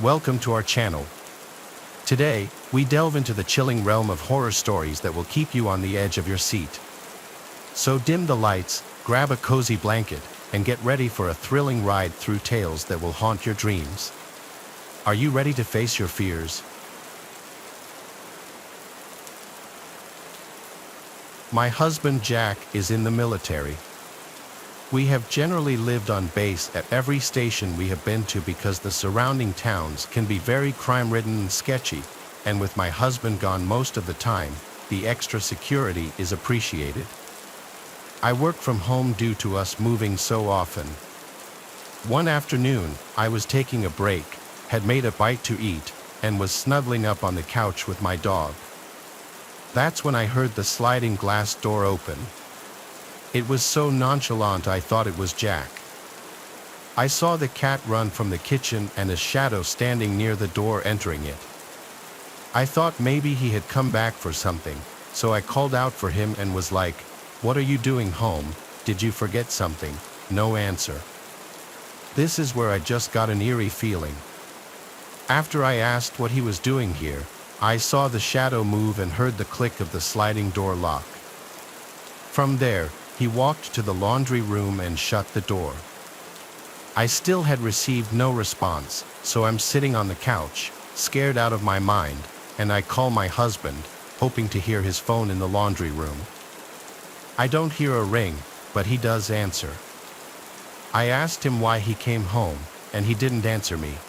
welcome to our channel. Today, we delve into the chilling realm of horror stories that will keep you on the edge of your seat. So dim the lights, grab a cozy blanket, and get ready for a thrilling ride through tales that will haunt your dreams. Are you ready to face your fears? My husband Jack is in the military. We have generally lived on base at every station we have been to because the surrounding towns can be very crime-ridden and sketchy, and with my husband gone most of the time, the extra security is appreciated. I work from home due to us moving so often. One afternoon, I was taking a break, had made a bite to eat, and was snuggling up on the couch with my dog. That's when I heard the sliding glass door open. It was so nonchalant I thought it was Jack. I saw the cat run from the kitchen and a shadow standing near the door entering it. I thought maybe he had come back for something, so I called out for him and was like, "What are you doing home? Did you forget something?" No answer. This is where I just got an eerie feeling. After I asked what he was doing here, I saw the shadow move and heard the click of the sliding door lock. From there, he walked to the laundry room and shut the door. I still had received no response, so I'm sitting on the couch, scared out of my mind, and I call my husband, hoping to hear his phone in the laundry room. I don't hear a ring, but he does answer. I asked him why he came home, and he didn't answer me.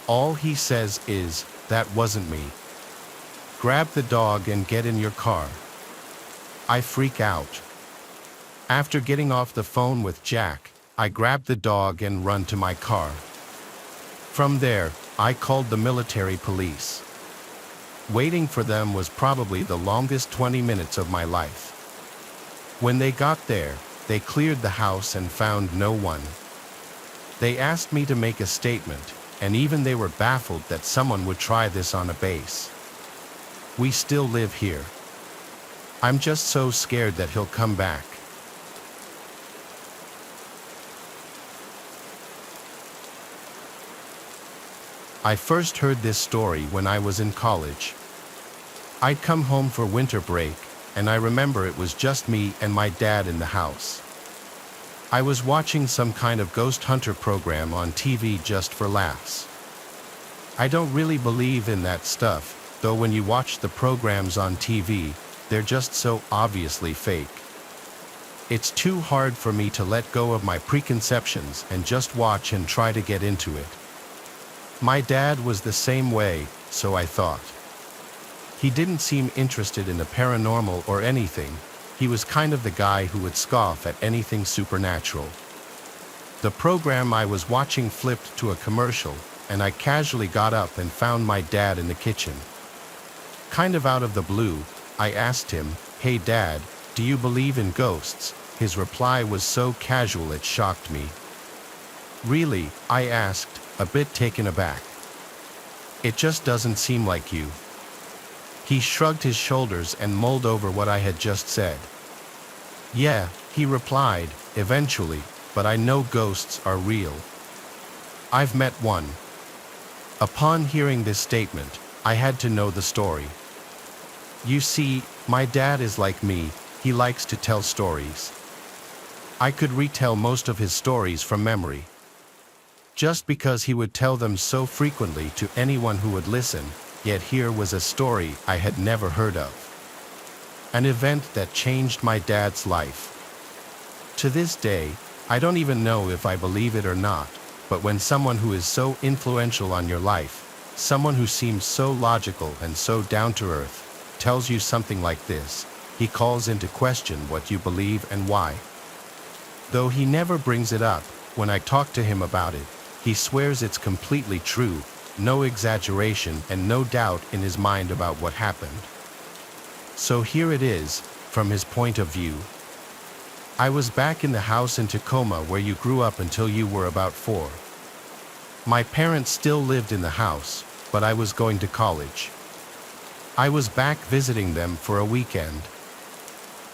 All he says is, "That wasn't me. Grab the dog and get in your car." I freak out. After getting off the phone with Jack, I grab the dog and run to my car. From there, I called the military police. Waiting for them was probably the longest 20 minutes of my life. When they got there, they cleared the house and found no one. They asked me to make a statement, and even they were baffled that someone would try this on a base. We still live here. I'm just so scared that he'll come back. I first heard this story when I was in college. I'd come home for winter break, and I remember it was just me and my dad in the house. I was watching some kind of ghost hunter program on TV just for laughs. I don't really believe in that stuff, though when you watch the programs on TV, they're just so obviously fake. It's too hard for me to let go of my preconceptions and just watch and try to get into it. My dad was the same way, so I thought. He didn't seem interested in the paranormal or anything. He was kind of the guy who would scoff at anything supernatural. The program I was watching flipped to a commercial, and I casually got up and found my dad in the kitchen. Kind of out of the blue, I asked him, "Hey Dad, do you believe in ghosts?" His reply was so casual it shocked me. "Really?" I asked, a bit taken aback. "It just doesn't seem like you." He shrugged his shoulders and mulled over what I had just said. "Yeah," he replied, "eventually, but I know ghosts are real. I've met one." Upon hearing this statement, I had to know the story. You see, my dad is like me, he likes to tell stories. I could retell most of his stories from memory. Just because he would tell them so frequently to anyone who would listen, yet here was a story I had never heard of. An event that changed my dad's life. To this day, I don't even know if I believe it or not, but when someone who is so influential on your life, someone who seems so logical and so down to earth, tells you something like this, he calls into question what you believe and why. Though he never brings it up, when I talk to him about it, he swears it's completely true, no exaggeration and no doubt in his mind about what happened. So here it is, from his point of view. I was back in the house in Tacoma where you grew up until you were about 4. My parents still lived in the house, but I was going to college. I was back visiting them for a weekend.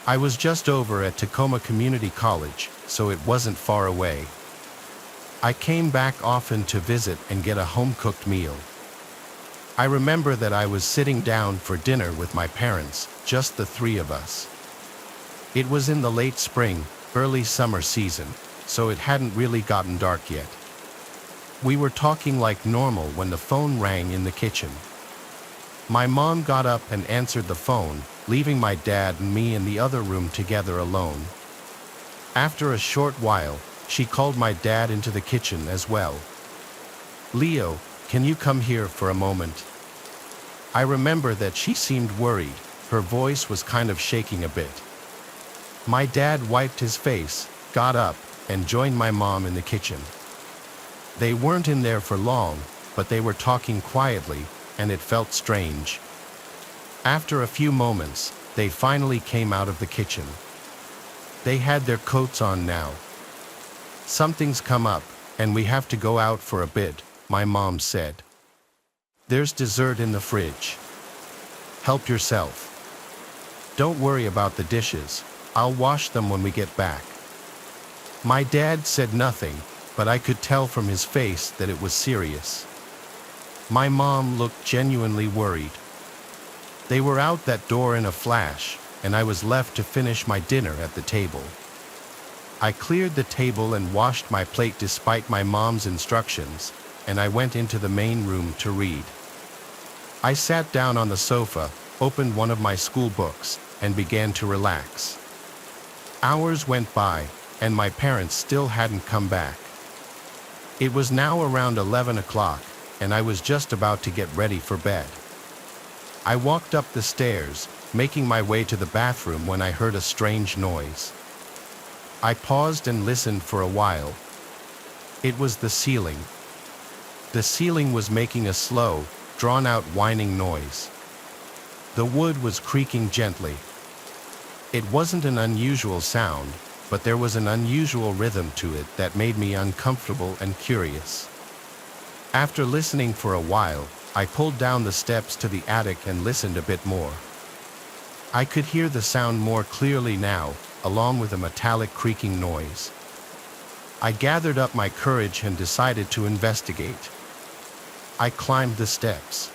I was just over at Tacoma Community College, so it wasn't far away. I came back often to visit and get a home-cooked meal. I remember that I was sitting down for dinner with my parents, just the three of us. It was in the late spring, early summer season, so it hadn't really gotten dark yet. We were talking like normal when the phone rang in the kitchen. My mom got up and answered the phone, leaving my dad and me in the other room together alone. After a short while, she called my dad into the kitchen as well. "Leo, can you come here for a moment?" I remember that she seemed worried. Her voice was kind of shaking a bit. My dad wiped his face, got up, and joined my mom in the kitchen. They weren't in there for long, but they were talking quietly, and it felt strange. After a few moments, they finally came out of the kitchen. They had their coats on now. "Something's come up, and we have to go out for a bit," my mom said. "There's dessert in the fridge. Help yourself. Don't worry about the dishes. I'll wash them when we get back." My dad said nothing, but I could tell from his face that it was serious. My mom looked genuinely worried. They were out that door in a flash, and I was left to finish my dinner at the table. I cleared the table and washed my plate despite my mom's instructions, and I went into the main room to read. I sat down on the sofa, opened one of my school books, and began to relax. Hours went by, and my parents still hadn't come back. It was now around 11 o'clock, and I was just about to get ready for bed. I walked up the stairs, making my way to the bathroom when I heard a strange noise. I paused and listened for a while. It was the ceiling. The ceiling was making a slow, drawn-out whining noise. The wood was creaking gently. It wasn't an unusual sound, but there was an unusual rhythm to it that made me uncomfortable and curious. After listening for a while, I pulled down the steps to the attic and listened a bit more. I could hear the sound more clearly now, along with a metallic creaking noise. I gathered up my courage and decided to investigate. I climbed the steps.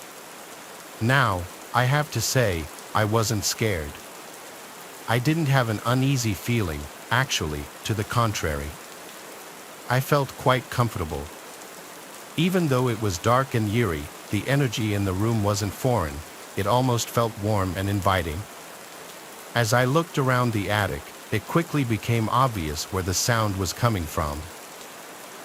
Now, I have to say, I wasn't scared. I didn't have an uneasy feeling, actually, to the contrary. I felt quite comfortable. Even though it was dark and eerie, the energy in the room wasn't foreign. It almost felt warm and inviting. As I looked around the attic, it quickly became obvious where the sound was coming from.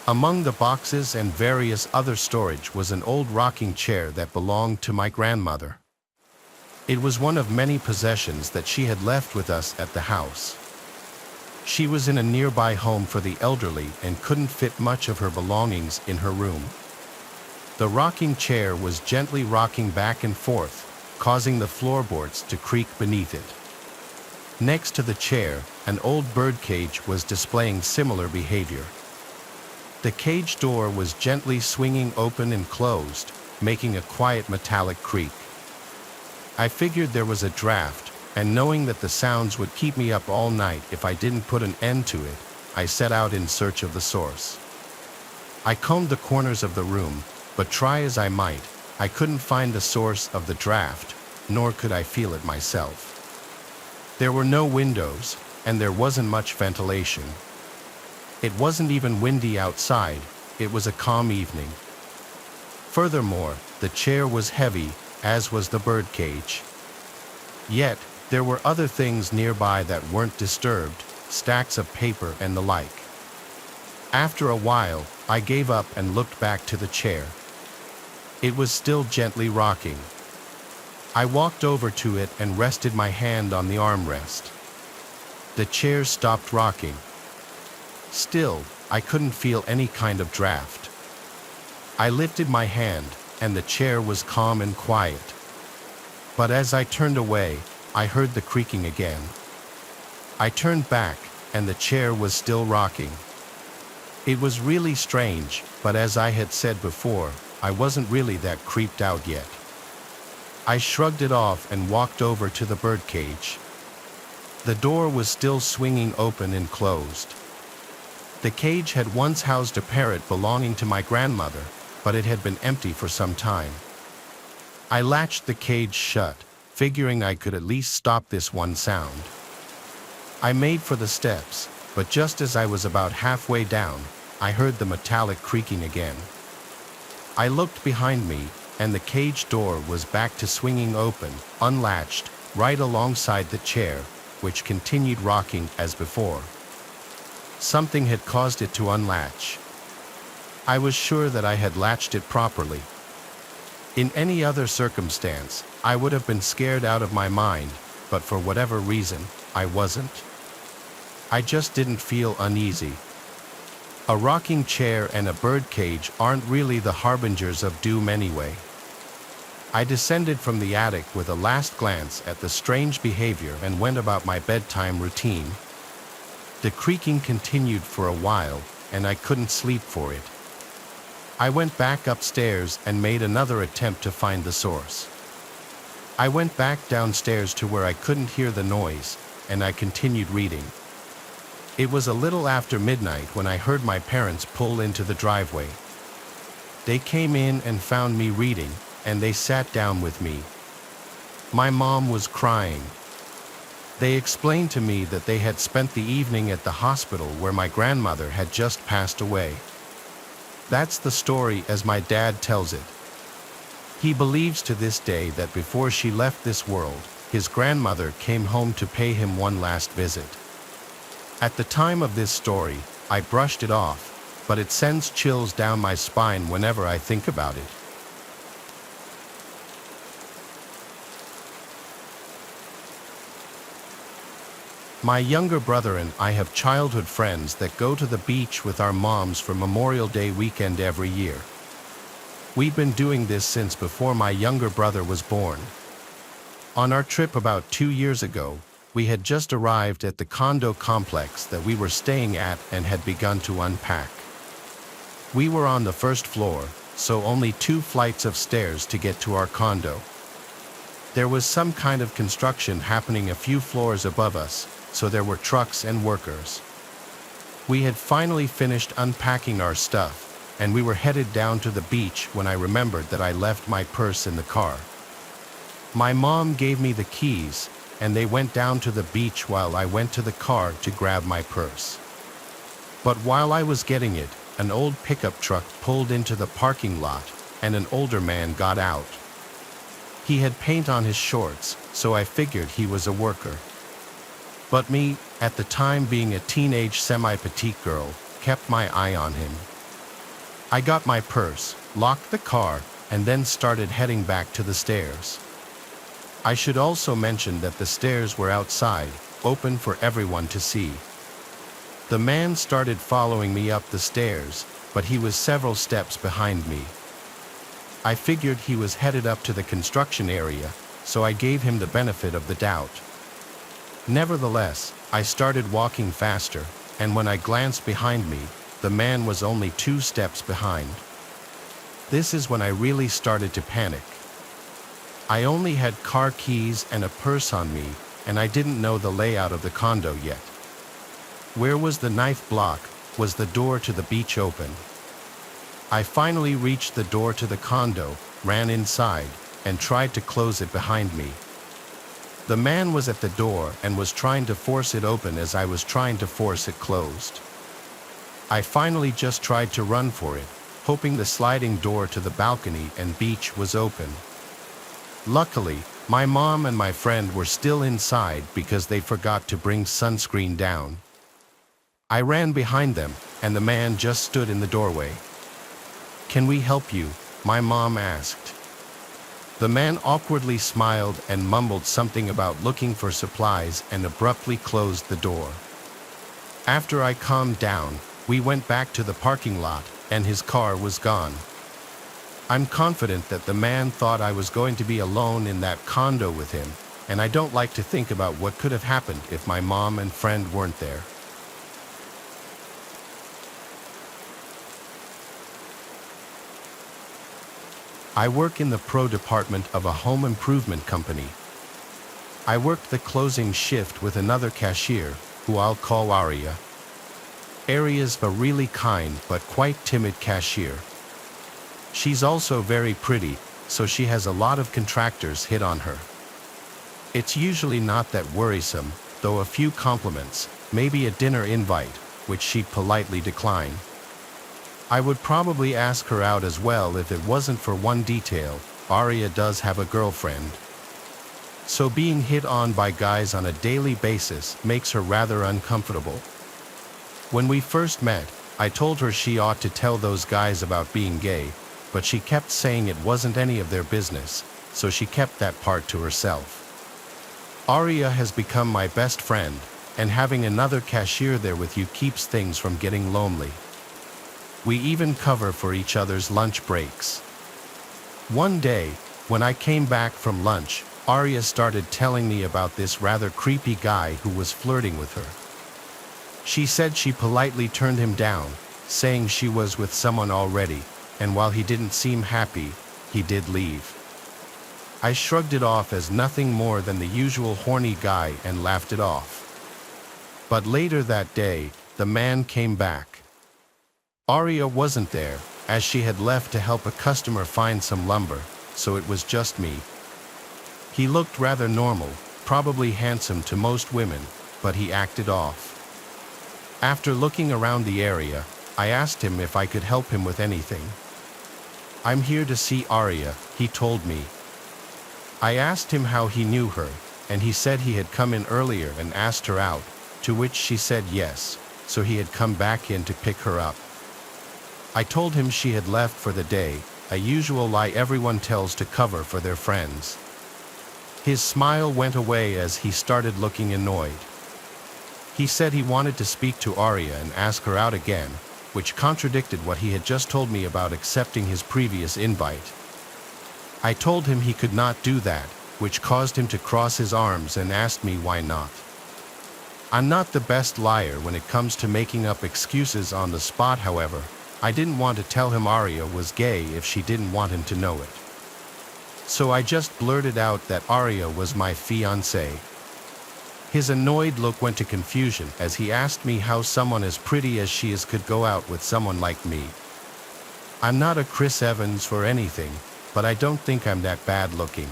Among the boxes and various other storage was an old rocking chair that belonged to my grandmother. It was one of many possessions that she had left with us at the house. She was in a nearby home for the elderly and couldn't fit much of her belongings in her room. The rocking chair was gently rocking back and forth, causing the floorboards to creak beneath it. Next to the chair, an old bird cage was displaying similar behavior. The cage door was gently swinging open and closed, making a quiet metallic creak. I figured there was a draft, and knowing that the sounds would keep me up all night if I didn't put an end to it, I set out in search of the source. I combed the corners of the room, but try as I might, I couldn't find the source of the draft, nor could I feel it myself. There were no windows, and there wasn't much ventilation. It wasn't even windy outside, it was a calm evening. Furthermore, the chair was heavy, as was the bird cage. Yet, there were other things nearby that weren't disturbed, stacks of paper and the like. After a while, I gave up and looked back to the chair. It was still gently rocking. I walked over to it and rested my hand on the armrest. The chair stopped rocking. Still, I couldn't feel any kind of draft. I lifted my hand, and the chair was calm and quiet. But as I turned away, I heard the creaking again. I turned back, and the chair was still rocking. It was really strange, but as I had said before, I wasn't really that creeped out yet. I shrugged it off and walked over to the birdcage. The door was still swinging open and closed. The cage had once housed a parrot belonging to my grandmother, but it had been empty for some time. I latched the cage shut, figuring I could at least stop this one sound. I made for the steps, but just as I was about halfway down, I heard the metallic creaking again. I looked behind me, and the cage door was back to swinging open, unlatched, right alongside the chair, which continued rocking as before. Something had caused it to unlatch. I was sure that I had latched it properly. In any other circumstance, I would have been scared out of my mind, but for whatever reason, I wasn't. I just didn't feel uneasy. A rocking chair and a bird cage aren't really the harbingers of doom anyway. I descended from the attic with a last glance at the strange behavior and went about my bedtime routine. The creaking continued for a while, and I couldn't sleep for it. I went back upstairs and made another attempt to find the source. I went back downstairs to where I couldn't hear the noise, and I continued reading. It was a little after midnight when I heard my parents pull into the driveway. They came in and found me reading, and they sat down with me. My mom was crying. They explained to me that they had spent the evening at the hospital where my grandmother had just passed away. That's the story as my dad tells it. He believes to this day that before she left this world, his grandmother came home to pay him one last visit. At the time of this story, I brushed it off, but it sends chills down my spine whenever I think about it. My younger brother and I have childhood friends that go to the beach with our moms for Memorial Day weekend every year. We've been doing this since before my younger brother was born. On our trip about 2 years ago, we had just arrived at the condo complex that we were staying at and had begun to unpack. We were on the first floor, so only 2 flights of stairs to get to our condo. There was some kind of construction happening a few floors above us, so there were trucks and workers. We had finally finished unpacking our stuff, and we were headed down to the beach when I remembered that I left my purse in the car. My mom gave me the keys, and they went down to the beach while I went to the car to grab my purse. But while I was getting it, an old pickup truck pulled into the parking lot, and an older man got out. He had paint on his shorts, so I figured he was a worker. But me, at the time being a teenage semi-petite girl, kept my eye on him. I got my purse, locked the car, and then started heading back to the stairs. I should also mention that the stairs were outside, open for everyone to see. The man started following me up the stairs, but he was several steps behind me. I figured he was headed up to the construction area, so I gave him the benefit of the doubt. Nevertheless, I started walking faster, and when I glanced behind me, the man was only 2 steps behind. This is when I really started to panic. I only had car keys and a purse on me, and I didn't know the layout of the condo yet. Where was the knife block? Was the door to the beach open? I finally reached the door to the condo, ran inside, and tried to close it behind me. The man was at the door and was trying to force it open as I was trying to force it closed. I finally just tried to run for it, hoping the sliding door to the balcony and beach was open. Luckily, my mom and my friend were still inside because they forgot to bring sunscreen down. I ran behind them, and the man just stood in the doorway. "Can we help you?" my mom asked. The man awkwardly smiled and mumbled something about looking for supplies and abruptly closed the door. After I calmed down, we went back to the parking lot, and his car was gone. I'm confident that the man thought I was going to be alone in that condo with him, and I don't like to think about what could have happened if my mom and friend weren't there. I work in the pro department of a home improvement company. I worked the closing shift with another cashier, who I'll call Aria. Aria's a really kind but quite timid cashier. She's also very pretty, so she has a lot of contractors hit on her. It's usually not that worrisome, though a few compliments, maybe a dinner invite, which she'd politely decline. I would probably ask her out as well if it wasn't for one detail: Aria does have a girlfriend. So being hit on by guys on a daily basis makes her rather uncomfortable. When we first met, I told her she ought to tell those guys about being gay, but she kept saying it wasn't any of their business, so she kept that part to herself. Aria has become my best friend, and having another cashier there with you keeps things from getting lonely. We even cover for each other's lunch breaks. One day, when I came back from lunch, Aria started telling me about this rather creepy guy who was flirting with her. She said she politely turned him down, saying she was with someone already, and while he didn't seem happy, he did leave. I shrugged it off as nothing more than the usual horny guy and laughed it off. But later that day, the man came back. Aria wasn't there, as she had left to help a customer find some lumber, so it was just me. He looked rather normal, probably handsome to most women, but he acted off. After looking around the area, I asked him if I could help him with anything. "I'm here to see Aria," he told me. I asked him how he knew her, and he said he had come in earlier and asked her out, to which she said yes, so he had come back in to pick her up. I told him she had left for the day, a usual lie everyone tells to cover for their friends. His smile went away as he started looking annoyed. He said he wanted to speak to Aria and ask her out again, which contradicted what he had just told me about accepting his previous invite. I told him he could not do that, which caused him to cross his arms and asked me why not. I'm not the best liar when it comes to making up excuses on the spot. However, I didn't want to tell him Aria was gay if she didn't want him to know it. So I just blurted out that Aria was my fiancée. His annoyed look went to confusion as he asked me how someone as pretty as she is could go out with someone like me. I'm not a Chris Evans for anything, but I don't think I'm that bad looking.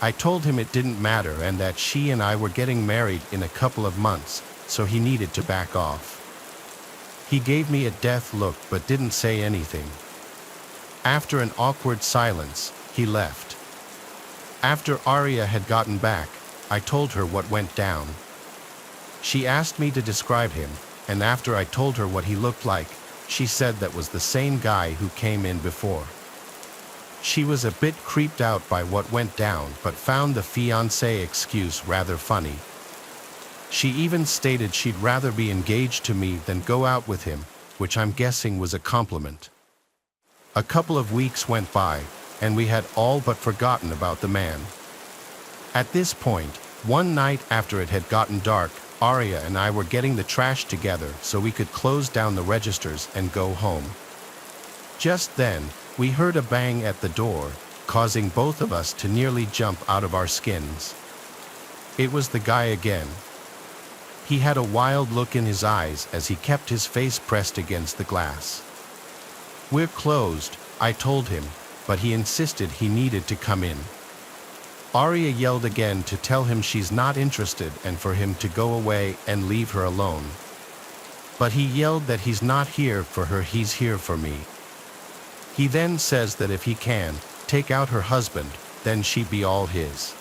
I told him it didn't matter and that she and I were getting married in a couple of months, so he needed to back off. He gave me a death look but didn't say anything. After an awkward silence, he left. After Aria had gotten back, I told her what went down. She asked me to describe him, and after I told her what he looked like, she said that was the same guy who came in before. She was a bit creeped out by what went down but found the fiancé excuse rather funny. She even stated she'd rather be engaged to me than go out with him, which I'm guessing was a compliment. A couple of weeks went by, and we had all but forgotten about the man. At this point, one night after it had gotten dark, Aria and I were getting the trash together so we could close down the registers and go home. Just then, we heard a bang at the door, causing both of us to nearly jump out of our skins. It was the guy again. He had a wild look in his eyes as he kept his face pressed against the glass. "We're closed," I told him, but he insisted he needed to come in. Aria yelled again to tell him she's not interested and for him to go away and leave her alone. But he yelled that he's not here for her, he's here for me. He then says that if he can take out her husband, then she'd be all his.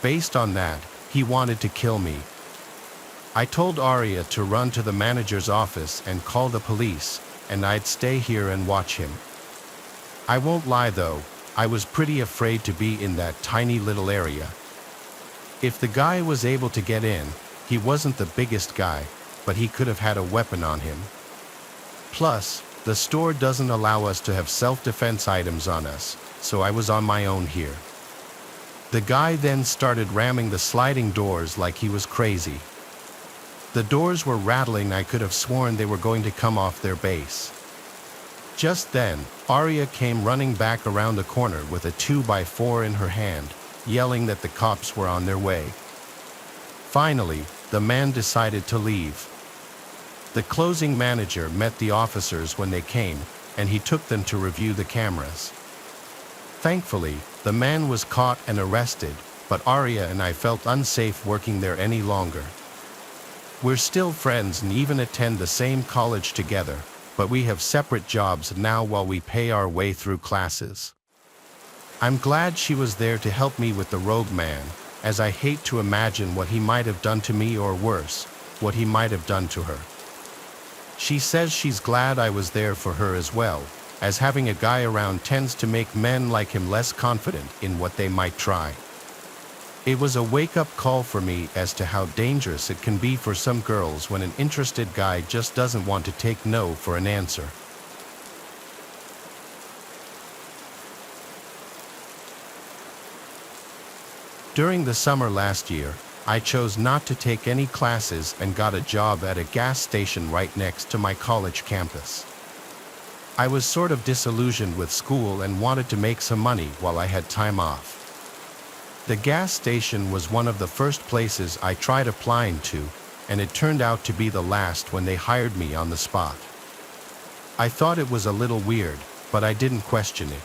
Based on that, he wanted to kill me. I told Aria to run to the manager's office and call the police, and I'd stay here and watch him. I won't lie though, I was pretty afraid to be in that tiny little area. If the guy was able to get in, he wasn't the biggest guy, but he could have had a weapon on him. Plus, the store doesn't allow us to have self-defense items on us, so I was on my own here. The guy then started ramming the sliding doors like he was crazy. The doors were rattling. I could have sworn they were going to come off their base. Just then, Aria came running back around the corner with a 2x4 in her hand, yelling that the cops were on their way. Finally, the man decided to leave. The closing manager met the officers when they came, and he took them to review the cameras. Thankfully, the man was caught and arrested, but Arya and I felt unsafe working there any longer. We're still friends and even attend the same college together, but we have separate jobs now while we pay our way through classes. I'm glad she was there to help me with the rogue man, as I hate to imagine what he might have done to me, or worse, what he might have done to her. She says she's glad I was there for her as well, as having a guy around tends to make men like him less confident in what they might try. It was a wake-up call for me as to how dangerous it can be for some girls when an interested guy just doesn't want to take no for an answer. During the summer last year, I chose not to take any classes and got a job at a gas station right next to my college campus. I was sort of disillusioned with school and wanted to make some money while I had time off. The gas station was one of the first places I tried applying to, and it turned out to be the last when they hired me on the spot. I thought it was a little weird, but I didn't question it.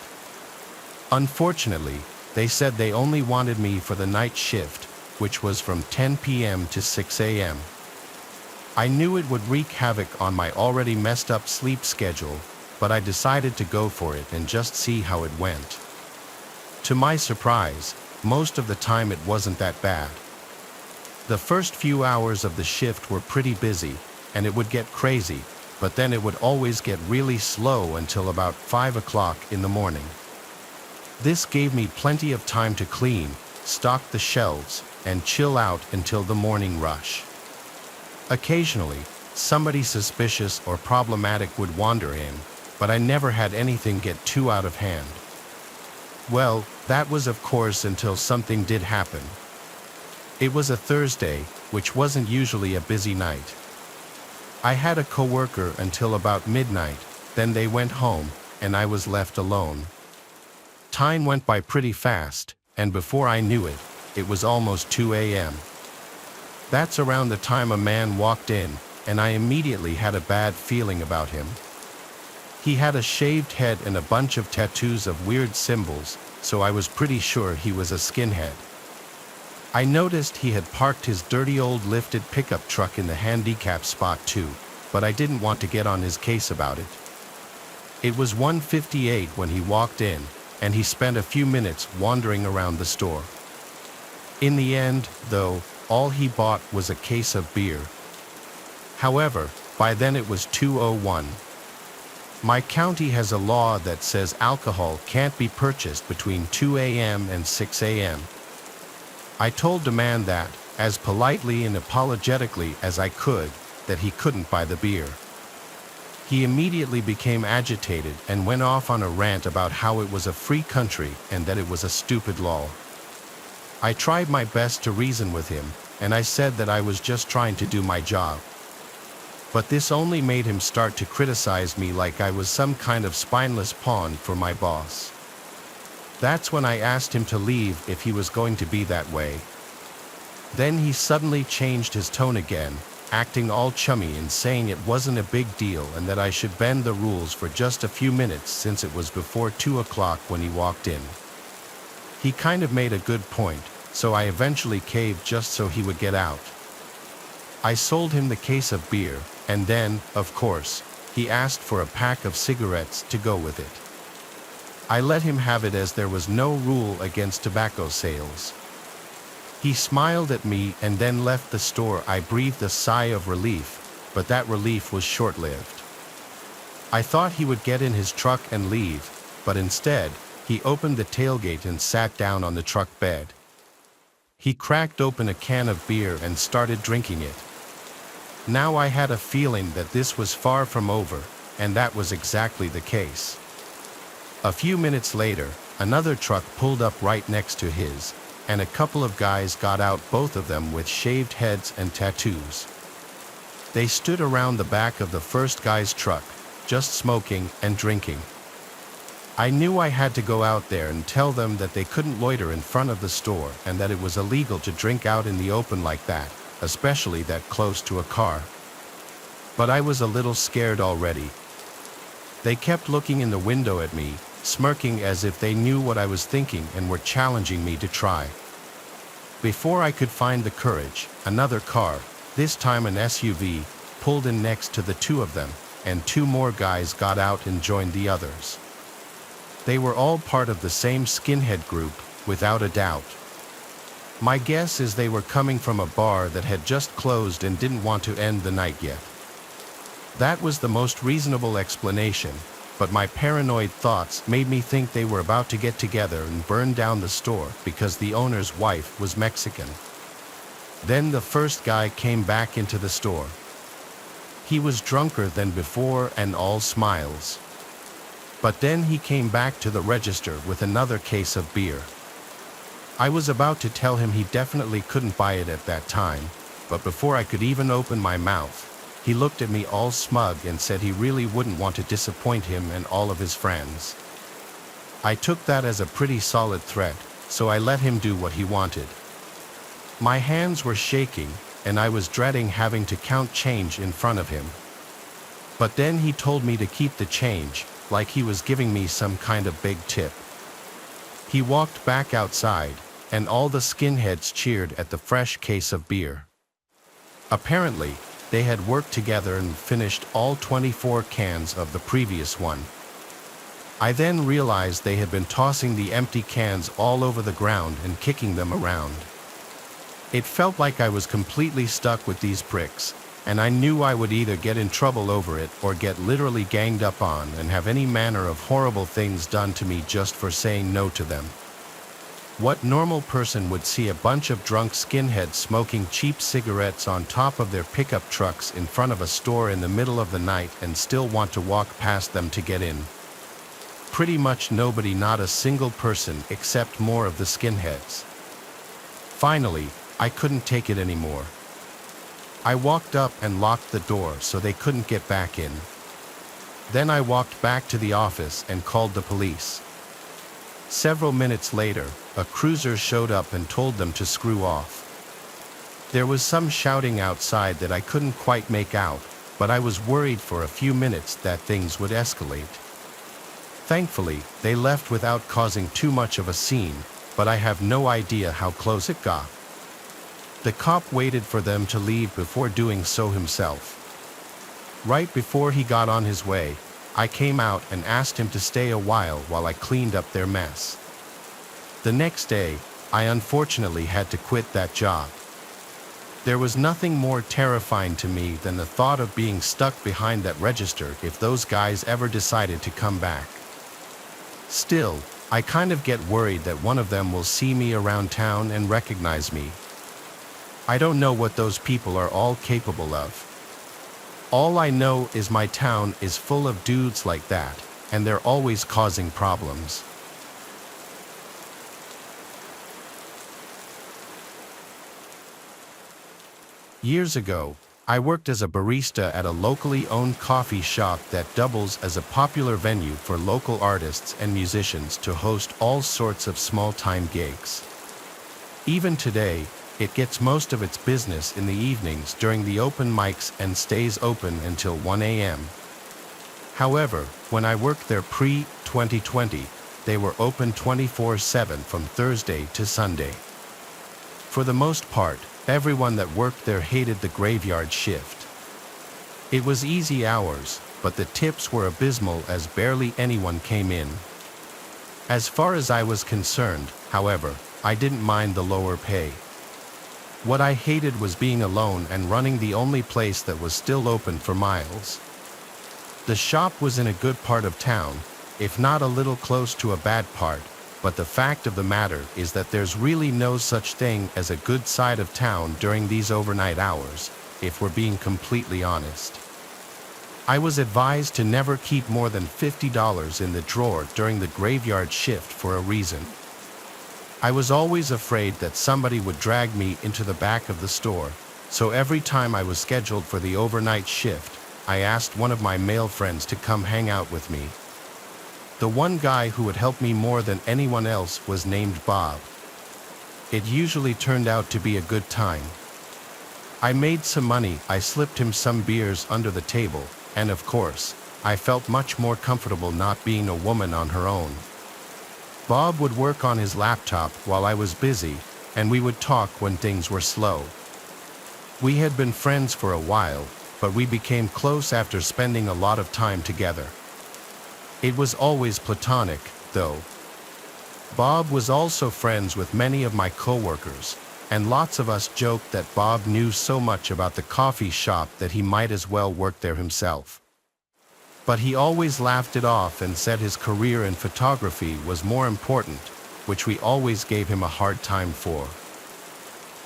Unfortunately, they said they only wanted me for the night shift, which was from 10 p.m. to 6 a.m. I knew it would wreak havoc on my already messed up sleep schedule, but I decided to go for it and just see how it went. To my surprise, most of the time it wasn't that bad. The first few hours of the shift were pretty busy, and it would get crazy, but then it would always get really slow until about 5 o'clock in the morning. This gave me plenty of time to clean, stock the shelves, and chill out until the morning rush. Occasionally, somebody suspicious or problematic would wander in, but I never had anything get too out of hand. Well, that was of course until something did happen. It was a Thursday, which wasn't usually a busy night. I had a coworker until about midnight, then they went home, and I was left alone. Time went by pretty fast, and before I knew it, it was almost 2 a.m. That's around the time a man walked in, and I immediately had a bad feeling about him. He had a shaved head and a bunch of tattoos of weird symbols, so I was pretty sure he was a skinhead. I noticed he had parked his dirty old lifted pickup truck in the handicap spot too, but I didn't want to get on his case about it. It was 1:58 when he walked in, and he spent a few minutes wandering around the store. In the end, though, all he bought was a case of beer. However, by then it was 2:01. My county has a law that says alcohol can't be purchased between 2 a.m. and 6 a.m. I told the man that, as politely and apologetically as I could, that he couldn't buy the beer. He immediately became agitated and went off on a rant about how it was a free country and that it was a stupid law. I tried my best to reason with him, and I said that I was just trying to do my job. But this only made him start to criticize me like I was some kind of spineless pawn for my boss. That's when I asked him to leave if he was going to be that way. Then he suddenly changed his tone again, acting all chummy and saying it wasn't a big deal and that I should bend the rules for just a few minutes since it was before 2 o'clock when he walked in. He kind of made a good point, so I eventually caved just so he would get out. I sold him the case of beer, and then, of course, he asked for a pack of cigarettes to go with it. I let him have it as there was no rule against tobacco sales. He smiled at me and then left the store. I breathed a sigh of relief, but that relief was short-lived. I thought he would get in his truck and leave, but instead, he opened the tailgate and sat down on the truck bed. He cracked open a can of beer and started drinking it. Now I had a feeling that this was far from over, and that was exactly the case. A few minutes later, another truck pulled up right next to his, and a couple of guys got out, both of them with shaved heads and tattoos. They stood around the back of the first guy's truck, just smoking and drinking. I knew I had to go out there and tell them that they couldn't loiter in front of the store and that it was illegal to drink out in the open like that, especially that close to a car. but I was a little scared already. They kept looking in the window at me, smirking as if they knew what I was thinking and were challenging me to try. Before I could find the courage, another car, this time an SUV, pulled in next to the two of them, and two more guys got out and joined the others. They were all part of the same skinhead group, without a doubt. My guess is they were coming from a bar that had just closed and didn't want to end the night yet. That was the most reasonable explanation, but my paranoid thoughts made me think they were about to get together and burn down the store because the owner's wife was Mexican. Then the first guy came back into the store. He was drunker than before and all smiles. But then he came back to the register with another case of beer. I was about to tell him he definitely couldn't buy it at that time, but before I could even open my mouth, he looked at me all smug and said he really wouldn't want to disappoint him and all of his friends. I took that as a pretty solid threat, so I let him do what he wanted. My hands were shaking, and I was dreading having to count change in front of him. But then he told me to keep the change, like he was giving me some kind of big tip. He walked back outside, and all the skinheads cheered at the fresh case of beer. Apparently, they had worked together and finished all 24 cans of the previous one. I then realized they had been tossing the empty cans all over the ground and kicking them around. It felt like I was completely stuck with these pricks, and I knew I would either get in trouble over it or get literally ganged up on and have any manner of horrible things done to me just for saying no to them. What normal person would see a bunch of drunk skinheads smoking cheap cigarettes on top of their pickup trucks in front of a store in the middle of the night and still want to walk past them to get in? Pretty much nobody, not a single person, except more of the skinheads. Finally, I couldn't take it anymore. I walked up and locked the door so they couldn't get back in. Then I walked back to the office and called the police. Several minutes later, a cruiser showed up and told them to screw off. There was some shouting outside that I couldn't quite make out, but I was worried for a few minutes that things would escalate. Thankfully, they left without causing too much of a scene, but I have no idea how close it got. The cop waited for them to leave before doing so himself. Right before he got on his way, I came out and asked him to stay a while I cleaned up their mess. The next day, I unfortunately had to quit that job. There was nothing more terrifying to me than the thought of being stuck behind that register if those guys ever decided to come back. Still, I kind of get worried that one of them will see me around town and recognize me. I don't know what those people are all capable of. All I know is my town is full of dudes like that, and they're always causing problems. Years ago, I worked as a barista at a locally owned coffee shop that doubles as a popular venue for local artists and musicians to host all sorts of small-time gigs. Even today, it gets most of its business in the evenings during the open mics and stays open until 1 a.m. However, when I worked there pre-2020, they were open 24/7 from Thursday to Sunday. For the most part, everyone that worked there hated the graveyard shift. It was easy hours, but the tips were abysmal as barely anyone came in. As far as I was concerned, however, I didn't mind the lower pay. What I hated was being alone and running the only place that was still open for miles. The shop was in a good part of town, if not a little close to a bad part, but the fact of the matter is that there's really no such thing as a good side of town during these overnight hours, if we're being completely honest. I was advised to never keep more than $50 in the drawer during the graveyard shift for a reason. I was always afraid that somebody would drag me into the back of the store, so every time I was scheduled for the overnight shift, I asked one of my male friends to come hang out with me. The one guy who would help me more than anyone else was named Bob. It usually turned out to be a good time. I made some money, I slipped him some beers under the table, and of course, I felt much more comfortable not being a woman on her own. Bob would work on his laptop while I was busy, and we would talk when things were slow. We had been friends for a while, but we became close after spending a lot of time together. It was always platonic, though. Bob was also friends with many of my coworkers, and lots of us joked that Bob knew so much about the coffee shop that he might as well work there himself. But he always laughed it off and said his career in photography was more important, which we always gave him a hard time for.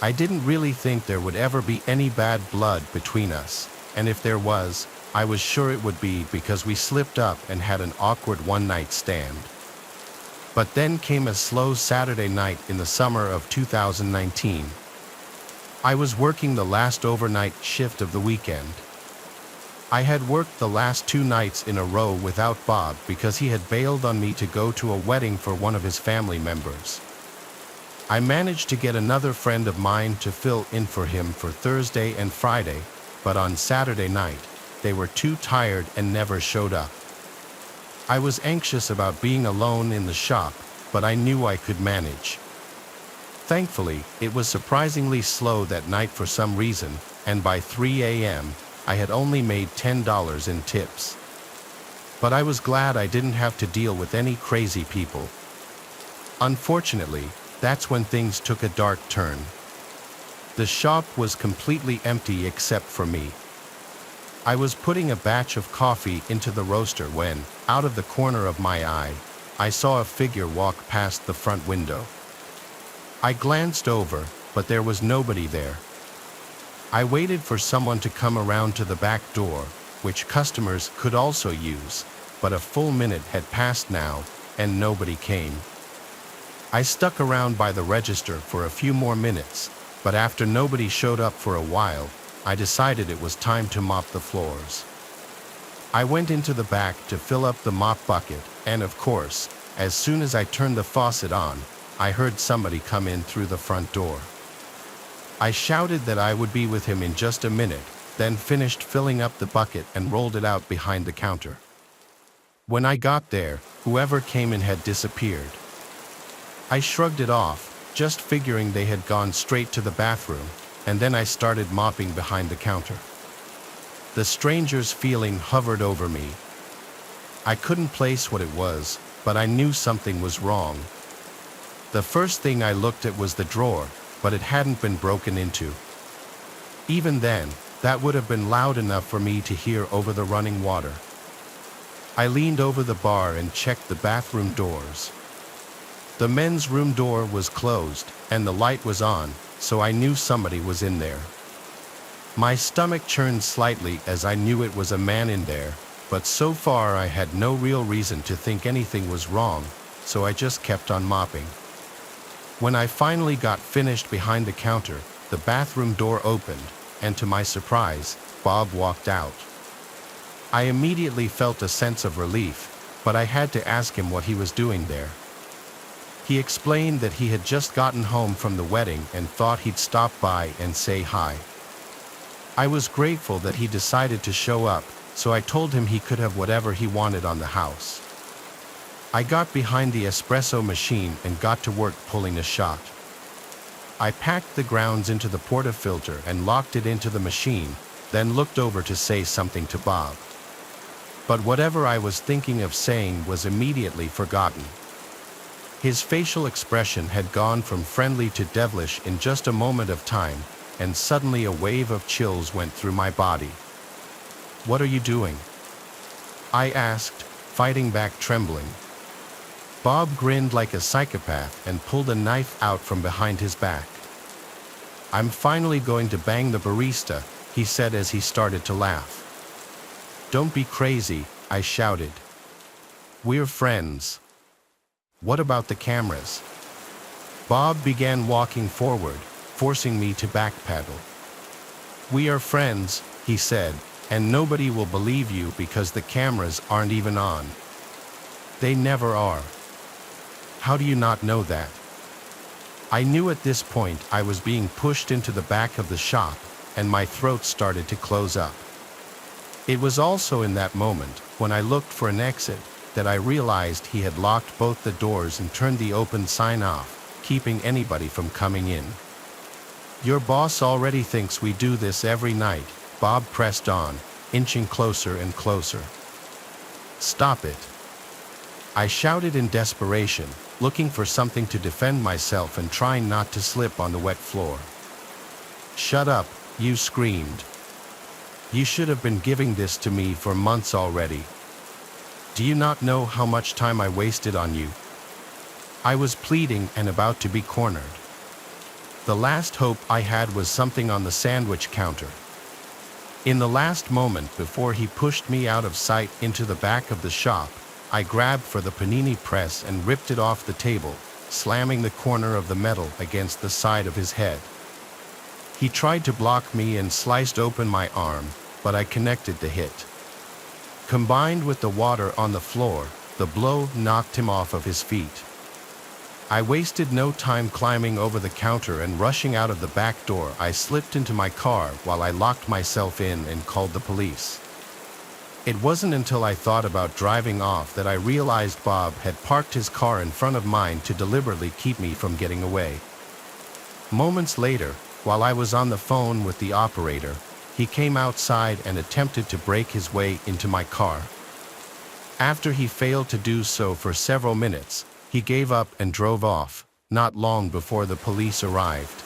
I didn't really think there would ever be any bad blood between us, and if there was, I was sure it would be because we slipped up and had an awkward one-night stand. But then came a slow Saturday night in the summer of 2019. I was working the last overnight shift of the weekend. I had worked the last 2 nights in a row without Bob because he had bailed on me to go to a wedding for one of his family members. I managed to get another friend of mine to fill in for him for Thursday and Friday, but on Saturday night, they were too tired and never showed up. I was anxious about being alone in the shop, but I knew I could manage. Thankfully, it was surprisingly slow that night for some reason, and by 3 a.m., I had only made $10 in tips. But I was glad I didn't have to deal with any crazy people. Unfortunately, that's when things took a dark turn. The shop was completely empty except for me. I was putting a batch of coffee into the roaster when, out of the corner of my eye, I saw a figure walk past the front window. I glanced over, but there was nobody there. I waited for someone to come around to the back door, which customers could also use, but a full minute had passed now, and nobody came. I stuck around by the register for a few more minutes, but after nobody showed up for a while, I decided it was time to mop the floors. I went into the back to fill up the mop bucket, and of course, as soon as I turned the faucet on, I heard somebody come in through the front door. I shouted that I would be with him in just a minute, then finished filling up the bucket and rolled it out behind the counter. When I got there, whoever came in had disappeared. I shrugged it off, just figuring they had gone straight to the bathroom, and then I started mopping behind the counter. The stranger's feeling hovered over me. I couldn't place what it was, but I knew something was wrong. The first thing I looked at was the drawer, but it hadn't been broken into. Even then, that would have been loud enough for me to hear over the running water. I leaned over the bar and checked the bathroom doors. The men's room door was closed, and the light was on, so I knew somebody was in there. My stomach churned slightly as I knew it was a man in there, but so far I had no real reason to think anything was wrong, so I just kept on mopping. When I finally got finished behind the counter, the bathroom door opened, and to my surprise, Bob walked out. I immediately felt a sense of relief, but I had to ask him what he was doing there. He explained that he had just gotten home from the wedding and thought he'd stop by and say hi. I was grateful that he decided to show up, so I told him he could have whatever he wanted on the house. I got behind the espresso machine and got to work pulling a shot. I packed the grounds into the portafilter and locked it into the machine, then looked over to say something to Bob. But whatever I was thinking of saying was immediately forgotten. His facial expression had gone from friendly to devilish in just a moment of time, and suddenly a wave of chills went through my body. "What are you doing?" I asked, fighting back trembling. Bob grinned like a psychopath and pulled a knife out from behind his back. "I'm finally going to bang the barista," he said as he started to laugh. "Don't be crazy," I shouted. "We're friends." "What about the cameras?" Bob began walking forward, forcing me to backpedal. "We are friends," he said, "and nobody will believe you because the cameras aren't even on." "They never are." "How do you not know that?" I knew at this point I was being pushed into the back of the shop, and my throat started to close up. It was also in that moment, when I looked for an exit, that I realized he had locked both the doors and turned the open sign off, keeping anybody from coming in. "Your boss already thinks we do this every night," Bob pressed on, inching closer and closer. "Stop it," I shouted in desperation, looking for something to defend myself and trying not to slip on the wet floor. "Shut up," you screamed. "You should have been giving this to me for months already. Do you not know how much time I wasted on you?" I was pleading and about to be cornered. The last hope I had was something on the sandwich counter. In the last moment before he pushed me out of sight into the back of the shop, I grabbed for the panini press and ripped it off the table, slamming the corner of the metal against the side of his head. He tried to block me and sliced open my arm, but I connected the hit. Combined with the water on the floor, the blow knocked him off of his feet. I wasted no time climbing over the counter and rushing out of the back door. I slipped into my car while I locked myself in and called the police. It wasn't until I thought about driving off that I realized Bob had parked his car in front of mine to deliberately keep me from getting away. Moments later, while I was on the phone with the operator, he came outside and attempted to break his way into my car. After he failed to do so for several minutes, he gave up and drove off, not long before the police arrived.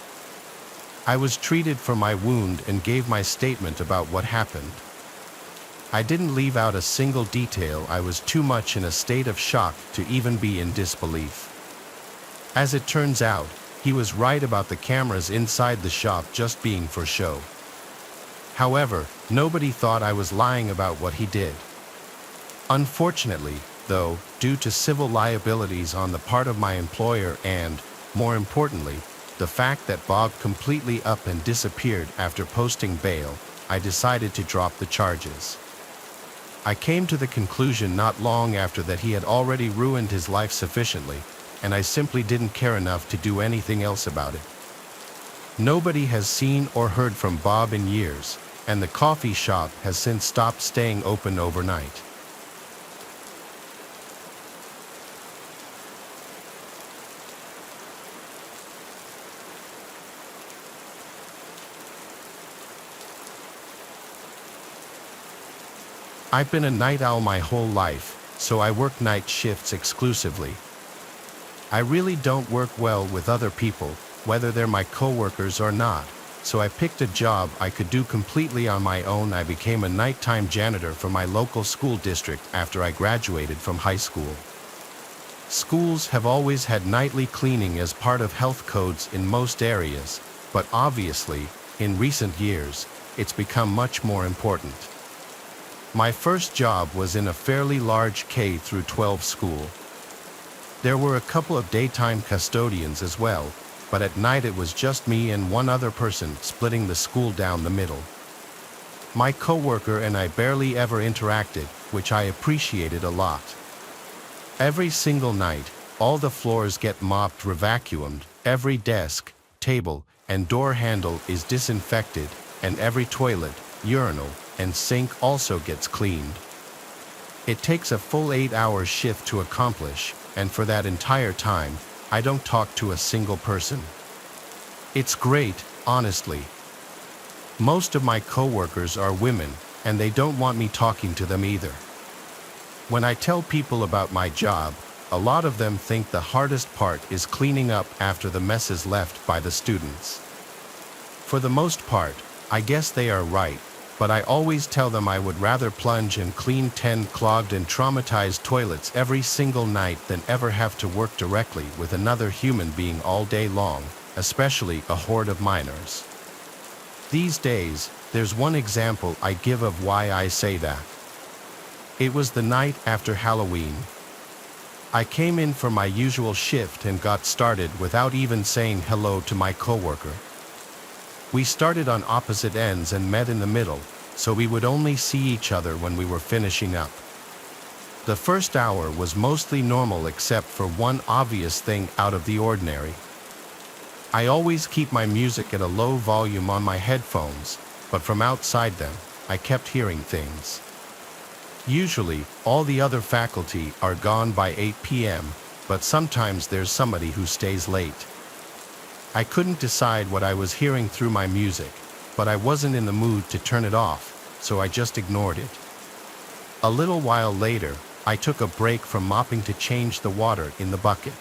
I was treated for my wound and gave my statement about what happened. I didn't leave out a single detail. I was too much in a state of shock to even be in disbelief. As it turns out, he was right about the cameras inside the shop just being for show. However, nobody thought I was lying about what he did. Unfortunately, though, due to civil liabilities on the part of my employer and, more importantly, the fact that Bob completely up and disappeared after posting bail, I decided to drop the charges. I came to the conclusion not long after that he had already ruined his life sufficiently, and I simply didn't care enough to do anything else about it. Nobody has seen or heard from Bob in years, and the coffee shop has since stopped staying open overnight. I've been a night owl my whole life, so I work night shifts exclusively. I really don't work well with other people, whether they're my coworkers or not, so I picked a job I could do completely on my own. I became a nighttime janitor for my local school district after I graduated from high school. Schools have always had nightly cleaning as part of health codes in most areas, but obviously, in recent years, it's become much more important. My first job was in a fairly large K-12 school. There were a couple of daytime custodians as well, but at night it was just me and one other person splitting the school down the middle. My coworker and I barely ever interacted, which I appreciated a lot. Every single night, all the floors get mopped, revacuumed, every desk, table, and door handle is disinfected, and every toilet, urinal, and sink also gets cleaned. It takes a full 8-hour shift to accomplish, and for that entire time, I don't talk to a single person. It's great, honestly. Most of my coworkers are women, and they don't want me talking to them either. When I tell people about my job, a lot of them think the hardest part is cleaning up after the messes left by the students. For the most part, I guess they are right, but I always tell them I would rather plunge and clean 10 clogged and traumatized toilets every single night than ever have to work directly with another human being all day long, especially a horde of minors. These days, there's one example I give of why I say that. It was the night after Halloween. I came in for my usual shift and got started without even saying hello to my coworker. We started on opposite ends and met in the middle, so we would only see each other when we were finishing up. The first hour was mostly normal except for one obvious thing out of the ordinary. I always keep my music at a low volume on my headphones, but from outside them, I kept hearing things. Usually, all the other faculty are gone by 8 p.m., but sometimes there's somebody who stays late. I couldn't decide what I was hearing through my music, but I wasn't in the mood to turn it off, so I just ignored it. A little while later, I took a break from mopping to change the water in the bucket.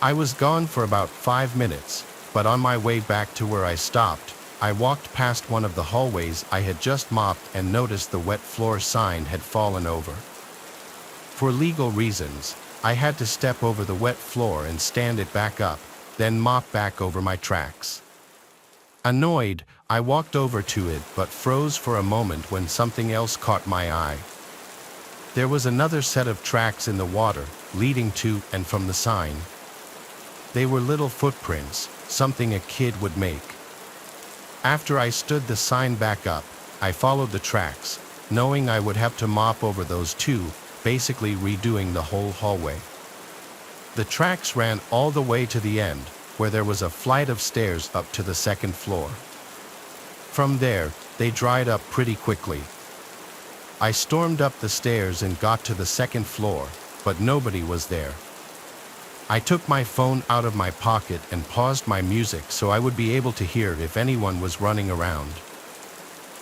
I was gone for about 5 minutes, but on my way back to where I stopped, I walked past one of the hallways I had just mopped and noticed the wet floor sign had fallen over. For legal reasons, I had to step over the wet floor and stand it back up, then mop back over my tracks. Annoyed, I walked over to it but froze for a moment when something else caught my eye. There was another set of tracks in the water, leading to and from the sign. They were little footprints, something a kid would make. After I stood the sign back up, I followed the tracks, knowing I would have to mop over those too, basically redoing the whole hallway. The tracks ran all the way to the end, where there was a flight of stairs up to the second floor. From there, they dried up pretty quickly. I stormed up the stairs and got to the second floor, but nobody was there. I took my phone out of my pocket and paused my music so I would be able to hear if anyone was running around.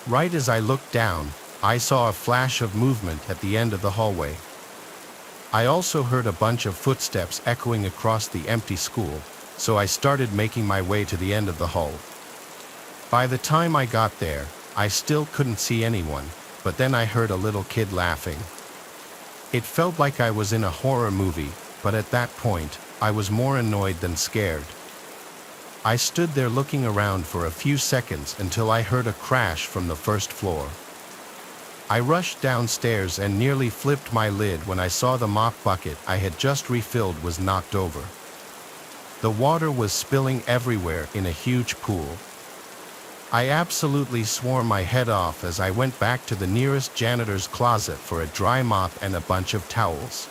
Right as I looked down, I saw a flash of movement at the end of the hallway. I also heard a bunch of footsteps echoing across the empty school, so I started making my way to the end of the hall. By the time I got there, I still couldn't see anyone, but then I heard a little kid laughing. It felt like I was in a horror movie, but at that point, I was more annoyed than scared. I stood there looking around for a few seconds until I heard a crash from the first floor. I rushed downstairs and nearly flipped my lid when I saw the mop bucket I had just refilled was knocked over. The water was spilling everywhere in a huge pool. I absolutely swore my head off as I went back to the nearest janitor's closet for a dry mop and a bunch of towels.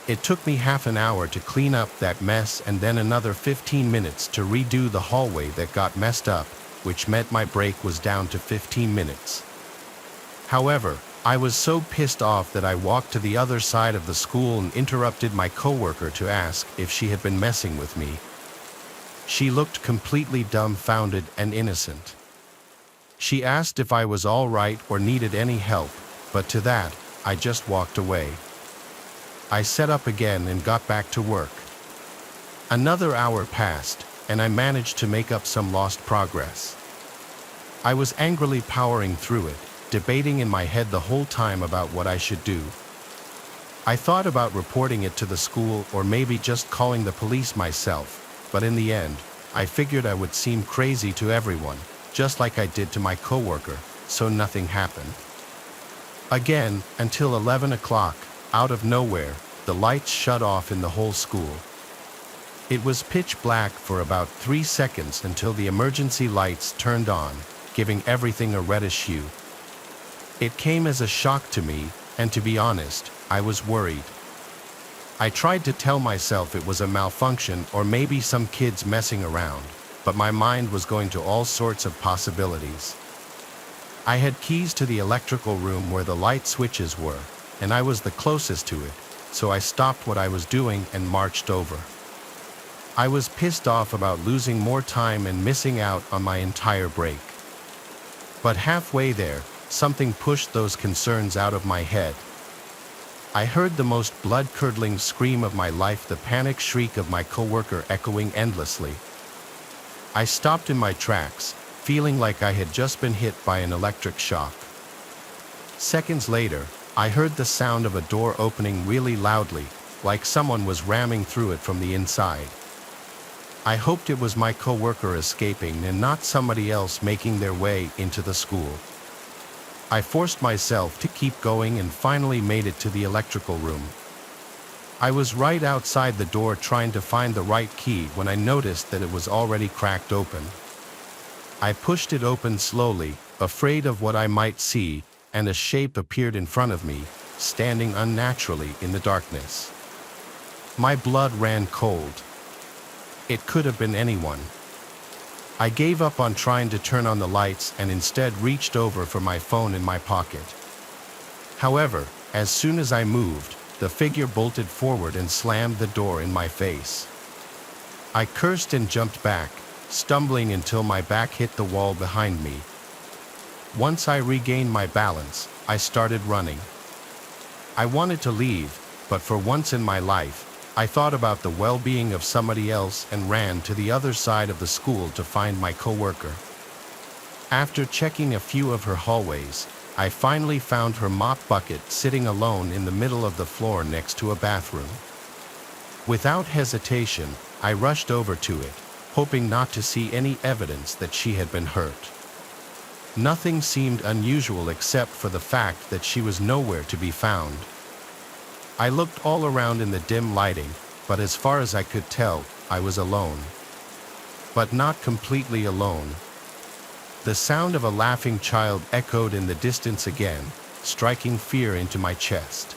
It took me half an hour to clean up that mess and then another 15 minutes to redo the hallway that got messed up, which meant my break was down to 15 minutes. However, I was so pissed off that I walked to the other side of the school and interrupted my coworker to ask if she had been messing with me. She looked completely dumbfounded and innocent. She asked if I was all right or needed any help, but to that, I just walked away. I set up again and got back to work. Another hour passed, and I managed to make up some lost progress. I was angrily powering through it, debating in my head the whole time about what I should do. I thought about reporting it to the school or maybe just calling the police myself, but in the end, I figured I would seem crazy to everyone, just like I did to my coworker, so nothing happened. Again, until 11 o'clock, out of nowhere, the lights shut off in the whole school. It was pitch black for about 3 seconds until the emergency lights turned on, giving everything a reddish hue. It came as a shock to me, and to be honest, I was worried. I tried to tell myself it was a malfunction or maybe some kids messing around, but my mind was going to all sorts of possibilities. I had keys to the electrical room where the light switches were, and I was the closest to it, so I stopped what I was doing and marched over. I was pissed off about losing more time and missing out on my entire break. But halfway there, something pushed those concerns out of my head. I heard the most blood-curdling scream of my life, the panic shriek of my coworker echoing endlessly. I stopped in my tracks, feeling like I had just been hit by an electric shock. Seconds later, I heard the sound of a door opening really loudly, like someone was ramming through it from the inside. I hoped it was my coworker escaping and not somebody else making their way into the school. I forced myself to keep going and finally made it to the electrical room. I was right outside the door trying to find the right key when I noticed that it was already cracked open. I pushed it open slowly, afraid of what I might see, and a shape appeared in front of me, standing unnaturally in the darkness. My blood ran cold. It could have been anyone. I gave up on trying to turn on the lights and instead reached over for my phone in my pocket. However, as soon as I moved, the figure bolted forward and slammed the door in my face. I cursed and jumped back, stumbling until my back hit the wall behind me. Once I regained my balance, I started running. I wanted to leave, but for once in my life, I thought about the well-being of somebody else and ran to the other side of the school to find my coworker. After checking a few of her hallways, I finally found her mop bucket sitting alone in the middle of the floor next to a bathroom. Without hesitation, I rushed over to it, hoping not to see any evidence that she had been hurt. Nothing seemed unusual except for the fact that she was nowhere to be found. I looked all around in the dim lighting, but as far as I could tell, I was alone. But not completely alone. The sound of a laughing child echoed in the distance again, striking fear into my chest.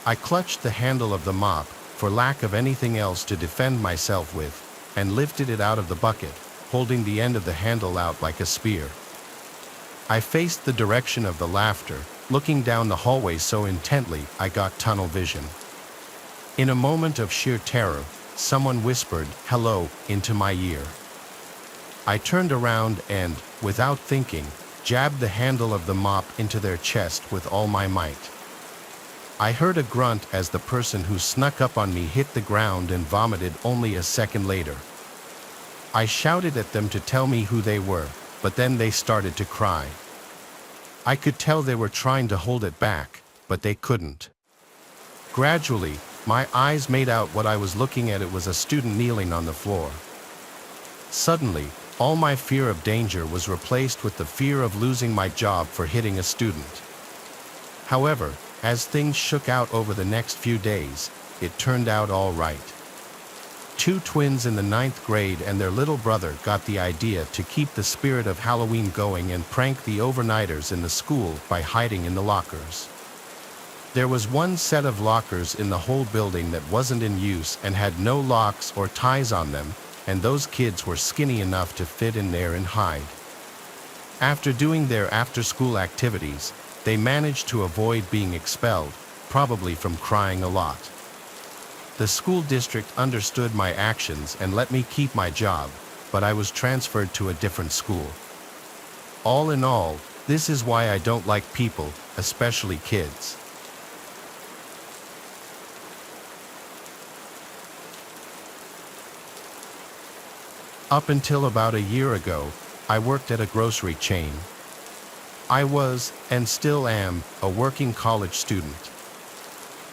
I clutched the handle of the mop, for lack of anything else to defend myself with, and lifted it out of the bucket, holding the end of the handle out like a spear. I faced the direction of the laughter, looking down the hallway so intently I got tunnel vision. In a moment of sheer terror, someone whispered, "Hello," into my ear. I turned around and, without thinking, jabbed the handle of the mop into their chest with all my might. I heard a grunt as the person who snuck up on me hit the ground and vomited only a second later. I shouted at them to tell me who they were, but then they started to cry. I could tell they were trying to hold it back, but they couldn't. Gradually, my eyes made out what I was looking at. It was a student kneeling on the floor. Suddenly, all my fear of danger was replaced with the fear of losing my job for hitting a student. However, as things shook out over the next few days, it turned out all right. Two twins in the 9th grade and their little brother got the idea to keep the spirit of Halloween going and prank the overnighters in the school by hiding in the lockers. There was one set of lockers in the whole building that wasn't in use and had no locks or ties on them, and those kids were skinny enough to fit in there and hide. After doing their after-school activities, they managed to avoid being expelled, probably from crying a lot. The school district understood my actions and let me keep my job, but I was transferred to a different school. All in all, this is why I don't like people, especially kids. Up until about a year ago, I worked at a grocery chain. I was, and still am, a working college student.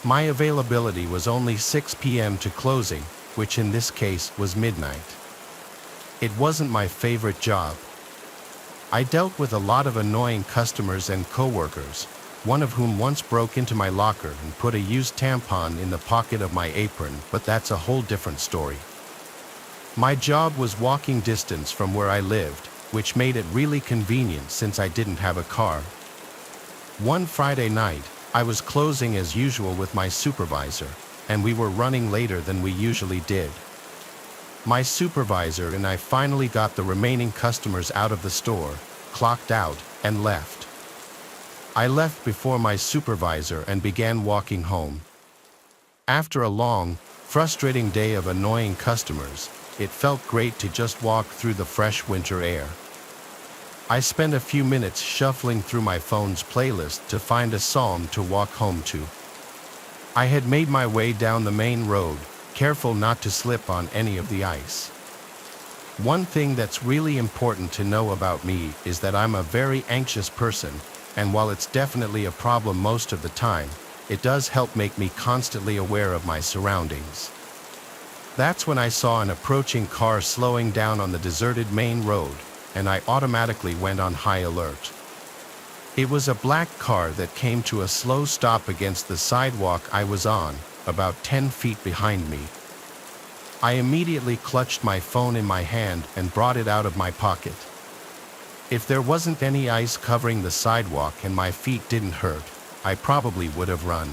My availability was only 6 p.m. to closing, which in this case was midnight. It wasn't my favorite job. I dealt with a lot of annoying customers and coworkers, one of whom once broke into my locker and put a used tampon in the pocket of my apron, but that's a whole different story. My job was walking distance from where I lived, which made it really convenient since I didn't have a car. One Friday night, I was closing as usual with my supervisor, and we were running later than we usually did. My supervisor and I finally got the remaining customers out of the store, clocked out, and left. I left before my supervisor and began walking home. After a long, frustrating day of annoying customers, it felt great to just walk through the fresh winter air. I spent a few minutes shuffling through my phone's playlist to find a song to walk home to. I had made my way down the main road, careful not to slip on any of the ice. One thing that's really important to know about me is that I'm a very anxious person, and while it's definitely a problem most of the time, it does help make me constantly aware of my surroundings. That's when I saw an approaching car slowing down on the deserted main road, and I automatically went on high alert. It was a black car that came to a slow stop against the sidewalk I was on, about 10 feet behind me. I immediately clutched my phone in my hand and brought it out of my pocket. If there wasn't any ice covering the sidewalk and my feet didn't hurt, I probably would have run.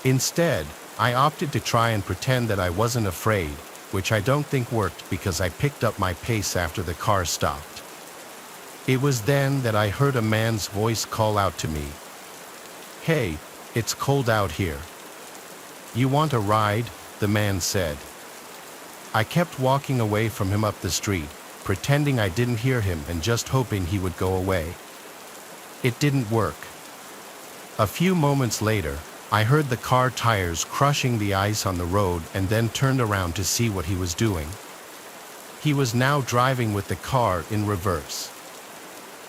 Instead, I opted to try and pretend that I wasn't afraid, which I don't think worked because I picked up my pace after the car stopped. It was then that I heard a man's voice call out to me. "Hey, it's cold out here. You want a ride?" the man said. I kept walking away from him up the street, pretending I didn't hear him and just hoping he would go away. It didn't work. A few moments later, I heard the car tires crushing the ice on the road and then turned around to see what he was doing. He was now driving with the car in reverse.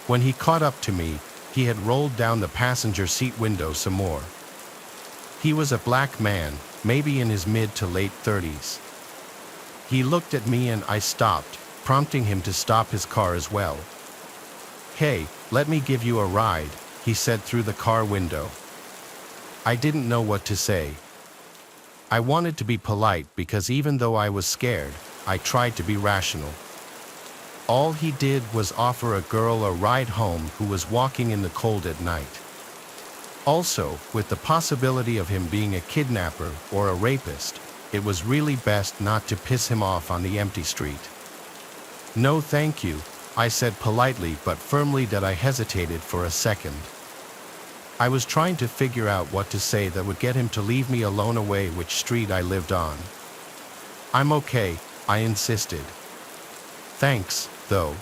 When he caught up to me, he had rolled down the passenger seat window some more. He was a black man, maybe in his mid to late 30s. He looked at me and I stopped, prompting him to stop his car as well. "Hey, let me give you a ride," he said through the car window. I didn't know what to say. I wanted to be polite because even though I was scared, I tried to be rational. All he did was offer a girl a ride home who was walking in the cold at night. Also, with the possibility of him being a kidnapper or a rapist, it was really best not to piss him off on the empty street. "No thank you," I said politely but firmly that I hesitated for a second. I was trying to figure out what to say that would get him to leave me alone away which street I lived on. "I'm okay," I insisted. "Thanks, though."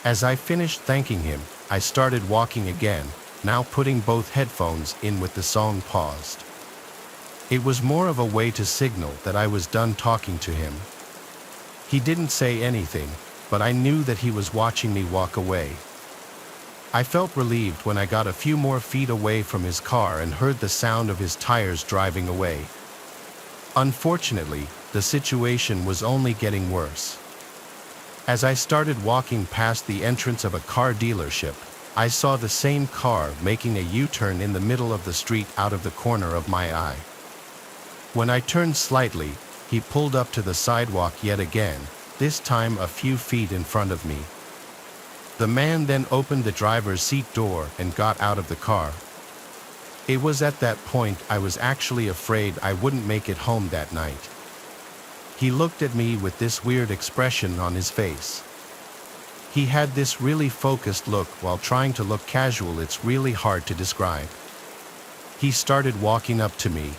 As I finished thanking him, I started walking again, now putting both headphones in with the song paused. It was more of a way to signal that I was done talking to him. He didn't say anything, but I knew that he was watching me walk away. I felt relieved when I got a few more feet away from his car and heard the sound of his tires driving away. Unfortunately, the situation was only getting worse. As I started walking past the entrance of a car dealership, I saw the same car making a U-turn in the middle of the street out of the corner of my eye. When I turned slightly, he pulled up to the sidewalk yet again, this time a few feet in front of me. The man then opened the driver's seat door and got out of the car. It was at that point I was actually afraid I wouldn't make it home that night. He looked at me with this weird expression on his face. He had this really focused look while trying to look casual. It's really hard to describe. He started walking up to me.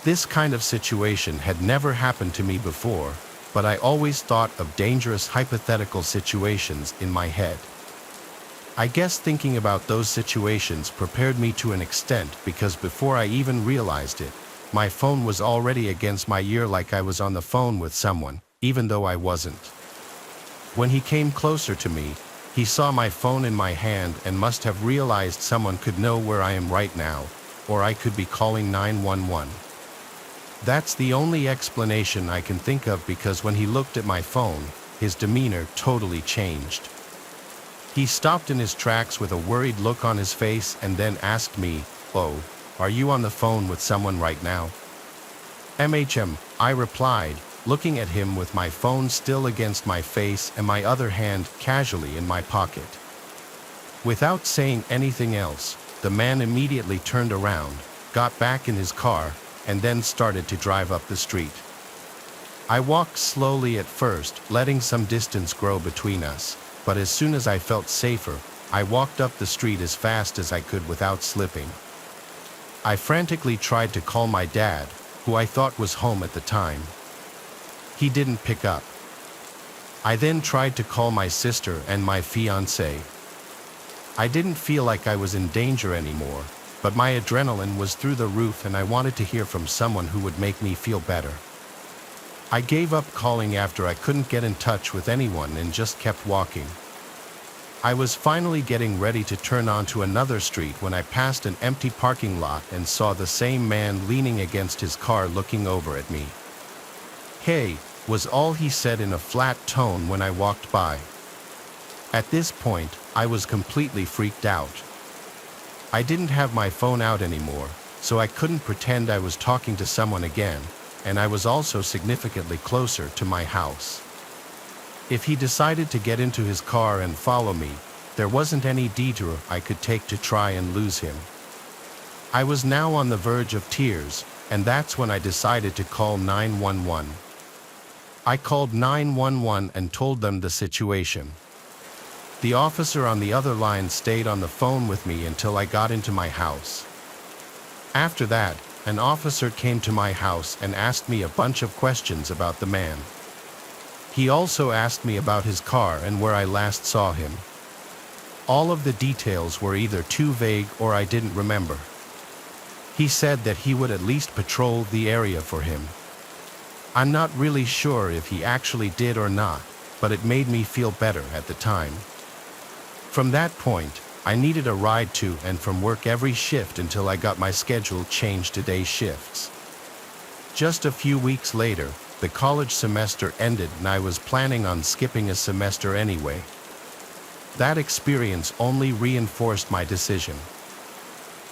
This kind of situation had never happened to me before, but I always thought of dangerous hypothetical situations in my head. I guess thinking about those situations prepared me to an extent because before I even realized it, my phone was already against my ear like I was on the phone with someone, even though I wasn't. When he came closer to me, he saw my phone in my hand and must have realized someone could know where I am right now, or I could be calling 911. That's the only explanation I can think of because when he looked at my phone, his demeanor totally changed. He stopped in his tracks with a worried look on his face and then asked me, "Oh, are you on the phone with someone right now?" I replied, looking at him with my phone still against my face and my other hand casually in my pocket. Without saying anything else, the man immediately turned around, got back in his car, and then started to drive up the street. I walked slowly at first, letting some distance grow between us, but as soon as I felt safer, I walked up the street as fast as I could without slipping. I frantically tried to call my dad, who I thought was home at the time. He didn't pick up. I then tried to call my sister and my fiancé. I didn't feel like I was in danger anymore, but my adrenaline was through the roof and I wanted to hear from someone who would make me feel better. I gave up calling after I couldn't get in touch with anyone and just kept walking. I was finally getting ready to turn onto another street when I passed an empty parking lot and saw the same man leaning against his car looking over at me. "Hey," was all he said in a flat tone when I walked by. At this point, I was completely freaked out. I didn't have my phone out anymore, so I couldn't pretend I was talking to someone again, and I was also significantly closer to my house. If he decided to get into his car and follow me, there wasn't any detour I could take to try and lose him. I was now on the verge of tears, and that's when I decided to call 911. I called 911 and told them the situation. The officer on the other line stayed on the phone with me until I got into my house. After that, an officer came to my house and asked me a bunch of questions about the man. He also asked me about his car and where I last saw him. All of the details were either too vague or I didn't remember. He said that he would at least patrol the area for him. I'm not really sure if he actually did or not, but it made me feel better at the time. From that point, I needed a ride to and from work every shift until I got my schedule changed to day shifts. Just a few weeks later, the college semester ended and I was planning on skipping a semester anyway. That experience only reinforced my decision.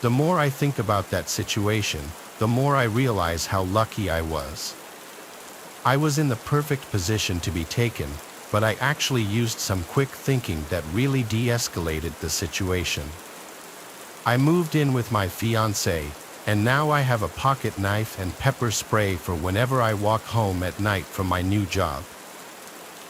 The more I think about that situation, the more I realize how lucky I was. I was in the perfect position to be taken, but I actually used some quick thinking that really de-escalated the situation. I moved in with my fiancée, and now I have a pocket knife and pepper spray for whenever I walk home at night from my new job.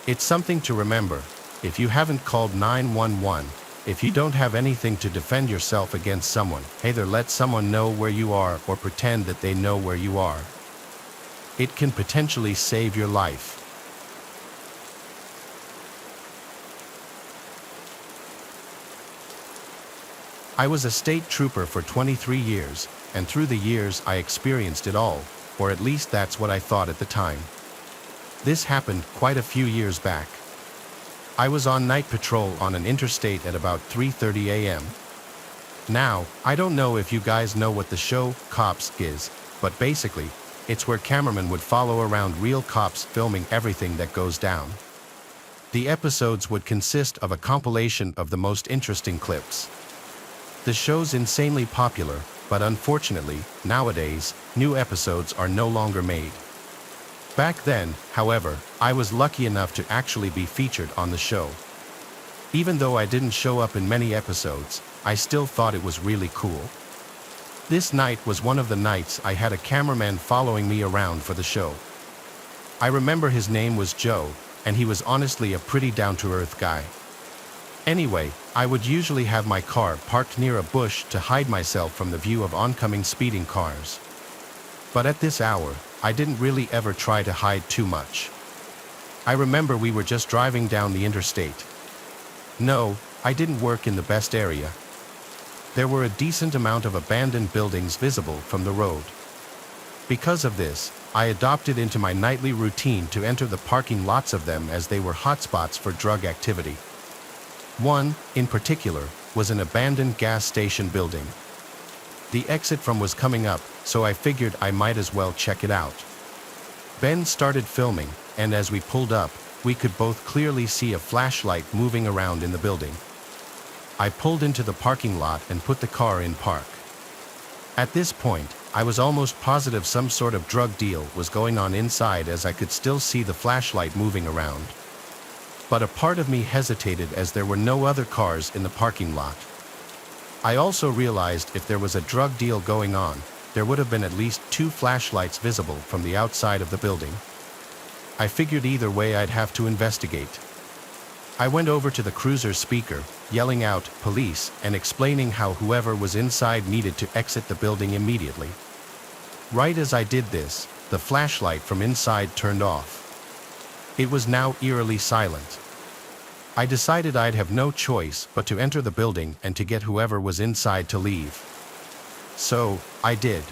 It's something to remember. If you haven't called 911, if you don't have anything to defend yourself against someone, either let someone know where you are or pretend that they know where you are. It can potentially save your life. I was a state trooper for 23 years, and through the years I experienced it all, or at least that's what I thought at the time. This happened quite a few years back. I was on night patrol on an interstate at about 3:30 a.m. Now, I don't know if you guys know what the show Cops is, but basically, it's where cameramen would follow around real cops filming everything that goes down. The episodes would consist of a compilation of the most interesting clips. The show's insanely popular, but unfortunately, nowadays, new episodes are no longer made. Back then, however, I was lucky enough to actually be featured on the show. Even though I didn't show up in many episodes, I still thought it was really cool. This night was one of the nights I had a cameraman following me around for the show. I remember his name was Joe, and he was honestly a pretty down-to-earth guy. Anyway, I would usually have my car parked near a bush to hide myself from the view of oncoming speeding cars. But at this hour, I didn't really ever try to hide too much. I remember we were just driving down the interstate. No, I didn't work in the best area. There were a decent amount of abandoned buildings visible from the road. Because of this, I adopted into my nightly routine to enter the parking lots of them as they were hotspots for drug activity. One, in particular, was an abandoned gas station building. The exit from was coming up, so I figured I might as well check it out. Ben started filming, and as we pulled up, we could both clearly see a flashlight moving around in the building. I pulled into the parking lot and put the car in park. At this point, I was almost positive some sort of drug deal was going on inside as I could still see the flashlight moving around. But a part of me hesitated as there were no other cars in the parking lot. I also realized if there was a drug deal going on, there would have been at least 2 flashlights visible from the outside of the building. I figured either way I'd have to investigate. I went over to the cruiser's speaker, yelling out, "Police," and explaining how whoever was inside needed to exit the building immediately. Right as I did this, the flashlight from inside turned off. It was now eerily silent. I decided I'd have no choice but to enter the building and to get whoever was inside to leave. So, I did.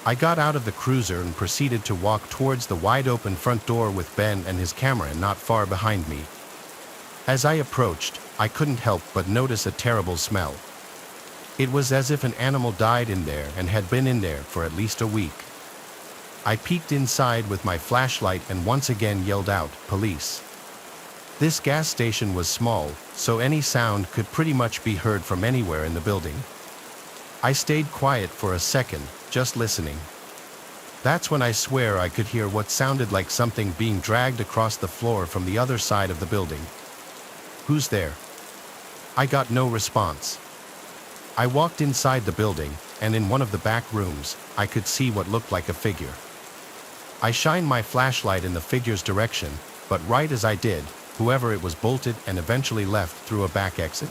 I got out of the cruiser and proceeded to walk towards the wide-open front door with Ben and his camera not far behind me. As I approached, I couldn't help but notice a terrible smell. It was as if an animal died in there and had been in there for at least a week. I peeked inside with my flashlight and once again yelled out, "Police." This gas station was small, so any sound could pretty much be heard from anywhere in the building. I stayed quiet for a second, just listening. That's when I swear I could hear what sounded like something being dragged across the floor from the other side of the building. "Who's there?" I got no response. I walked inside the building, and in one of the back rooms, I could see what looked like a figure. I shined my flashlight in the figure's direction, but right as I did, whoever it was bolted and eventually left through a back exit.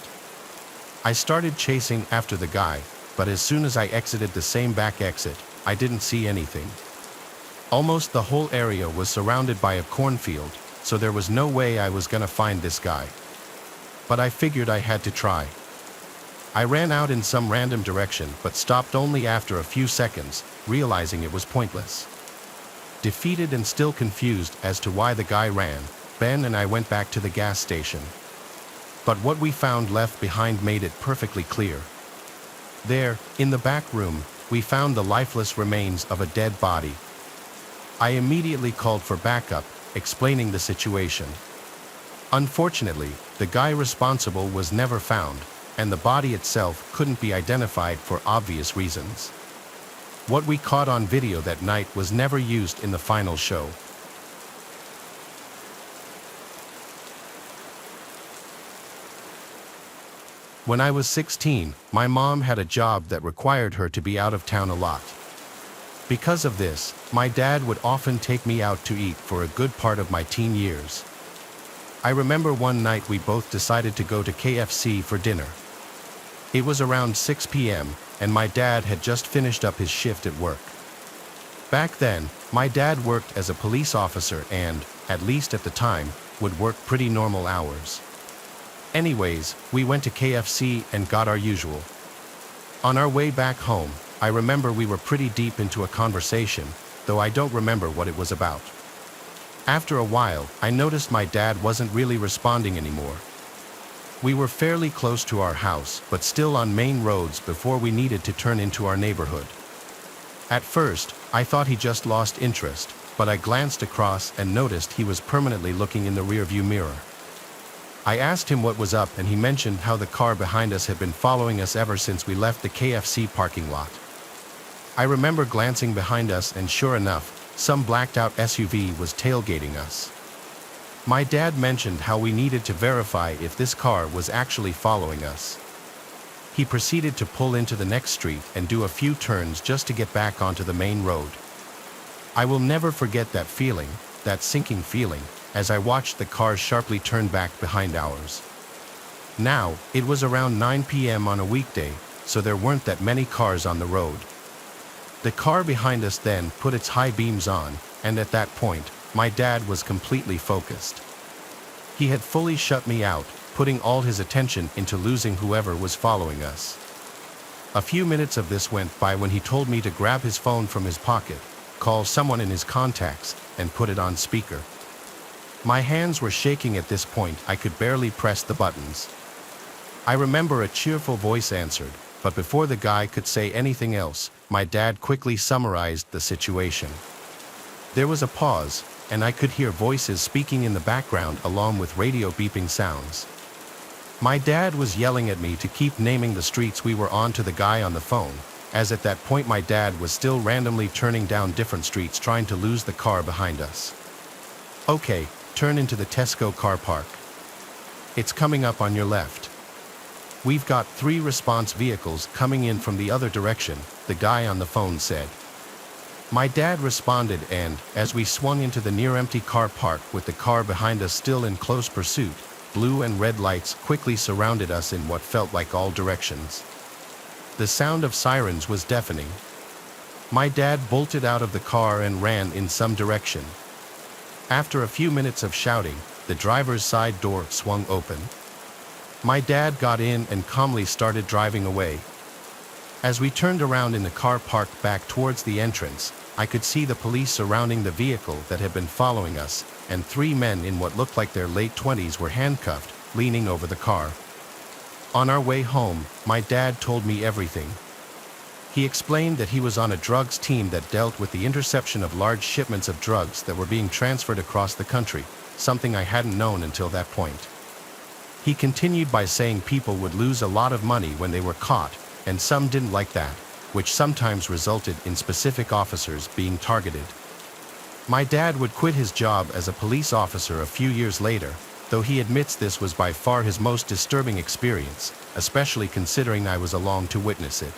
I started chasing after the guy, but as soon as I exited the same back exit, I didn't see anything. Almost the whole area was surrounded by a cornfield, so there was no way I was gonna find this guy. But I figured I had to try. I ran out in some random direction but stopped only after a few seconds, realizing it was pointless. Defeated and still confused as to why the guy ran, Ben and I went back to the gas station. But what we found left behind made it perfectly clear. There, in the back room, we found the lifeless remains of a dead body. I immediately called for backup, explaining the situation. Unfortunately, the guy responsible was never found, and the body itself couldn't be identified for obvious reasons. What we caught on video that night was never used in the final show. When I was 16, my mom had a job that required her to be out of town a lot. Because of this, my dad would often take me out to eat for a good part of my teen years. I remember one night we both decided to go to KFC for dinner. It was around 6 p.m., and my dad had just finished up his shift at work. Back then, my dad worked as a police officer and, at least at the time, would work pretty normal hours. Anyways, we went to KFC and got our usual. On our way back home, I remember we were pretty deep into a conversation, though I don't remember what it was about. After a while, I noticed my dad wasn't really responding anymore. We were fairly close to our house, but still on main roads before we needed to turn into our neighborhood. At first, I thought he just lost interest, but I glanced across and noticed he was permanently looking in the rearview mirror. I asked him what was up, and he mentioned how the car behind us had been following us ever since we left the KFC parking lot. I remember glancing behind us, and sure enough, some blacked-out SUV was tailgating us. My dad mentioned how we needed to verify if this car was actually following us. He proceeded to pull into the next street and do a few turns just to get back onto the main road. I will never forget that feeling, that sinking feeling, as I watched the car sharply turn back behind ours. Now, it was around 9 p.m. on a weekday, so there weren't that many cars on the road. The car behind us then put its high beams on, and at that point, my dad was completely focused. He had fully shut me out, putting all his attention into losing whoever was following us. A few minutes of this went by when he told me to grab his phone from his pocket, call someone in his contacts, and put it on speaker. My hands were shaking at this point. I could barely press the buttons. I remember a cheerful voice answered, but before the guy could say anything else, my dad quickly summarized the situation. There was a pause, and I could hear voices speaking in the background along with radio beeping sounds. My dad was yelling at me to keep naming the streets we were on to the guy on the phone, as at that point my dad was still randomly turning down different streets trying to lose the car behind us. Okay, turn into the Tesco car park. It's coming up on your left. We've got 3 response vehicles coming in from the other direction, the guy on the phone said. My dad responded, and, as we swung into the near-empty car park with the car behind us still in close pursuit, blue and red lights quickly surrounded us in what felt like all directions. The sound of sirens was deafening. My dad bolted out of the car and ran in some direction. After a few minutes of shouting, the driver's side door swung open. My dad got in and calmly started driving away. As we turned around in the car park back towards the entrance, I could see the police surrounding the vehicle that had been following us, and 3 men in what looked like their late 20s were handcuffed, leaning over the car. On our way home, my dad told me everything. He explained that he was on a drugs team that dealt with the interception of large shipments of drugs that were being transferred across the country, something I hadn't known until that point. He continued by saying people would lose a lot of money when they were caught, and some didn't like that, which sometimes resulted in specific officers being targeted. My dad would quit his job as a police officer a few years later, though he admits this was by far his most disturbing experience, especially considering I was along to witness it.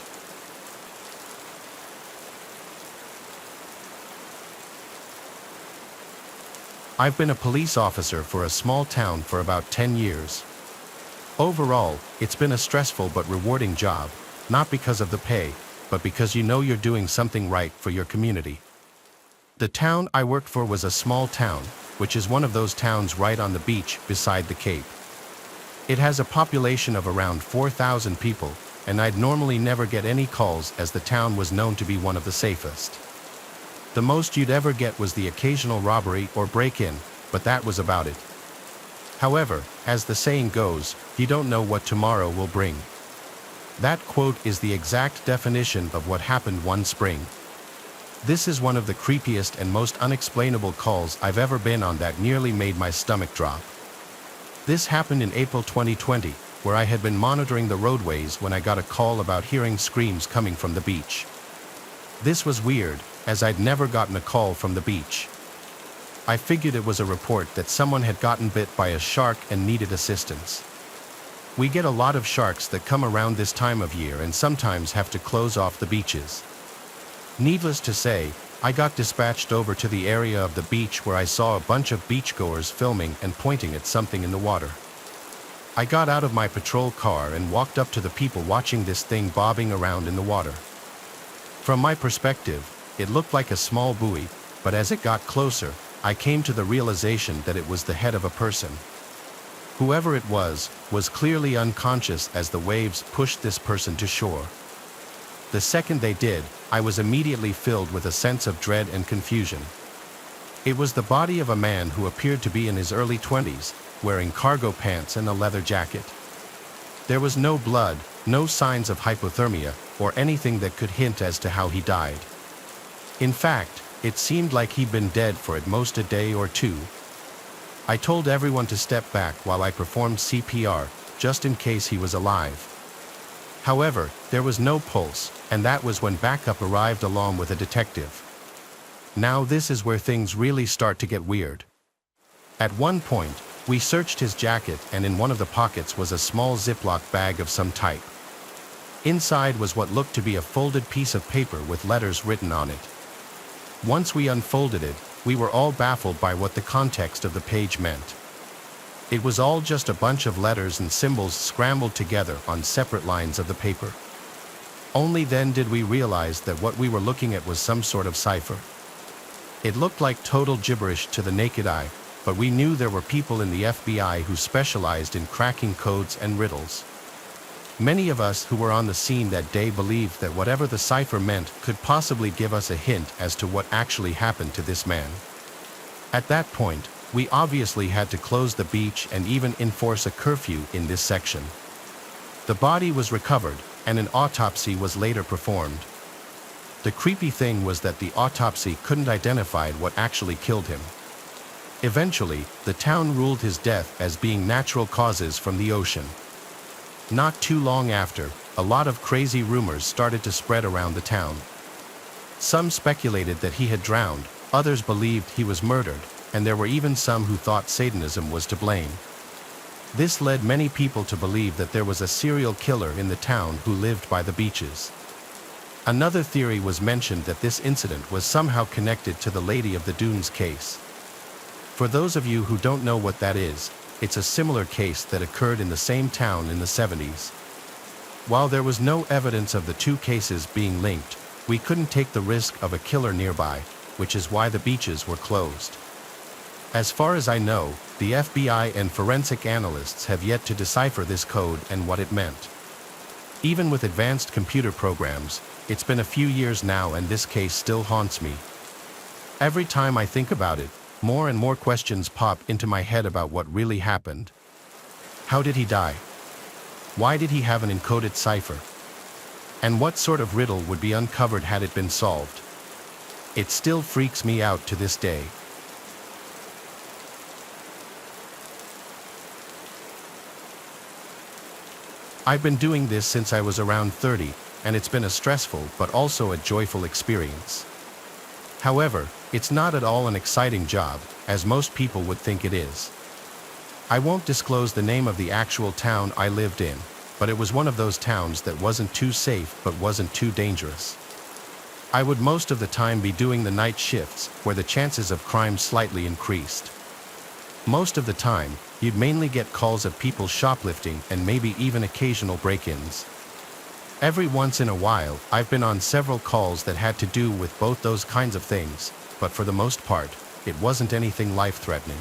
I've been a police officer for a small town for about 10 years. Overall, it's been a stressful but rewarding job, not because of the pay, but because you know you're doing something right for your community. The town I worked for was a small town, which is one of those towns right on the beach beside the Cape. It has a population of around 4,000 people, and I'd normally never get any calls as the town was known to be one of the safest. The most you'd ever get was the occasional robbery or break-in, but that was about it. However, as the saying goes, you don't know what tomorrow will bring. That quote is the exact definition of what happened one spring. This is one of the creepiest and most unexplainable calls I've ever been on that nearly made my stomach drop. This happened in April 2020, where I had been monitoring the roadways when I got a call about hearing screams coming from the beach. This was weird, as I'd never gotten a call from the beach. I figured it was a report that someone had gotten bit by a shark and needed assistance. We get a lot of sharks that come around this time of year and sometimes have to close off the beaches. Needless to say, I got dispatched over to the area of the beach where I saw a bunch of beachgoers filming and pointing at something in the water. I got out of my patrol car and walked up to the people watching this thing bobbing around in the water. From my perspective, it looked like a small buoy, but as it got closer, I came to the realization that it was the head of a person. Whoever it was clearly unconscious as the waves pushed this person to shore. The second they did, I was immediately filled with a sense of dread and confusion. It was the body of a man who appeared to be in his early 20s, wearing cargo pants and a leather jacket. There was no blood, no signs of hypothermia, or anything that could hint as to how he died. In fact, it seemed like he'd been dead for at most a day or two. I told everyone to step back while I performed CPR, just in case he was alive. However, there was no pulse, and that was when backup arrived along with a detective. Now this is where things really start to get weird. At one point, we searched his jacket, and in one of the pockets was a small Ziploc bag of some type. Inside was what looked to be a folded piece of paper with letters written on it. Once we unfolded it, we were all baffled by what the context of the page meant. It was all just a bunch of letters and symbols scrambled together on separate lines of the paper. Only then did we realize that what we were looking at was some sort of cipher. It looked like total gibberish to the naked eye, but we knew there were people in the FBI who specialized in cracking codes and riddles. Many of us who were on the scene that day believed that whatever the cipher meant could possibly give us a hint as to what actually happened to this man. At that point, we obviously had to close the beach and even enforce a curfew in this section. The body was recovered, and an autopsy was later performed. The creepy thing was that the autopsy couldn't identify what actually killed him. Eventually, the town ruled his death as being natural causes from the ocean. Not too long after, a lot of crazy rumors started to spread around the town. Some speculated that he had drowned, others believed he was murdered, and there were even some who thought Satanism was to blame. This led many people to believe that there was a serial killer in the town who lived by the beaches. Another theory was mentioned that this incident was somehow connected to the Lady of the Dunes case. For those of you who don't know what that is, it's a similar case that occurred in the same town in the 70s. While there was no evidence of the two cases being linked, we couldn't take the risk of a killer nearby, which is why the beaches were closed. As far as I know, the FBI and forensic analysts have yet to decipher this code and what it meant. Even with advanced computer programs, it's been a few years now and this case still haunts me. Every time I think about it, more and more questions pop into my head about what really happened. How did he die? Why did he have an encoded cipher? And what sort of riddle would be uncovered had it been solved? It still freaks me out to this day. I've been doing this since I was around 30, and it's been a stressful but also a joyful experience. However, it's not at all an exciting job, as most people would think it is. I won't disclose the name of the actual town I lived in, but it was one of those towns that wasn't too safe but wasn't too dangerous. I would most of the time be doing the night shifts, where the chances of crime slightly increased. Most of the time, you'd mainly get calls of people shoplifting and maybe even occasional break-ins. Every once in a while, I've been on several calls that had to do with both those kinds of things, but for the most part, it wasn't anything life-threatening.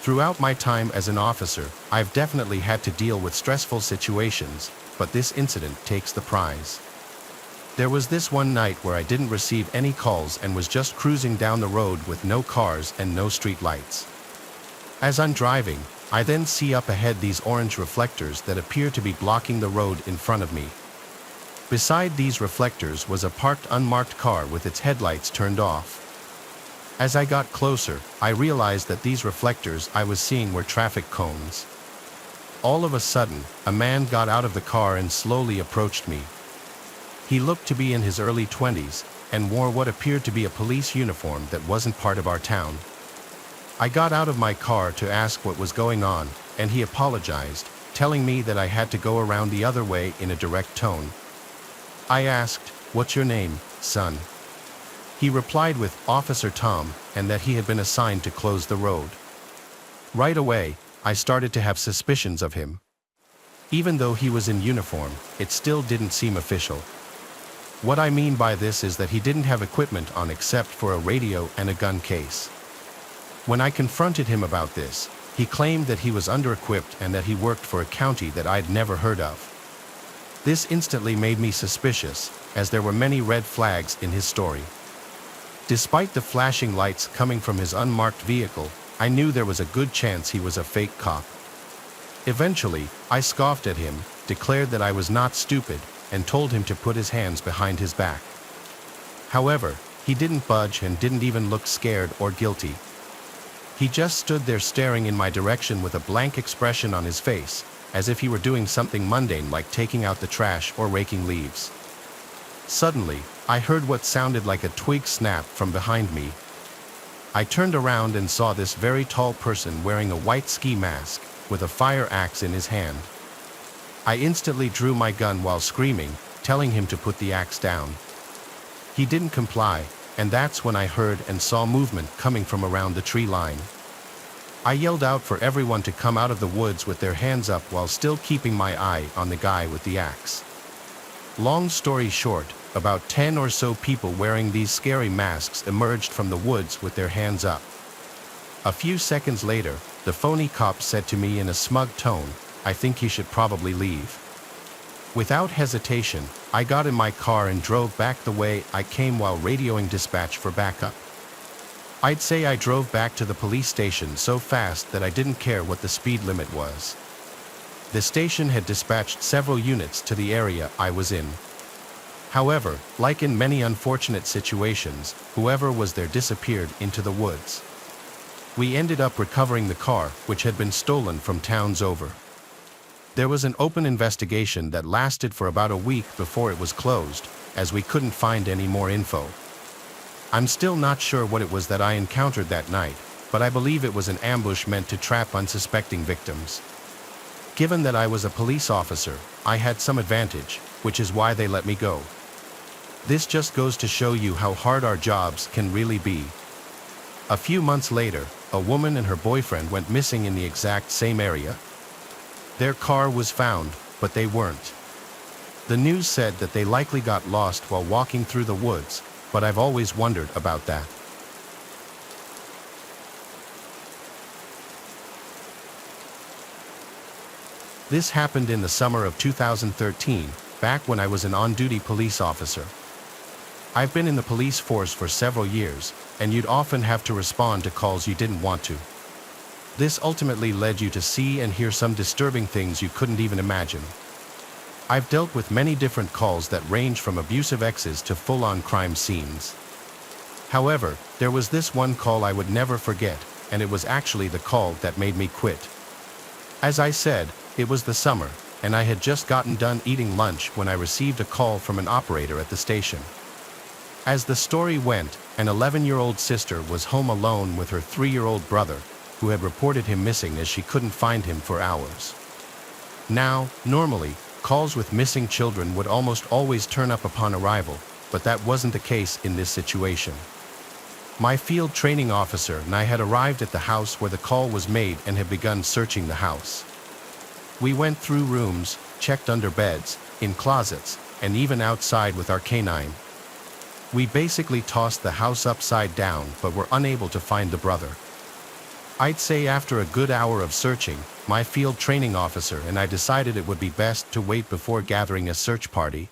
Throughout my time as an officer, I've definitely had to deal with stressful situations, but this incident takes the prize. There was this one night where I didn't receive any calls and was just cruising down the road with no cars and no street lights. As I'm driving, I then see up ahead these orange reflectors that appear to be blocking the road in front of me. Beside these reflectors was a parked unmarked car with its headlights turned off. As I got closer, I realized that these reflectors I was seeing were traffic cones. All of a sudden, a man got out of the car and slowly approached me. He looked to be in his early 20s and wore what appeared to be a police uniform that wasn't part of our town. I got out of my car to ask what was going on, and he apologized, telling me that I had to go around the other way in a direct tone. I asked, "What's your name, son?" He replied with Officer Tom, and that he had been assigned to close the road. Right away, I started to have suspicions of him. Even though he was in uniform, it still didn't seem official. What I mean by this is that he didn't have equipment on except for a radio and a gun case. When I confronted him about this, he claimed that he was under-equipped and that he worked for a county that I'd never heard of. This instantly made me suspicious, as there were many red flags in his story. Despite the flashing lights coming from his unmarked vehicle, I knew there was a good chance he was a fake cop. Eventually, I scoffed at him, declared that I was not stupid, and told him to put his hands behind his back. However, he didn't budge and didn't even look scared or guilty. He just stood there staring in my direction with a blank expression on his face, as if he were doing something mundane like taking out the trash or raking leaves. Suddenly, I heard what sounded like a twig snap from behind me. I turned around and saw this very tall person wearing a white ski mask, with a fire axe in his hand. I instantly drew my gun while screaming, telling him to put the axe down. He didn't comply, and that's when I heard and saw movement coming from around the tree line. I yelled out for everyone to come out of the woods with their hands up while still keeping my eye on the guy with the axe. Long story short, about 10 or so people wearing these scary masks emerged from the woods with their hands up. A few seconds later, the phony cop said to me in a smug tone, "I think you should probably leave." Without hesitation, I got in my car and drove back the way I came while radioing dispatch for backup. I'd say I drove back to the police station so fast that I didn't care what the speed limit was. The station had dispatched several units to the area I was in. However, like in many unfortunate situations, whoever was there disappeared into the woods. We ended up recovering the car, which had been stolen from towns over. There was an open investigation that lasted for about a week before it was closed, as we couldn't find any more info. I'm still not sure what it was that I encountered that night, but I believe it was an ambush meant to trap unsuspecting victims. Given that I was a police officer, I had some advantage, which is why they let me go. This just goes to show you how hard our jobs can really be. A few months later, a woman and her boyfriend went missing in the exact same area. Their car was found, but they weren't. The news said that they likely got lost while walking through the woods, but I've always wondered about that. This happened in the summer of 2013, back when I was an on-duty police officer. I've been in the police force for several years, and you'd often have to respond to calls you didn't want to. This ultimately led you to see and hear some disturbing things you couldn't even imagine. I've dealt with many different calls that range from abusive exes to full-on crime scenes. However, there was this one call I would never forget, and it was actually the call that made me quit. As I said, it was the summer, and I had just gotten done eating lunch when I received a call from an operator at the station. As the story went, an 11-year-old sister was home alone with her 3-year-old brother, who had reported him missing as she couldn't find him for hours. Now, normally, calls with missing children would almost always turn up upon arrival, but that wasn't the case in this situation. My field training officer and I had arrived at the house where the call was made and had begun searching the house. We went through rooms, checked under beds, in closets, and even outside with our canine. We basically tossed the house upside down but were unable to find the brother. I'd say after a good hour of searching, my field training officer and I decided it would be best to wait before gathering a search party.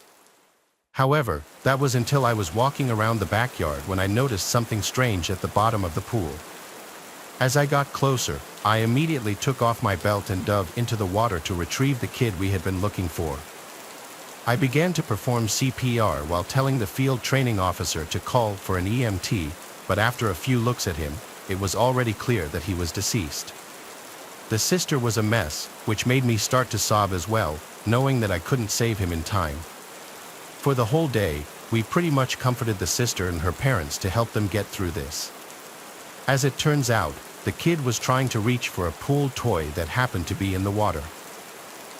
However, that was until I was walking around the backyard when I noticed something strange at the bottom of the pool. As I got closer, I immediately took off my belt and dove into the water to retrieve the kid we had been looking for. I began to perform CPR while telling the field training officer to call for an EMT, but after a few looks at him, it was already clear that he was deceased. The sister was a mess, which made me start to sob as well, knowing that I couldn't save him in time. For the whole day, we pretty much comforted the sister and her parents to help them get through this. As it turns out, the kid was trying to reach for a pool toy that happened to be in the water.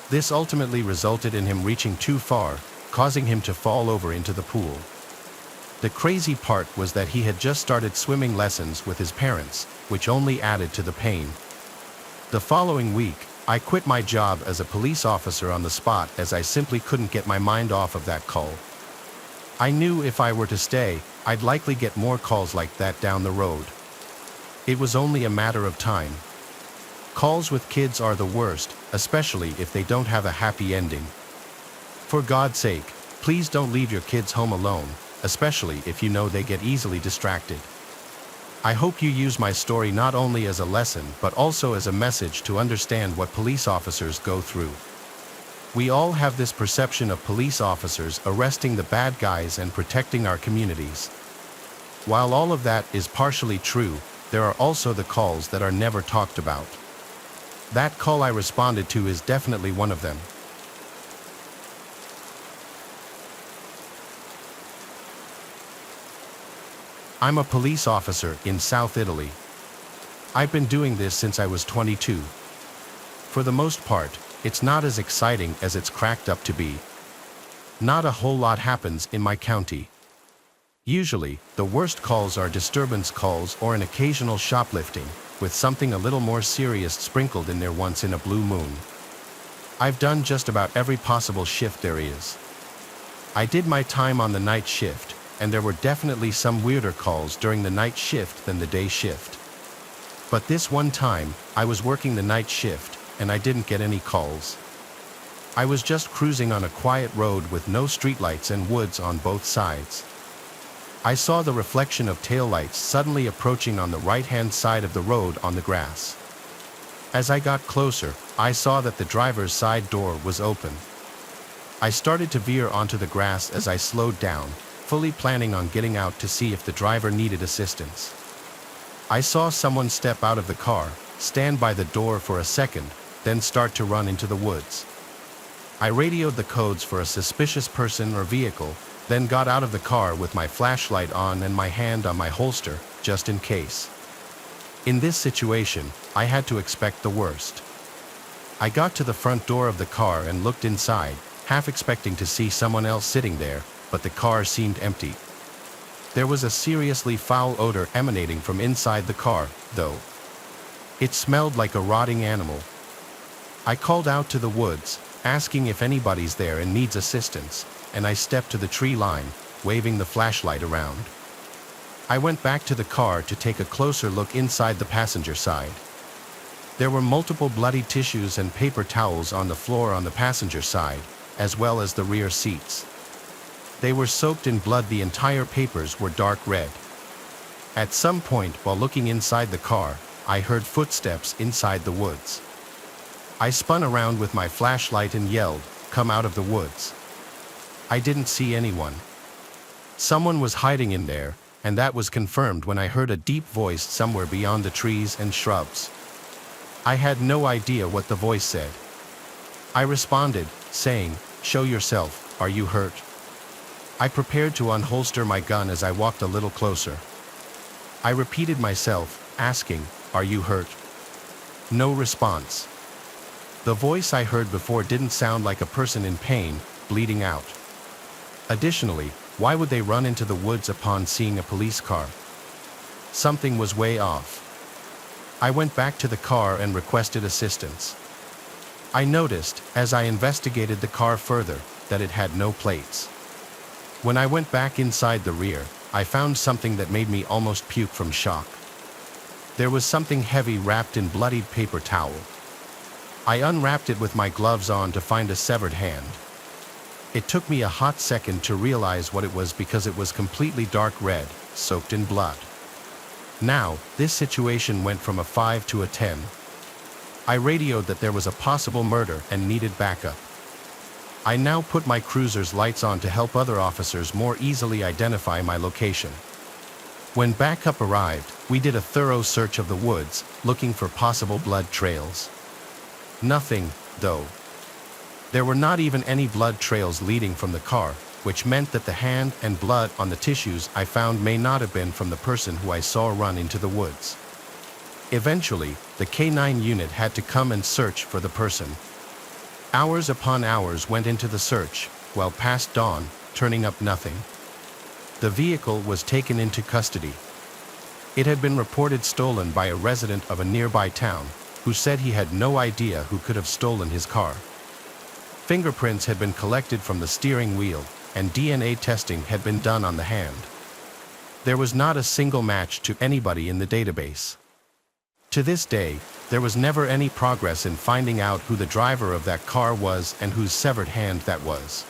This ultimately resulted in him reaching too far, causing him to fall over into the pool. The crazy part was that he had just started swimming lessons with his parents, which only added to the pain. The following week, I quit my job as a police officer on the spot as I simply couldn't get my mind off of that call. I knew if I were to stay, I'd likely get more calls like that down the road. It was only a matter of time. Calls with kids are the worst, especially if they don't have a happy ending. For God's sake, please don't leave your kids home alone, especially if you know they get easily distracted. I hope you use my story not only as a lesson but also as a message to understand what police officers go through. We all have this perception of police officers arresting the bad guys and protecting our communities. While all of that is partially true, there are also the calls that are never talked about. That call I responded to is definitely one of them. I'm a police officer in South Italy. I've been doing this since I was 22. For the most part, it's not as exciting as it's cracked up to be. Not a whole lot happens in my county. Usually, the worst calls are disturbance calls or an occasional shoplifting, with something a little more serious sprinkled in there once in a blue moon. I've done just about every possible shift there is. I did my time on the night shift, and there were definitely some weirder calls during the night shift than the day shift. But this one time, I was working the night shift, and I didn't get any calls. I was just cruising on a quiet road with no streetlights and woods on both sides. I saw the reflection of taillights suddenly approaching on the right-hand side of the road on the grass. As I got closer, I saw that the driver's side door was open. I started to veer onto the grass as I slowed down, fully planning on getting out to see if the driver needed assistance. I saw someone step out of the car, stand by the door for a second, then start to run into the woods. I radioed the codes for a suspicious person or vehicle, then got out of the car with my flashlight on and my hand on my holster, just in case. In this situation, I had to expect the worst. I got to the front door of the car and looked inside, half expecting to see someone else sitting there, but the car seemed empty. There was a seriously foul odor emanating from inside the car, though. It smelled like a rotting animal. I called out to the woods, asking if anybody's there and needs assistance, and I stepped to the tree line, waving the flashlight around. I went back to the car to take a closer look inside the passenger side. There were multiple bloody tissues and paper towels on the floor on the passenger side, as well as the rear seats. They were soaked in blood. The entire papers were dark red. At some point while looking inside the car, I heard footsteps inside the woods. I spun around with my flashlight and yelled, "Come out of the woods." I didn't see anyone. Someone was hiding in there, and that was confirmed when I heard a deep voice somewhere beyond the trees and shrubs. I had no idea what the voice said. I responded, saying, "Show yourself, are you hurt?" I prepared to unholster my gun as I walked a little closer. I repeated myself, asking, "Are you hurt?" No response. The voice I heard before didn't sound like a person in pain, bleeding out. Additionally, why would they run into the woods upon seeing a police car? Something was way off. I went back to the car and requested assistance. I noticed, as I investigated the car further, that it had no plates. When I went back inside the rear, I found something that made me almost puke from shock. There was something heavy wrapped in bloodied paper towel. I unwrapped it with my gloves on to find a severed hand. It took me a hot second to realize what it was because it was completely dark red, soaked in blood. Now, this situation went from a 5 to a 10. I radioed that there was a possible murder and needed backup. I now put my cruiser's lights on to help other officers more easily identify my location. When backup arrived, we did a thorough search of the woods, looking for possible blood trails. Nothing, though. There were not even any blood trails leading from the car, which meant that the hand and blood on the tissues I found may not have been from the person who I saw run into the woods. Eventually, the K9 unit had to come and search for the person. Hours upon hours went into the search, well past dawn, turning up nothing. The vehicle was taken into custody. It had been reported stolen by a resident of a nearby town, who said he had no idea who could have stolen his car. Fingerprints had been collected from the steering wheel, and DNA testing had been done on the hand. There was not a single match to anybody in the database. To this day, there was never any progress in finding out who the driver of that car was and whose severed hand that was.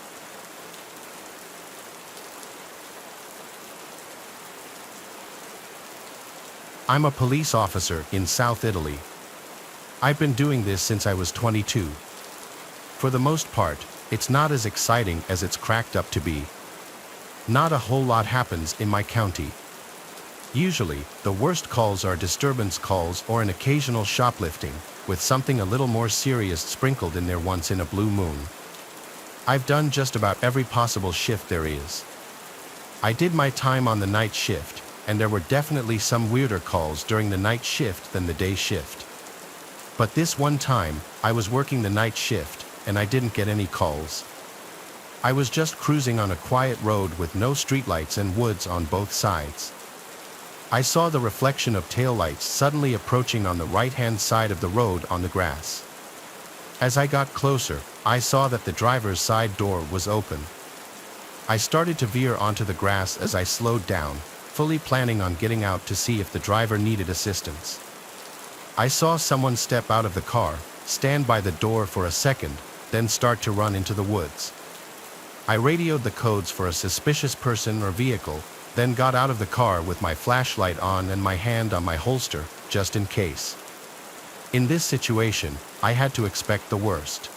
I'm a police officer in South Italy. I've been doing this since I was 22. For the most part, it's not as exciting as it's cracked up to be. Not a whole lot happens in my county. Usually, the worst calls are disturbance calls or an occasional shoplifting, with something a little more serious sprinkled in there once in a blue moon. I've done just about every possible shift there is. I did my time on the night shift, and there were definitely some weirder calls during the night shift than the day shift. But this one time, I was working the night shift, and I didn't get any calls. I was just cruising on a quiet road with no streetlights and woods on both sides. I saw the reflection of taillights suddenly approaching on the right-hand side of the road on the grass. As I got closer, I saw that the driver's side door was open. I started to veer onto the grass as I slowed down, fully planning on getting out to see if the driver needed assistance. I saw someone step out of the car, stand by the door for a second, then start to run into the woods. I radioed the codes for a suspicious person or vehicle, then got out of the car with my flashlight on and my hand on my holster, just in case. In this situation, I had to expect the worst.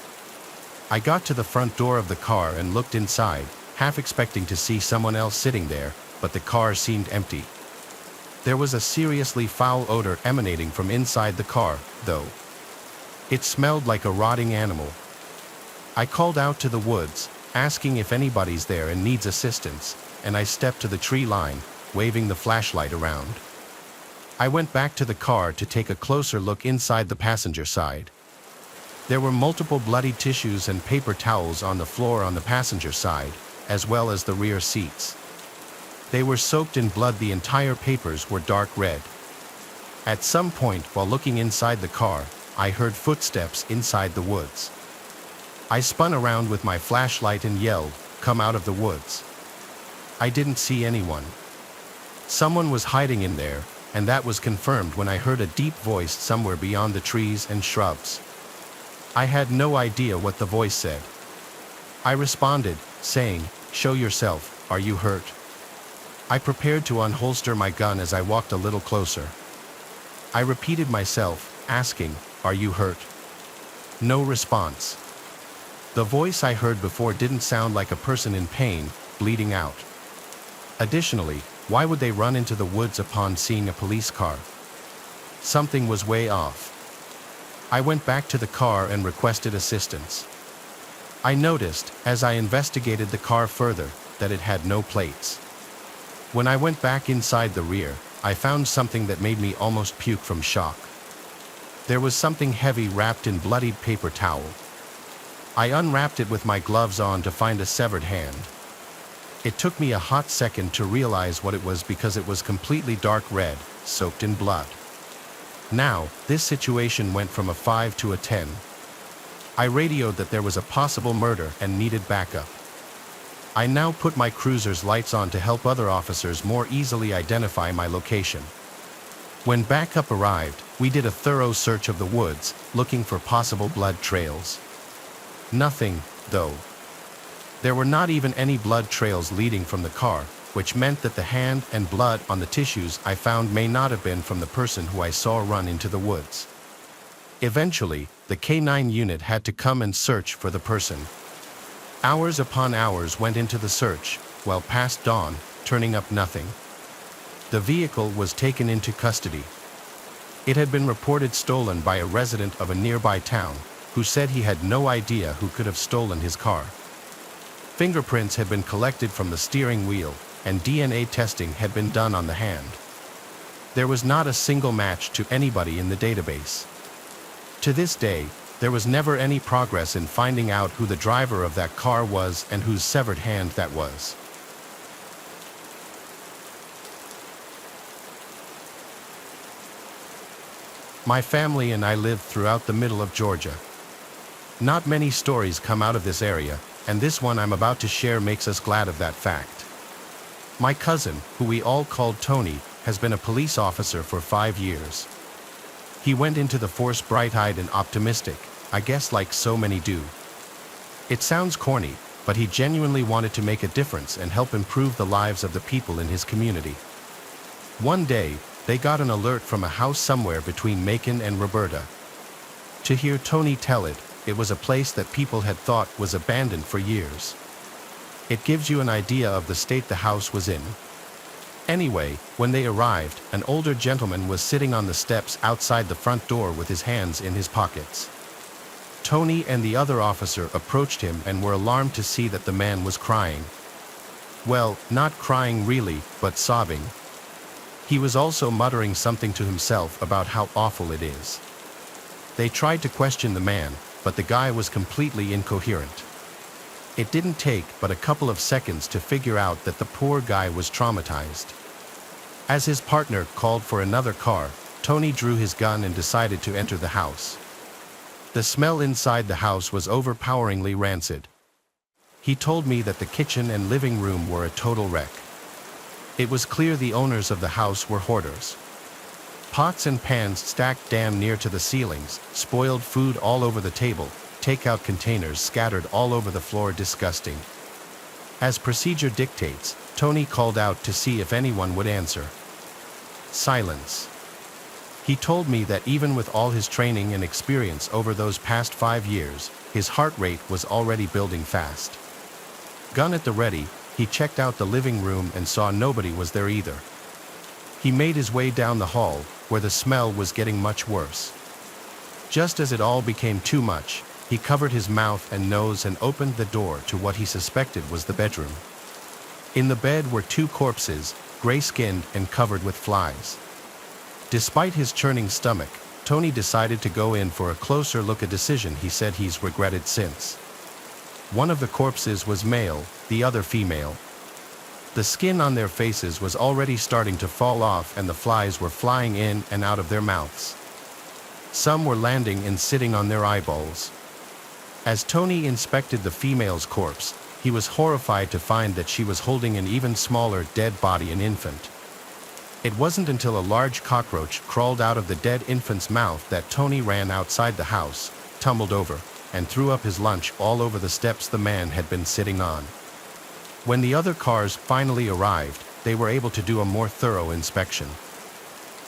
I got to the front door of the car and looked inside, half expecting to see someone else sitting there, but the car seemed empty. There was a seriously foul odor emanating from inside the car, though. It smelled like a rotting animal. I called out to the woods, asking if anybody's there and needs assistance, and I stepped to the tree line, waving the flashlight around. I went back to the car to take a closer look inside the passenger side. There were multiple bloody tissues and paper towels on the floor on the passenger side, as well as the rear seats. They were soaked in blood. The entire papers were dark red. At some point while looking inside the car, I heard footsteps inside the woods. I spun around with my flashlight and yelled, "Come out of the woods." I didn't see anyone. Someone was hiding in there, and that was confirmed when I heard a deep voice somewhere beyond the trees and shrubs. I had no idea what the voice said. I responded, saying, "Show yourself, are you hurt?" I prepared to unholster my gun as I walked a little closer. I repeated myself, asking, "Are you hurt?" No response. The voice I heard before didn't sound like a person in pain, bleeding out. Additionally, why would they run into the woods upon seeing a police car? Something was way off. I went back to the car and requested assistance. I noticed, as I investigated the car further, that it had no plates. When I went back inside the rear, I found something that made me almost puke from shock. There was something heavy wrapped in bloodied paper towel. I unwrapped it with my gloves on to find a severed hand. It took me a hot second to realize what it was because it was completely dark red, soaked in blood. Now, this situation went from a 5 to a 10. I radioed that there was a possible murder and needed backup. I now put my cruiser's lights on to help other officers more easily identify my location. When backup arrived, we did a thorough search of the woods, looking for possible blood trails. Nothing, though. There were not even any blood trails leading from the car, which meant that the hand and blood on the tissues I found may not have been from the person who I saw run into the woods. Eventually, the K9 unit had to come and search for the person. Hours upon hours went into the search, well past dawn, turning up nothing. The vehicle was taken into custody. It had been reported stolen by a resident of a nearby town, who said he had no idea who could have stolen his car. Fingerprints had been collected from the steering wheel, and DNA testing had been done on the hand. There was not a single match to anybody in the database. To this day, there was never any progress in finding out who the driver of that car was and whose severed hand that was. My family and I lived throughout the middle of Georgia. Not many stories come out of this area, and this one I'm about to share makes us glad of that fact. My cousin, who we all called Tony, has been a police officer for 5 years. He went into the force bright-eyed and optimistic, I guess like so many do. It sounds corny, but he genuinely wanted to make a difference and help improve the lives of the people in his community. One day, they got an alert from a house somewhere between Macon and Roberta. To hear Tony tell it, it was a place that people had thought was abandoned for years. It gives you an idea of the state the house was in. Anyway, when they arrived, an older gentleman was sitting on the steps outside the front door with his hands in his pockets. Tony and the other officer approached him and were alarmed to see that the man was crying. Well, not crying really, but sobbing. He was also muttering something to himself about how awful it is. They tried to question the man, but the guy was completely incoherent. It didn't take but a couple of seconds to figure out that the poor guy was traumatized. As his partner called for another car, Tony drew his gun and decided to enter the house. The smell inside the house was overpoweringly rancid. He told me that the kitchen and living room were a total wreck. It was clear the owners of the house were hoarders. Pots and pans stacked damn near to the ceilings, spoiled food all over the table, takeout containers scattered all over the floor, disgusting. As procedure dictates, Tony called out to see if anyone would answer. Silence. He told me that even with all his training and experience over those past 5 years, his heart rate was already building fast. Gun at the ready, he checked out the living room and saw nobody was there either. He made his way down the hall, where the smell was getting much worse. Just as it all became too much, he covered his mouth and nose and opened the door to what he suspected was the bedroom. In the bed were 2 corpses, gray-skinned and covered with flies. Despite his churning stomach, Tony decided to go in for a closer look, a decision he said he's regretted since. One of the corpses was male, the other female. The skin on their faces was already starting to fall off and the flies were flying in and out of their mouths. Some were landing and sitting on their eyeballs. As Tony inspected the female's corpse, he was horrified to find that she was holding an even smaller dead body, an infant. It wasn't until a large cockroach crawled out of the dead infant's mouth that Tony ran outside the house, tumbled over, and threw up his lunch all over the steps the man had been sitting on. When the other cars finally arrived, they were able to do a more thorough inspection.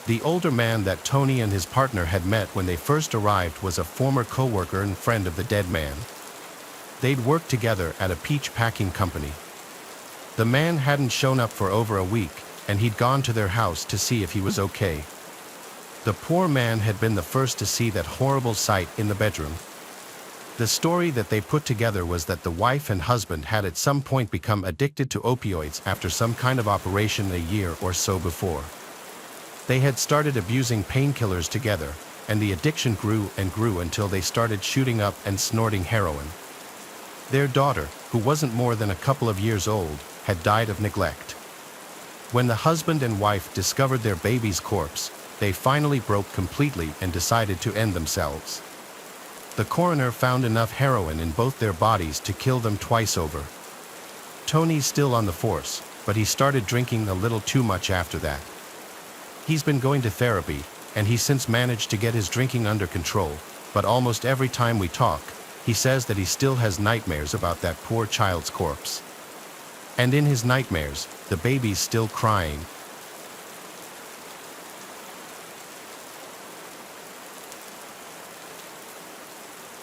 The older man that Tony and his partner had met when they first arrived was a former co-worker and friend of the dead man. They'd worked together at a peach packing company. The man hadn't shown up for over a week, and he'd gone to their house to see if he was okay. The poor man had been the first to see that horrible sight in the bedroom. The story that they put together was that the wife and husband had at some point become addicted to opioids after some kind of operation a year or so before. They had started abusing painkillers together, and the addiction grew and grew until they started shooting up and snorting heroin. Their daughter, who wasn't more than a couple of years old, had died of neglect. When the husband and wife discovered their baby's corpse, they finally broke completely and decided to end themselves. The coroner found enough heroin in both their bodies to kill them twice over. Tony's still on the force, but he started drinking a little too much after that. He's been going to therapy, and he's since managed to get his drinking under control, but almost every time we talk, he says that he still has nightmares about that poor child's corpse. And in his nightmares, the baby's still crying.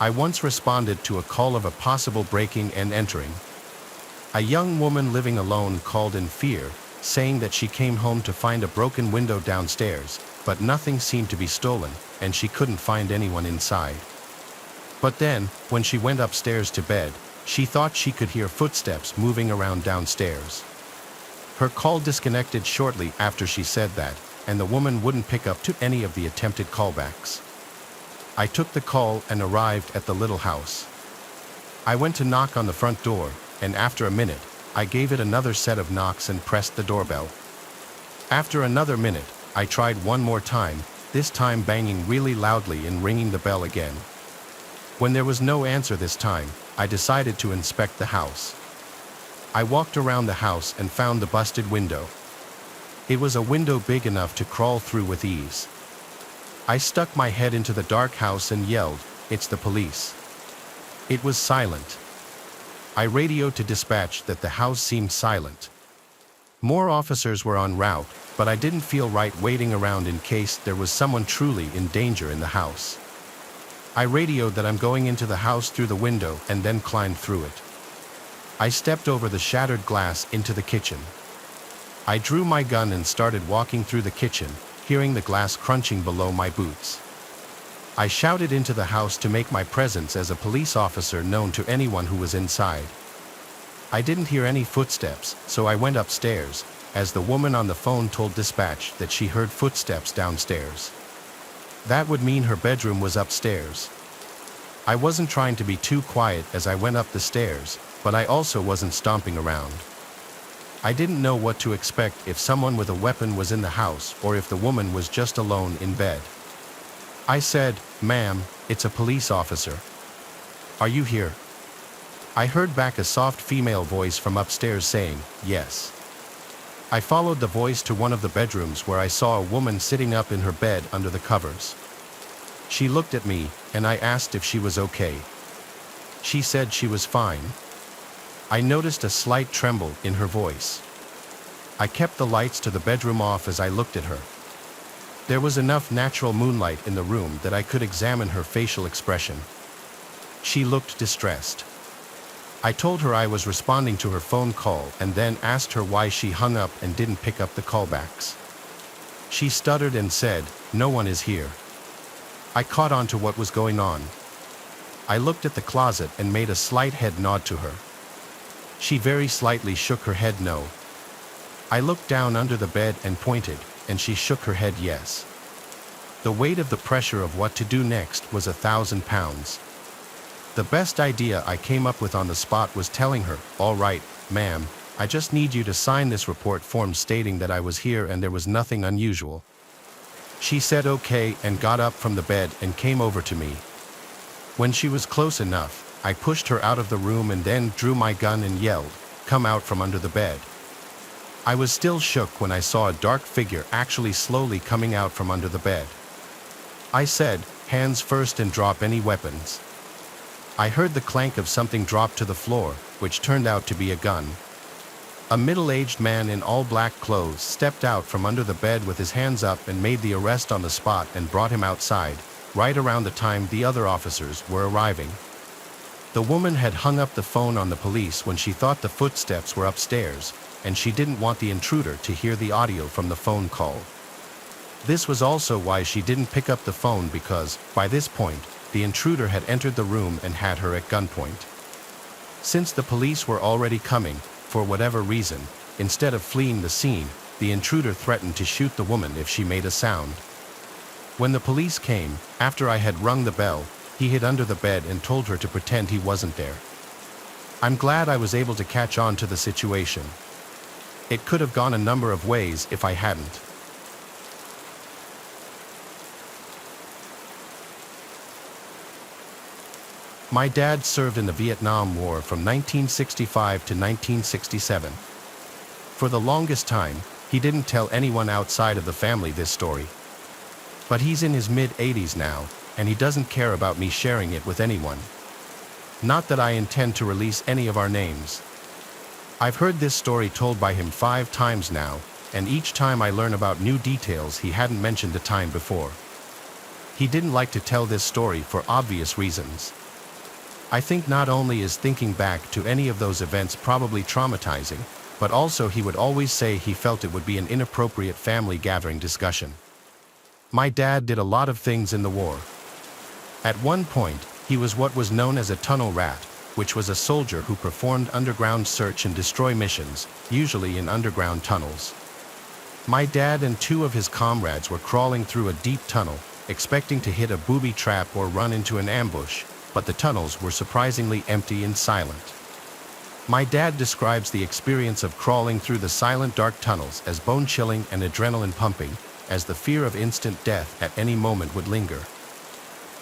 I once responded to a call of a possible breaking and entering. A young woman living alone called in fear, saying that she came home to find a broken window downstairs, but nothing seemed to be stolen, and she couldn't find anyone inside. But then, when she went upstairs to bed, she thought she could hear footsteps moving around downstairs. Her call disconnected shortly after she said that, and the woman wouldn't pick up to any of the attempted callbacks. I took the call and arrived at the little house. I went to knock on the front door, and after a minute, I gave it another set of knocks and pressed the doorbell. After another minute, I tried one more time, this time banging really loudly and ringing the bell again. When there was no answer this time, I decided to inspect the house. I walked around the house and found the busted window. It was a window big enough to crawl through with ease. I stuck my head into the dark house and yelled, "It's the police." It was silent. I radioed to dispatch that the house seemed silent. More officers were en route, but I didn't feel right waiting around in case there was someone truly in danger in the house. I radioed that I'm going into the house through the window and then climbed through it. I stepped over the shattered glass into the kitchen. I drew my gun and started walking through the kitchen, hearing the glass crunching below my boots. I shouted into the house to make my presence as a police officer known to anyone who was inside. I didn't hear any footsteps, so I went upstairs, as the woman on the phone told dispatch that she heard footsteps downstairs. That would mean her bedroom was upstairs. I wasn't trying to be too quiet as I went up the stairs, but I also wasn't stomping around. I didn't know what to expect if someone with a weapon was in the house or if the woman was just alone in bed. I said, "Ma'am, it's a police officer. Are you here?" I heard back a soft female voice from upstairs saying, "Yes." I followed the voice to one of the bedrooms where I saw a woman sitting up in her bed under the covers. She looked at me, and I asked if she was okay. She said she was fine. I noticed a slight tremble in her voice. I kept the lights to the bedroom off as I looked at her. There was enough natural moonlight in the room that I could examine her facial expression. She looked distressed. I told her I was responding to her phone call and then asked her why she hung up and didn't pick up the callbacks. She stuttered and said, "No one is here." I caught on to what was going on. I looked at the closet and made a slight head nod to her. She very slightly shook her head no. I looked down under the bed and pointed, and she shook her head yes. The weight of the pressure of what to do next was 1,000 pounds. The best idea I came up with on the spot was telling her, "All right, ma'am, I just need you to sign this report form stating that I was here and there was nothing unusual." She said okay and got up from the bed and came over to me. When she was close enough, I pushed her out of the room and then drew my gun and yelled, "Come out from under the bed." I was still shook when I saw a dark figure actually slowly coming out from under the bed. I said, "Hands first and drop any weapons." I heard the clank of something drop to the floor, which turned out to be a gun. A middle-aged man in all black clothes stepped out from under the bed with his hands up and made the arrest on the spot and brought him outside, right around the time the other officers were arriving. The woman had hung up the phone on the police when she thought the footsteps were upstairs, and she didn't want the intruder to hear the audio from the phone call. This was also why she didn't pick up the phone because, by this point, the intruder had entered the room and had her at gunpoint. Since the police were already coming, for whatever reason, instead of fleeing the scene, the intruder threatened to shoot the woman if she made a sound. When the police came, after I had rung the bell, he hid under the bed and told her to pretend he wasn't there. I'm glad I was able to catch on to the situation. It could have gone a number of ways if I hadn't. My dad served in the Vietnam War from 1965 to 1967. For the longest time, he didn't tell anyone outside of the family this story. But he's in his mid-80s now, and he doesn't care about me sharing it with anyone. Not that I intend to release any of our names. I've heard this story told by him 5 times now, and each time I learn about new details he hadn't mentioned the time before. He didn't like to tell this story for obvious reasons. I think not only is thinking back to any of those events probably traumatizing, but also he would always say he felt it would be an inappropriate family gathering discussion. My dad did a lot of things in the war. At one point, he was what was known as a tunnel rat, which was a soldier who performed underground search and destroy missions, usually in underground tunnels. My dad and 2 of his comrades were crawling through a deep tunnel, expecting to hit a booby trap or run into an ambush, but the tunnels were surprisingly empty and silent. My dad describes the experience of crawling through the silent dark tunnels as bone-chilling and adrenaline-pumping, as the fear of instant death at any moment would linger.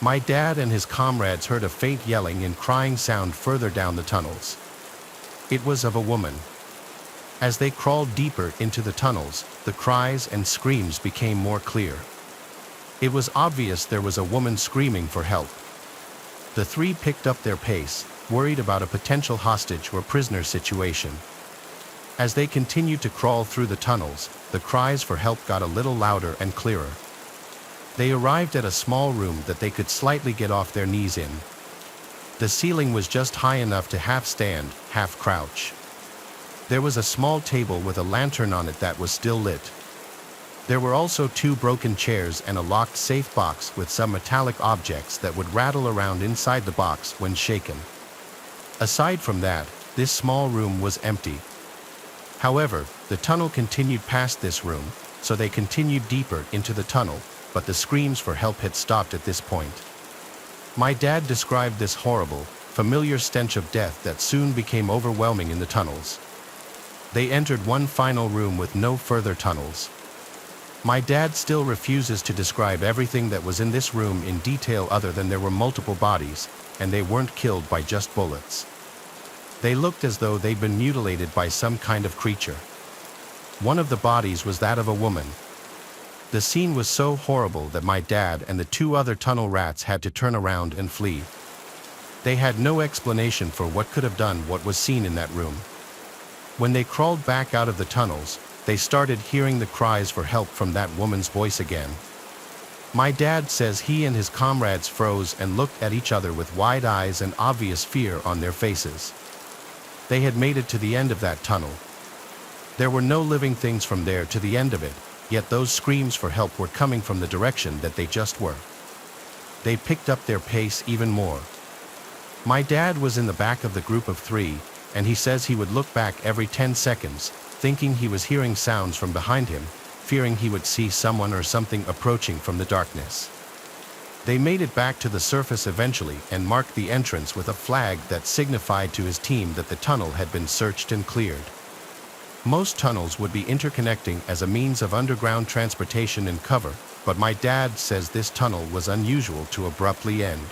My dad and his comrades heard a faint yelling and crying sound further down the tunnels. It was of a woman. As they crawled deeper into the tunnels, the cries and screams became more clear. It was obvious there was a woman screaming for help. The 3 picked up their pace, worried about a potential hostage or prisoner situation. As they continued to crawl through the tunnels, the cries for help got a little louder and clearer. They arrived at a small room that they could slightly get off their knees in. The ceiling was just high enough to half stand, half crouch. There was a small table with a lantern on it that was still lit. There were also 2 broken chairs and a locked safe box with some metallic objects that would rattle around inside the box when shaken. Aside from that, this small room was empty. However, the tunnel continued past this room, so they continued deeper into the tunnel, but the screams for help had stopped at this point. My dad described this horrible, familiar stench of death that soon became overwhelming in the tunnels. They entered one final room with no further tunnels. My dad still refuses to describe everything that was in this room in detail other than there were multiple bodies, and they weren't killed by just bullets. They looked as though they'd been mutilated by some kind of creature. One of the bodies was that of a woman. The scene was so horrible that my dad and the 2 other tunnel rats had to turn around and flee. They had no explanation for what could have done what was seen in that room. When they crawled back out of the tunnels, they started hearing the cries for help from that woman's voice again. My dad says he and his comrades froze and looked at each other with wide eyes and obvious fear on their faces. They had made it to the end of that tunnel. There were no living things from there to the end of it, yet those screams for help were coming from the direction that they just were. They picked up their pace even more. My dad was in the back of the group of 3, and he says he would look back every 10 seconds, thinking he was hearing sounds from behind him, fearing he would see someone or something approaching from the darkness. They made it back to the surface eventually and marked the entrance with a flag that signified to his team that the tunnel had been searched and cleared. Most tunnels would be interconnecting as a means of underground transportation and cover, but my dad says this tunnel was unusual to abruptly end.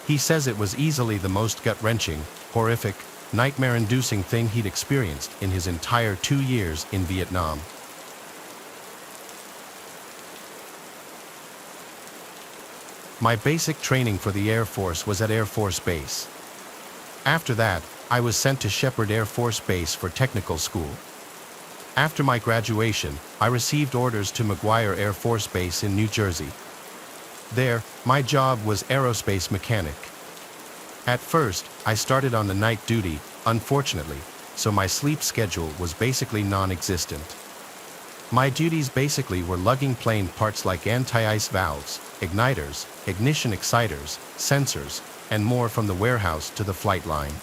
He says it was easily the most gut-wrenching, horrific, nightmare-inducing thing he'd experienced in his entire 2 years in Vietnam. My basic training for the Air Force was at Air Force Base. After that, I was sent to Shepherd Air Force Base for technical school. After my graduation, I received orders to McGuire Air Force Base in New Jersey. There, my job was aerospace mechanic. At first, I started on the night duty, unfortunately, so my sleep schedule was basically non-existent. My duties basically were lugging plane parts like anti-ice valves, igniters, ignition exciters, sensors, and more from the warehouse to the flight line.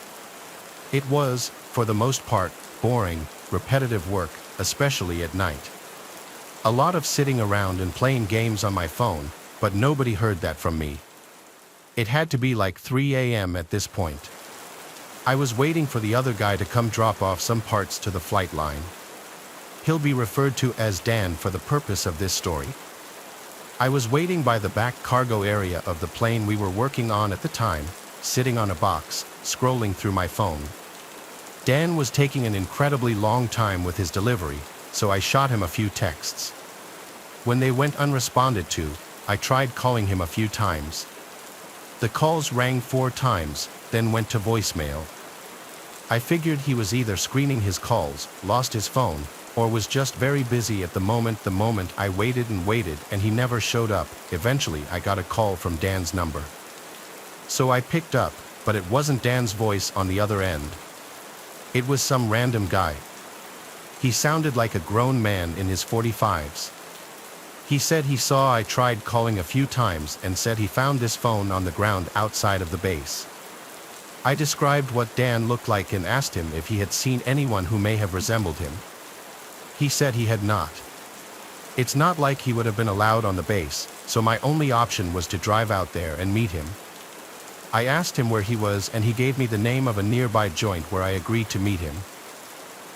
It was, for the most part, boring, repetitive work, especially at night. A lot of sitting around and playing games on my phone, but nobody heard that from me. It had to be like 3 a.m. at this point. I was waiting for the other guy to come drop off some parts to the flight line. He'll be referred to as Dan for the purpose of this story. I was waiting by the back cargo area of the plane we were working on at the time, sitting on a box, scrolling through my phone. Dan was taking an incredibly long time with his delivery, so I shot him a few texts. When they went unresponded to, I tried calling him a few times. The calls rang 4 times, then went to voicemail. I figured he was either screening his calls, lost his phone, or was just very busy at the moment. I waited and waited and he never showed up. Eventually I got a call from Dan's number. So I picked up, but it wasn't Dan's voice on the other end. It was some random guy. He sounded like a grown man in his 45s. He said he saw I tried calling a few times and said he found this phone on the ground outside of the base. I described what Dan looked like and asked him if he had seen anyone who may have resembled him. He said he had not. It's not like he would have been allowed on the base, so my only option was to drive out there and meet him. I asked him where he was and he gave me the name of a nearby joint where I agreed to meet him.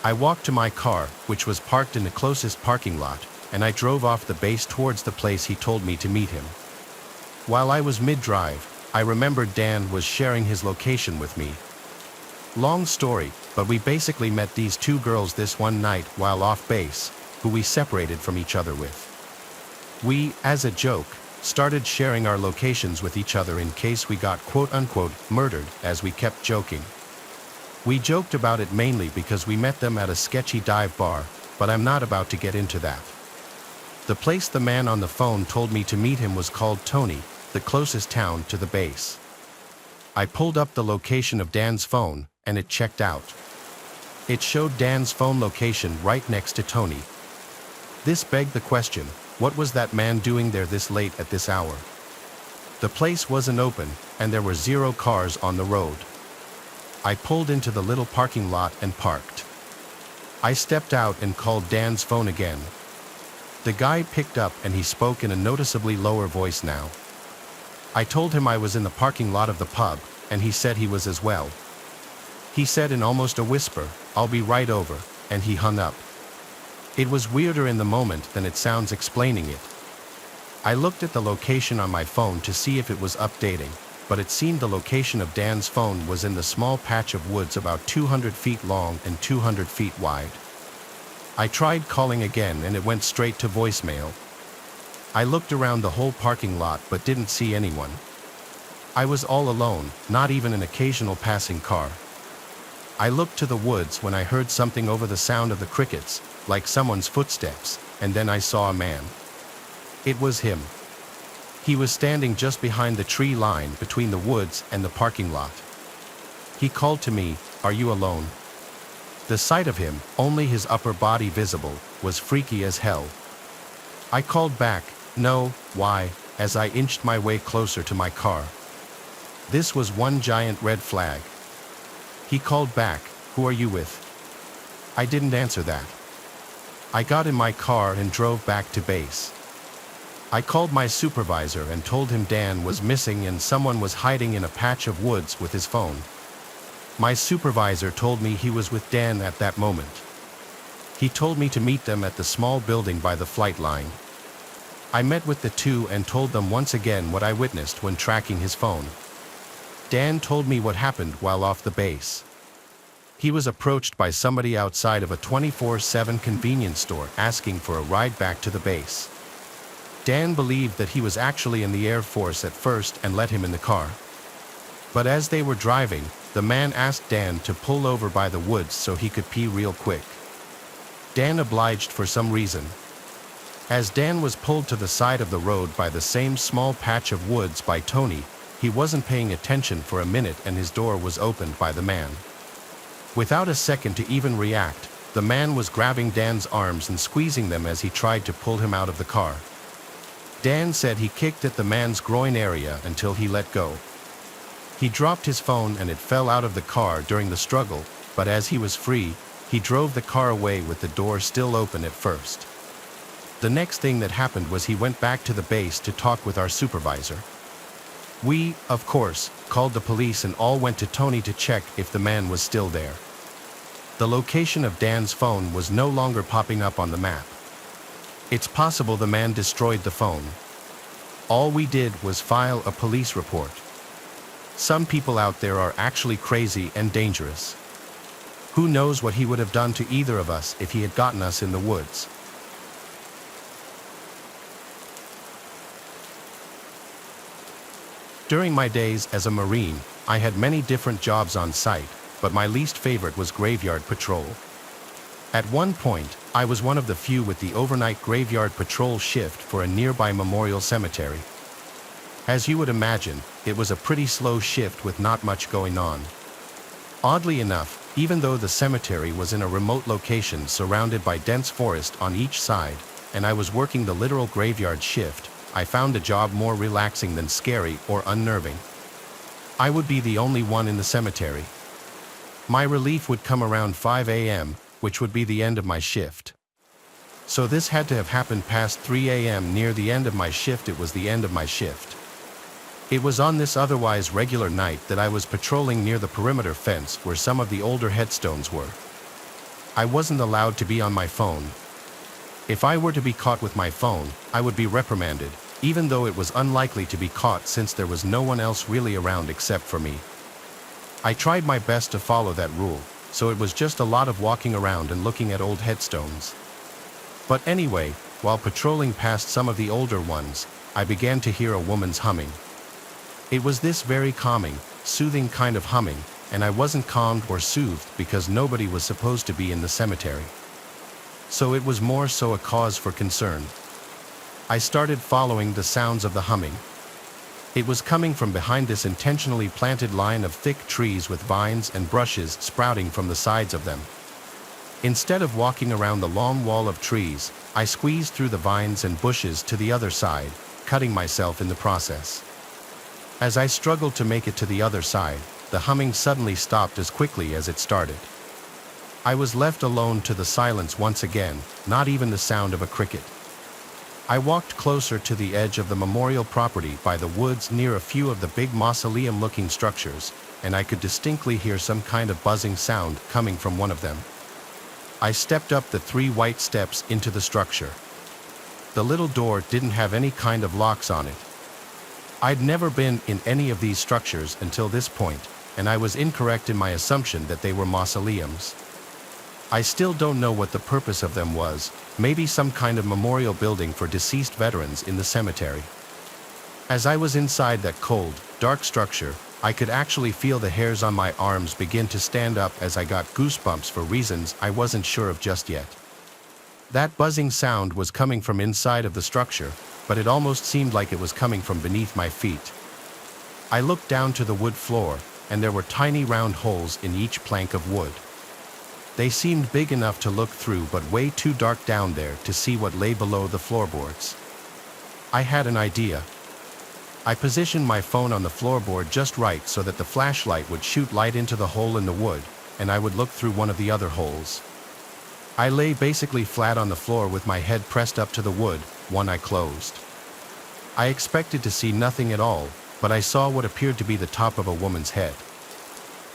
I walked to my car, which was parked in the closest parking lot, and I drove off the base towards the place he told me to meet him. While I was mid-drive, I remembered Dan was sharing his location with me. Long story, but we basically met these 2 girls this one night while off base, who we separated from each other with. We, as a joke, started sharing our locations with each other in case we got quote-unquote murdered, as we kept joking. We joked about it mainly because we met them at a sketchy dive bar, but I'm not about to get into that. The place the man on the phone told me to meet him was called Tony, the closest town to the base. I pulled up the location of Dan's phone, and it checked out. It showed Dan's phone location right next to Tony. This begged the question, what was that man doing there this late at this hour? The place wasn't open, and there were 0 cars on the road. I pulled into the little parking lot and parked. I stepped out and called Dan's phone again. The guy picked up and he spoke in a noticeably lower voice now. I told him I was in the parking lot of the pub, and he said he was as well. He said in almost a whisper, "I'll be right over," and he hung up. It was weirder in the moment than it sounds explaining it. I looked at the location on my phone to see if it was updating, but it seemed the location of Dan's phone was in the small patch of woods about 200 feet long and 200 feet wide. I tried calling again and it went straight to voicemail. I looked around the whole parking lot but didn't see anyone. I was all alone, not even an occasional passing car. I looked to the woods when I heard something over the sound of the crickets, like someone's footsteps, and then I saw a man. It was him. He was standing just behind the tree line between the woods and the parking lot. He called to me, "Are you alone?" The sight of him, only his upper body visible, was freaky as hell. I called back, "No, why?" as I inched my way closer to my car. This was one giant red flag. He called back, "Who are you with?" I didn't answer that. I got in my car and drove back to base. I called my supervisor and told him Dan was missing and someone was hiding in a patch of woods with his phone. My supervisor told me he was with Dan at that moment. He told me to meet them at the small building by the flight line. I met with the 2 and told them once again what I witnessed when tracking his phone. Dan told me what happened while off the base. He was approached by somebody outside of a 24/7 convenience store asking for a ride back to the base. Dan believed that he was actually in the Air Force at first and let him in the car. But as they were driving, the man asked Dan to pull over by the woods so he could pee real quick. Dan obliged for some reason. As Dan was pulled to the side of the road by the same small patch of woods by Tony, he wasn't paying attention for a minute and his door was opened by the man. Without a second to even react, the man was grabbing Dan's arms and squeezing them as he tried to pull him out of the car. Dan said he kicked at the man's groin area until he let go. He dropped his phone and it fell out of the car during the struggle, but as he was free, he drove the car away with the door still open at first. The next thing that happened was he went back to the base to talk with our supervisor. We, of course, called the police and all went to Tony to check if the man was still there. The location of Dan's phone was no longer popping up on the map. It's possible the man destroyed the phone. All we did was file a police report. Some people out there are actually crazy and dangerous. Who knows what he would have done to either of us if he had gotten us in the woods. During my days as a Marine, I had many different jobs on site, but my least favorite was graveyard patrol. At one point, I was one of the few with the overnight graveyard patrol shift for a nearby memorial cemetery. As you would imagine, it was a pretty slow shift with not much going on. Oddly enough, even though the cemetery was in a remote location surrounded by dense forest on each side, and I was working the literal graveyard shift, I found the job more relaxing than scary or unnerving. I would be the only one in the cemetery. My relief would come around 5 a.m., which would be the end of my shift. So this had to have happened past 3 a.m. Near the end of my shift. It was the end of my shift. It was on this otherwise regular night that I was patrolling near the perimeter fence where some of the older headstones were. I wasn't allowed to be on my phone. If I were to be caught with my phone, I would be reprimanded, even though it was unlikely to be caught since there was no one else really around except for me. I tried my best to follow that rule, so it was just a lot of walking around and looking at old headstones. But anyway, while patrolling past some of the older ones, I began to hear a woman's humming. It was this very calming, soothing kind of humming, and I wasn't calmed or soothed because nobody was supposed to be in the cemetery. So it was more so a cause for concern. I started following the sounds of the humming. It was coming from behind this intentionally planted line of thick trees with vines and brushes sprouting from the sides of them. Instead of walking around the long wall of trees, I squeezed through the vines and bushes to the other side, cutting myself in the process. As I struggled to make it to the other side, the humming suddenly stopped as quickly as it started. I was left alone to the silence once again, not even the sound of a cricket. I walked closer to the edge of the memorial property by the woods near a few of the big mausoleum-looking structures, and I could distinctly hear some kind of buzzing sound coming from one of them. I stepped up the 3 white steps into the structure. The little door didn't have any kind of locks on it. I'd never been in any of these structures until this point, and I was incorrect in my assumption that they were mausoleums. I still don't know what the purpose of them was, maybe some kind of memorial building for deceased veterans in the cemetery. As I was inside that cold, dark structure, I could actually feel the hairs on my arms begin to stand up as I got goosebumps for reasons I wasn't sure of just yet. That buzzing sound was coming from inside of the structure, but it almost seemed like it was coming from beneath my feet. I looked down to the wood floor, and there were tiny round holes in each plank of wood. They seemed big enough to look through but way too dark down there to see what lay below the floorboards. I had an idea. I positioned my phone on the floorboard just right so that the flashlight would shoot light into the hole in the wood, and I would look through one of the other holes. I lay basically flat on the floor with my head pressed up to the wood, one eye closed. I expected to see nothing at all, but I saw what appeared to be the top of a woman's head.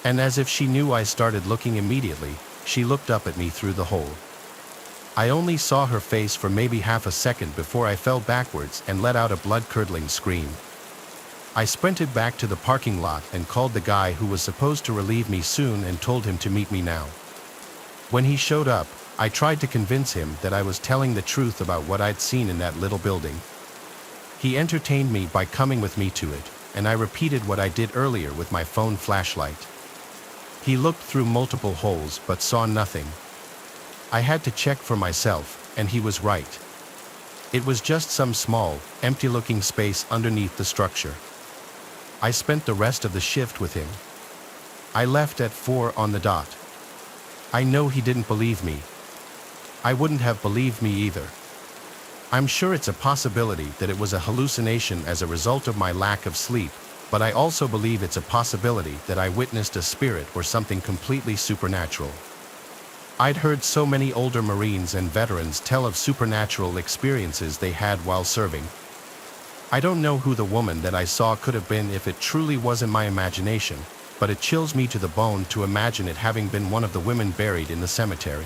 And as if she knew I started looking immediately, she looked up at me through the hole. I only saw her face for maybe half a second before I fell backwards and let out a blood-curdling scream. I sprinted back to the parking lot and called the guy who was supposed to relieve me soon and told him to meet me now. When he showed up, I tried to convince him that I was telling the truth about what I'd seen in that little building. He entertained me by coming with me to it, and I repeated what I did earlier with my phone flashlight. He looked through multiple holes but saw nothing. I had to check for myself, and he was right. It was just some small, empty-looking space underneath the structure. I spent the rest of the shift with him. I left at 4 on the dot. I know he didn't believe me. I wouldn't have believed me either. I'm sure it's a possibility that it was a hallucination as a result of my lack of sleep, but I also believe it's a possibility that I witnessed a spirit or something completely supernatural. I'd heard so many older Marines and veterans tell of supernatural experiences they had while serving. I don't know who the woman that I saw could have been if it truly wasn't my imagination, but it chills me to the bone to imagine it having been one of the women buried in the cemetery.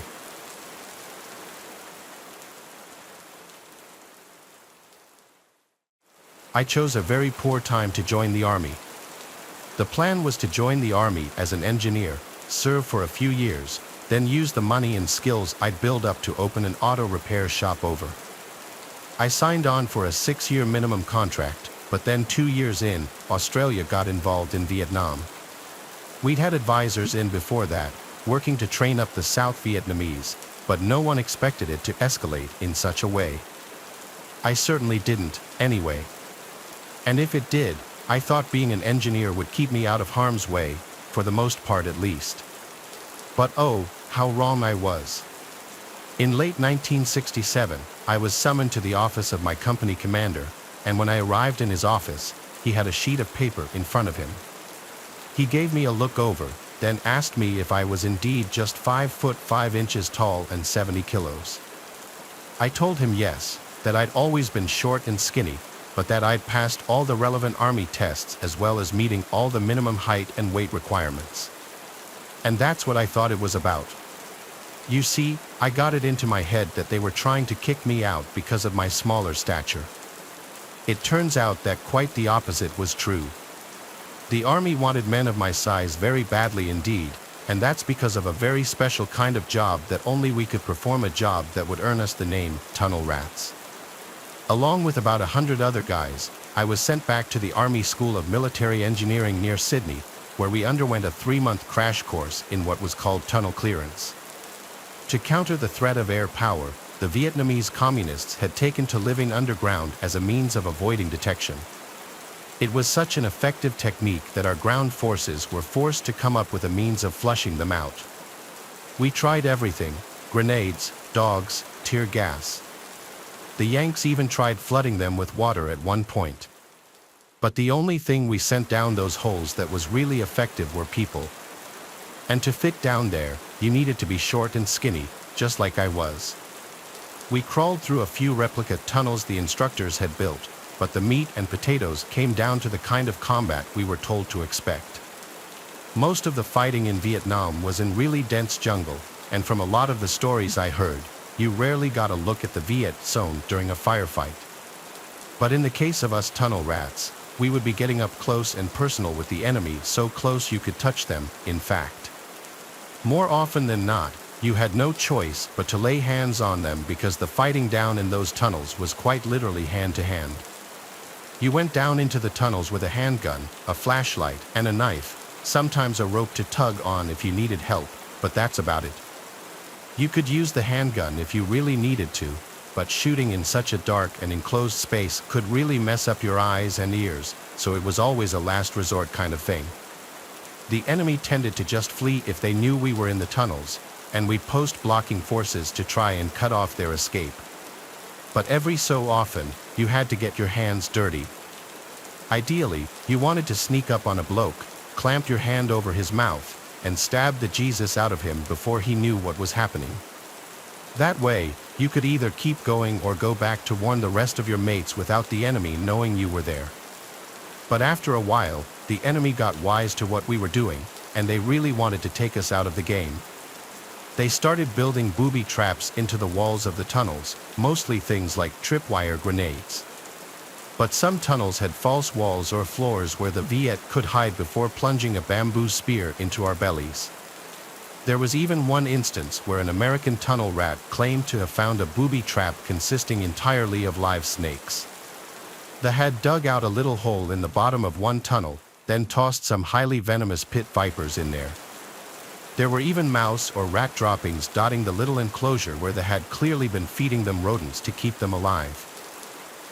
I chose a very poor time to join the army. The plan was to join the army as an engineer, serve for a few years, then use the money and skills I'd build up to open an auto repair shop over. I signed on for a 6-year minimum contract, but then 2 years in, Australia got involved in Vietnam. We'd had advisors in before that, working to train up the South Vietnamese, but no one expected it to escalate in such a way. I certainly didn't, anyway. And if it did, I thought being an engineer would keep me out of harm's way, for the most part at least. But oh, how wrong I was. In late 1967, I was summoned to the office of my company commander, and when I arrived in his office, he had a sheet of paper in front of him. He gave me a look over, then asked me if I was indeed just 5 foot 5 inches tall and 70 kilos. I told him yes, that I'd always been short and skinny, but that I'd passed all the relevant army tests as well as meeting all the minimum height and weight requirements. And that's what I thought it was about. You see, I got it into my head that they were trying to kick me out because of my smaller stature. It turns out that quite the opposite was true. The army wanted men of my size very badly indeed, and that's because of a very special kind of job that only we could perform, a job that would earn us the name tunnel rats. Along with about 100 other guys, I was sent back to the Army School of Military Engineering near Sydney, where we underwent a 3-month crash course in what was called tunnel clearance. To counter the threat of air power, the Vietnamese communists had taken to living underground as a means of avoiding detection. It was such an effective technique that our ground forces were forced to come up with a means of flushing them out. We tried everything: grenades, dogs, tear gas. The Yanks even tried flooding them with water at one point. But the only thing we sent down those holes that was really effective were people. And to fit down there, you needed to be short and skinny, just like I was. We crawled through a few replica tunnels the instructors had built, but the meat and potatoes came down to the kind of combat we were told to expect. Most of the fighting in Vietnam was in really dense jungle, and from a lot of the stories I heard, you rarely got a look at the Viet zone during a firefight. But in the case of us tunnel rats, we would be getting up close and personal with the enemy, so close you could touch them, in fact. More often than not, you had no choice but to lay hands on them because the fighting down in those tunnels was quite literally hand-to-hand. You went down into the tunnels with a handgun, a flashlight, and a knife, sometimes a rope to tug on if you needed help, but that's about it. You could use the handgun if you really needed to, but shooting in such a dark and enclosed space could really mess up your eyes and ears, so it was always a last resort kind of thing. The enemy tended to just flee if they knew we were in the tunnels, and we'd post blocking forces to try and cut off their escape. But every so often, you had to get your hands dirty. Ideally, you wanted to sneak up on a bloke, clamp your hand over his mouth, and stab the Jesus out of him before he knew what was happening. That way, you could either keep going or go back to warn the rest of your mates without the enemy knowing you were there. But after a while, the enemy got wise to what we were doing, and they really wanted to take us out of the game. They started building booby traps into the walls of the tunnels, mostly things like tripwire grenades. But some tunnels had false walls or floors where the Viet could hide before plunging a bamboo spear into our bellies. There was even one instance where an American tunnel rat claimed to have found a booby trap consisting entirely of live snakes. The had dug out a little hole in the bottom of one tunnel, then tossed some highly venomous pit vipers in there. There were even mouse or rat droppings dotting the little enclosure where they had clearly been feeding them rodents to keep them alive.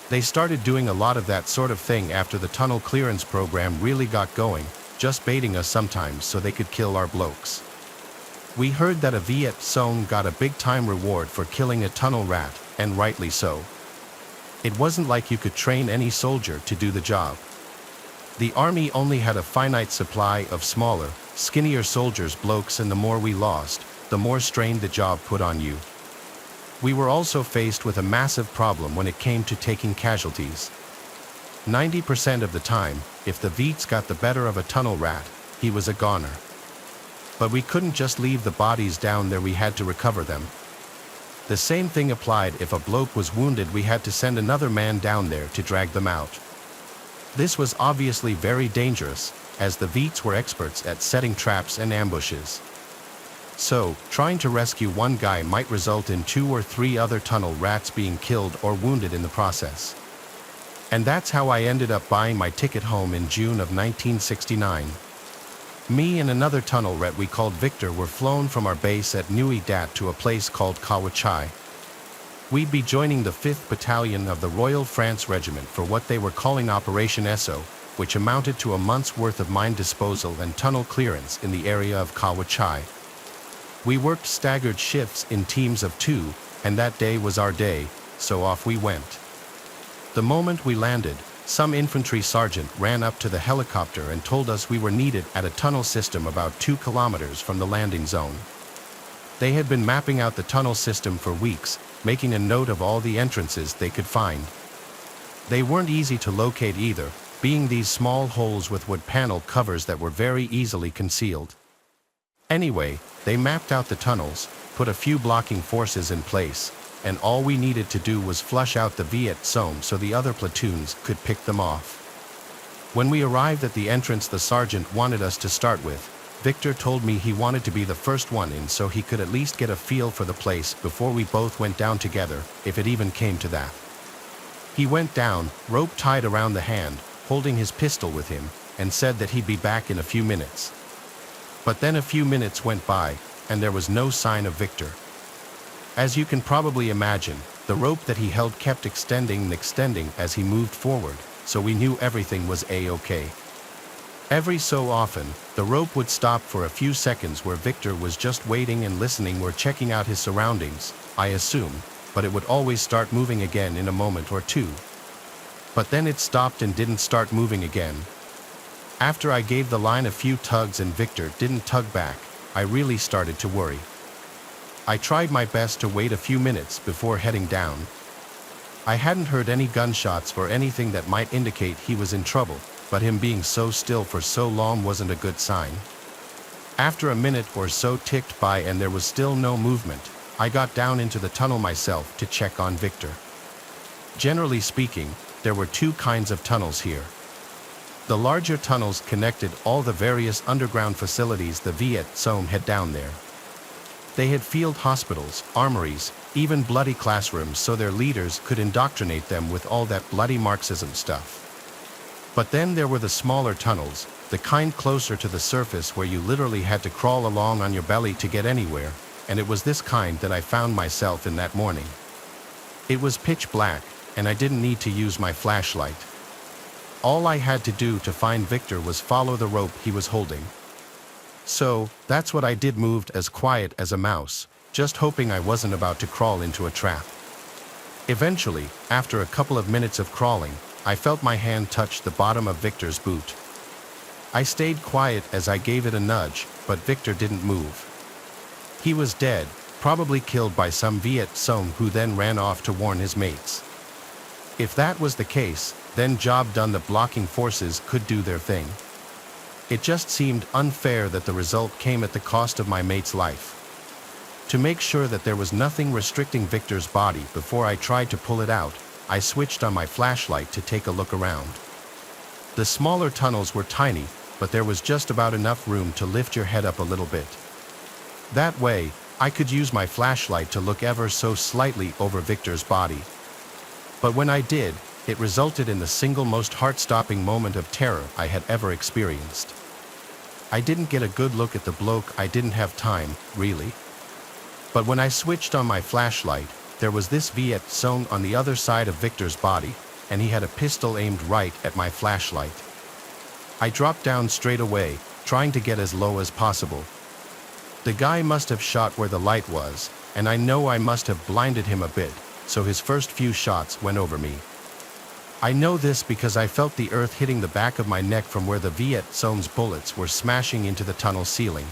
They started doing a lot of that sort of thing after the tunnel clearance program really got going, just baiting us sometimes so they could kill our blokes. We heard that a Viet zone got a big-time reward for killing a tunnel rat, and rightly so. It wasn't like you could train any soldier to do the job. The army only had a finite supply of smaller, skinnier soldiers blokes, and the more we lost, the more strain the job put on you. We were also faced with a massive problem when it came to taking casualties. 90% of the time, if the Viets got the better of a tunnel rat, he was a goner. But we couldn't just leave the bodies down there, we had to recover them. The same thing applied if a bloke was wounded, we had to send another man down there to drag them out. This was obviously very dangerous, as the Veets were experts at setting traps and ambushes. So, trying to rescue one guy might result in 2 or 3 other tunnel rats being killed or wounded in the process. And that's how I ended up buying my ticket home in June of 1969. Me and another tunnel rat we called Victor were flown from our base at Nui Dat to a place called Kawachai. We'd be joining the 5th Battalion of the Royal France Regiment for what they were calling Operation Esso, which amounted to a month's worth of mine disposal and tunnel clearance in the area of Kawachai. We worked staggered shifts in teams of 2, and that day was our day, so off we went. The moment we landed, some infantry sergeant ran up to the helicopter and told us we were needed at a tunnel system about 2 kilometers from the landing zone. They had been mapping out the tunnel system for weeks, making a note of all the entrances they could find. They weren't easy to locate either, being these small holes with wood panel covers that were very easily concealed. Anyway, they mapped out the tunnels, put a few blocking forces in place, and all we needed to do was flush out the Viet Som so the other platoons could pick them off. When we arrived at the entrance the sergeant wanted us to start with, Victor told me he wanted to be the first one in so he could at least get a feel for the place before we both went down together, if it even came to that. He went down, rope tied around the hand, holding his pistol with him, and said that he'd be back in a few minutes. But then a few minutes went by, and there was no sign of Victor. As you can probably imagine, the rope that he held kept extending and extending as he moved forward, so we knew everything was A-okay. Every so often, the rope would stop for a few seconds where Victor was just waiting and listening or checking out his surroundings, I assume, but it would always start moving again in a moment or two. But then it stopped and didn't start moving again. After I gave the line a few tugs and Victor didn't tug back, I really started to worry. I tried my best to wait a few minutes before heading down. I hadn't heard any gunshots or anything that might indicate he was in trouble, but him being so still for so long wasn't a good sign. After a minute or so ticked by and there was still no movement, I got down into the tunnel myself to check on Victor. Generally speaking, there were 2 kinds of tunnels here. The larger tunnels connected all the various underground facilities the Viet Som had down there. They had field hospitals, armories, even bloody classrooms so their leaders could indoctrinate them with all that bloody Marxism stuff. But then there were the smaller tunnels, the kind closer to the surface where you literally had to crawl along on your belly to get anywhere, and it was this kind that I found myself in that morning. It was pitch black, and I didn't need to use my flashlight. All I had to do to find Victor was follow the rope he was holding. So, that's what I did, moved as quiet as a mouse, just hoping I wasn't about to crawl into a trap. Eventually, after a couple of minutes of crawling, I felt my hand touch the bottom of Victor's boot. I stayed quiet as I gave it a nudge, but Victor didn't move. He was dead, probably killed by some Viet Som who then ran off to warn his mates. If that was the case, then job done, the blocking forces could do their thing. It just seemed unfair that the result came at the cost of my mate's life. To make sure that there was nothing restricting Victor's body before I tried to pull it out, I switched on my flashlight to take a look around. The smaller tunnels were tiny, but there was just about enough room to lift your head up a little bit. That way, I could use my flashlight to look ever so slightly over Victor's body. But when I did, it resulted in the single most heart-stopping moment of terror I had ever experienced. I didn't get a good look at the bloke, I didn't have time, really. But when I switched on my flashlight, there was this Viet Som on the other side of Victor's body, and he had a pistol aimed right at my flashlight. I dropped down straight away, trying to get as low as possible. The guy must have shot where the light was, and I know I must have blinded him a bit, so his first few shots went over me. I know this because I felt the earth hitting the back of my neck from where the Viet Som's bullets were smashing into the tunnel ceiling.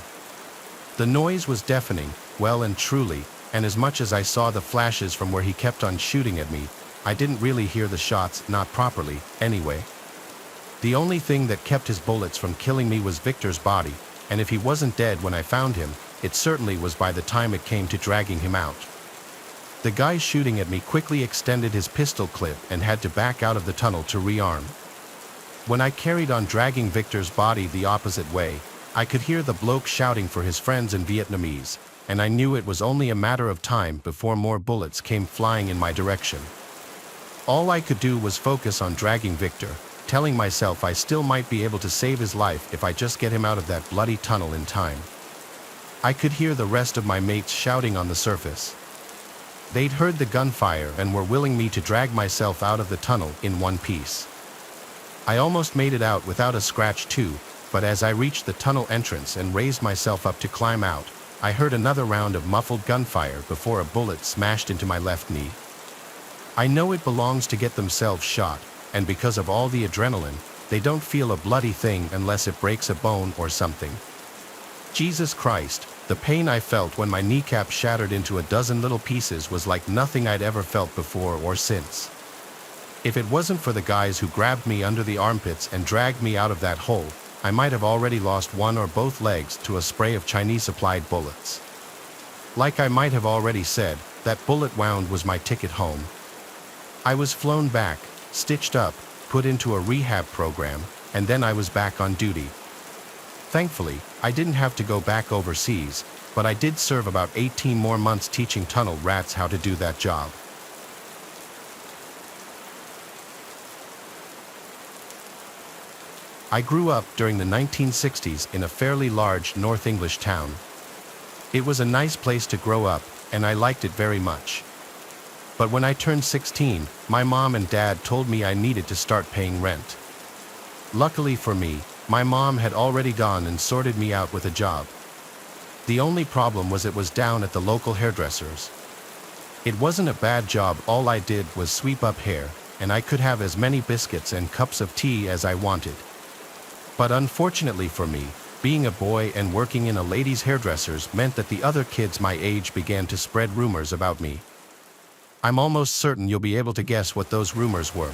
The noise was deafening, well and truly, and as much as I saw the flashes from where he kept on shooting at me, I didn't really hear the shots, not properly, anyway. The only thing that kept his bullets from killing me was Victor's body, and if he wasn't dead when I found him, it certainly was by the time it came to dragging him out. The guy shooting at me quickly extended his pistol clip and had to back out of the tunnel to rearm. When I carried on dragging Victor's body the opposite way, I could hear the bloke shouting for his friends in Vietnamese, and I knew it was only a matter of time before more bullets came flying in my direction. All I could do was focus on dragging Victor, telling myself I still might be able to save his life if I just get him out of that bloody tunnel in time. I could hear the rest of my mates shouting on the surface. They'd heard the gunfire and were willing me to drag myself out of the tunnel in one piece. I almost made it out without a scratch too, but as I reached the tunnel entrance and raised myself up to climb out, I heard another round of muffled gunfire before a bullet smashed into my left knee. I know it belongs to get themselves shot, and because of all the adrenaline, they don't feel a bloody thing unless it breaks a bone or something. Jesus Christ, the pain I felt when my kneecap shattered into a dozen little pieces was like nothing I'd ever felt before or since. If it wasn't for the guys who grabbed me under the armpits and dragged me out of that hole, I might have already lost one or both legs to a spray of Chinese-supplied bullets. Like I might have already said, that bullet wound was my ticket home. I was flown back, stitched up, put into a rehab program, and then I was back on duty. Thankfully, I didn't have to go back overseas, but I did serve about 18 more months teaching tunnel rats how to do that job. I grew up during the 1960s in a fairly large North English town. It was a nice place to grow up, and I liked it very much. But when I turned 16, my mom and dad told me I needed to start paying rent. Luckily for me, my mom had already gone and sorted me out with a job. The only problem was it was down at the local hairdresser's. It wasn't a bad job, all I did was sweep up hair, and I could have as many biscuits and cups of tea as I wanted. But unfortunately for me, being a boy and working in a ladies' hairdresser's meant that the other kids my age began to spread rumors about me. I'm almost certain you'll be able to guess what those rumors were.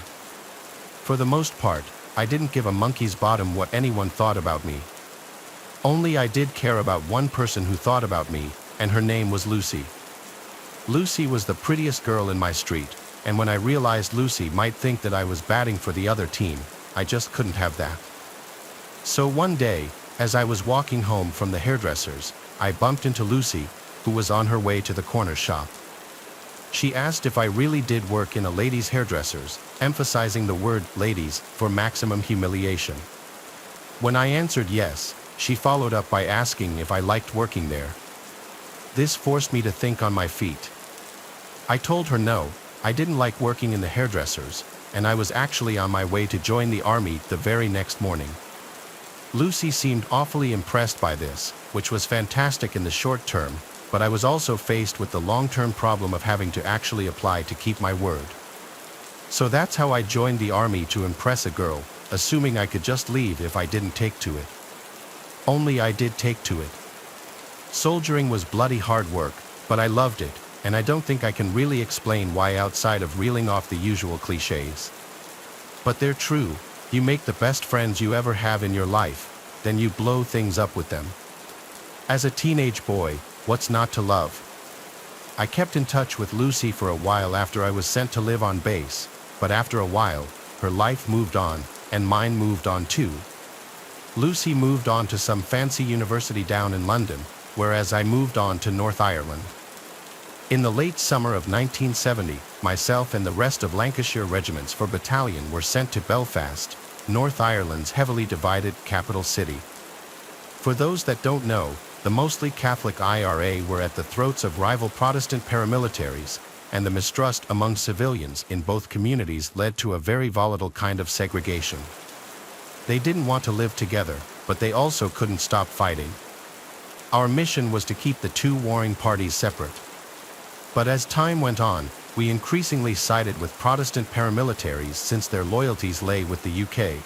For the most part, I didn't give a monkey's bottom what anyone thought about me. Only I did care about one person who thought about me, and her name was Lucy. Lucy was the prettiest girl in my street, and when I realized Lucy might think that I was batting for the other team, I just couldn't have that. So one day, as I was walking home from the hairdresser's, I bumped into Lucy, who was on her way to the corner shop. She asked if I really did work in a ladies' hairdresser's, emphasizing the word ladies for maximum humiliation. When I answered yes, she followed up by asking if I liked working there. This forced me to think on my feet. I told her no, I didn't like working in the hairdresser's, and I was actually on my way to join the army the very next morning. Lucy seemed awfully impressed by this, which was fantastic in the short term, but I was also faced with the long-term problem of having to actually apply to keep my word. So that's how I joined the army, to impress a girl, assuming I could just leave if I didn't take to it. Only I did take to it. Soldiering was bloody hard work, but I loved it, and I don't think I can really explain why outside of reeling off the usual cliches. But they're true. You make the best friends you ever have in your life, then you blow things up with them. As a teenage boy, what's not to love? I kept in touch with Lucy for a while after I was sent to live on base, but after a while, her life moved on, and mine moved on too. Lucy moved on to some fancy university down in London, whereas I moved on to North Ireland. In the late summer of 1970, myself and the rest of Lancashire regiments for battalion were sent to Belfast, North Ireland's heavily divided capital city. For those that don't know, the mostly Catholic IRA were at the throats of rival Protestant paramilitaries, and the mistrust among civilians in both communities led to a very volatile kind of segregation. They didn't want to live together, but they also couldn't stop fighting. Our mission was to keep the two warring parties separate. But as time went on, we increasingly sided with Protestant paramilitaries since their loyalties lay with the UK.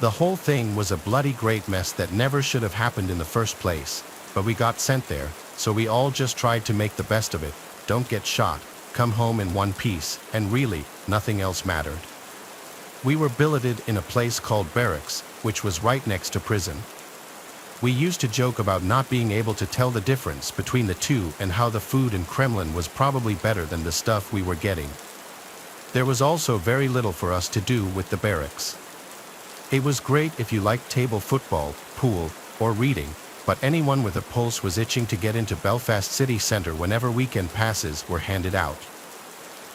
The whole thing was a bloody great mess that never should have happened in the first place, but we got sent there, so we all just tried to make the best of it, don't get shot, come home in one piece, and really, nothing else mattered. We were billeted in a place called barracks, which was right next to prison. We used to joke about not being able to tell the difference between the two and how the food in Kremlin was probably better than the stuff we were getting. There was also very little for us to do with the barracks. It was great if you liked table football, pool, or reading, but anyone with a pulse was itching to get into Belfast city centre whenever weekend passes were handed out.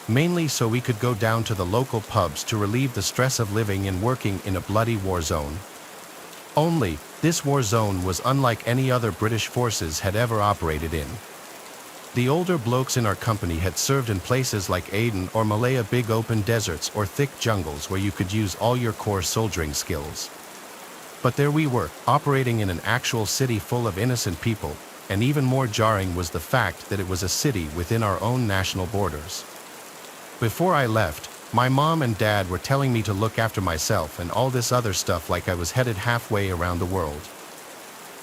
Mainly so we could go down to the local pubs to relieve the stress of living and working in a bloody war zone. Only, this war zone was unlike any other British forces had ever operated in. The older blokes in our company had served in places like Aden or Malaya, big open deserts or thick jungles where you could use all your core soldiering skills. But there we were, operating in an actual city full of innocent people, and even more jarring was the fact that it was a city within our own national borders. Before I left, my mom and dad were telling me to look after myself and all this other stuff like I was headed halfway around the world.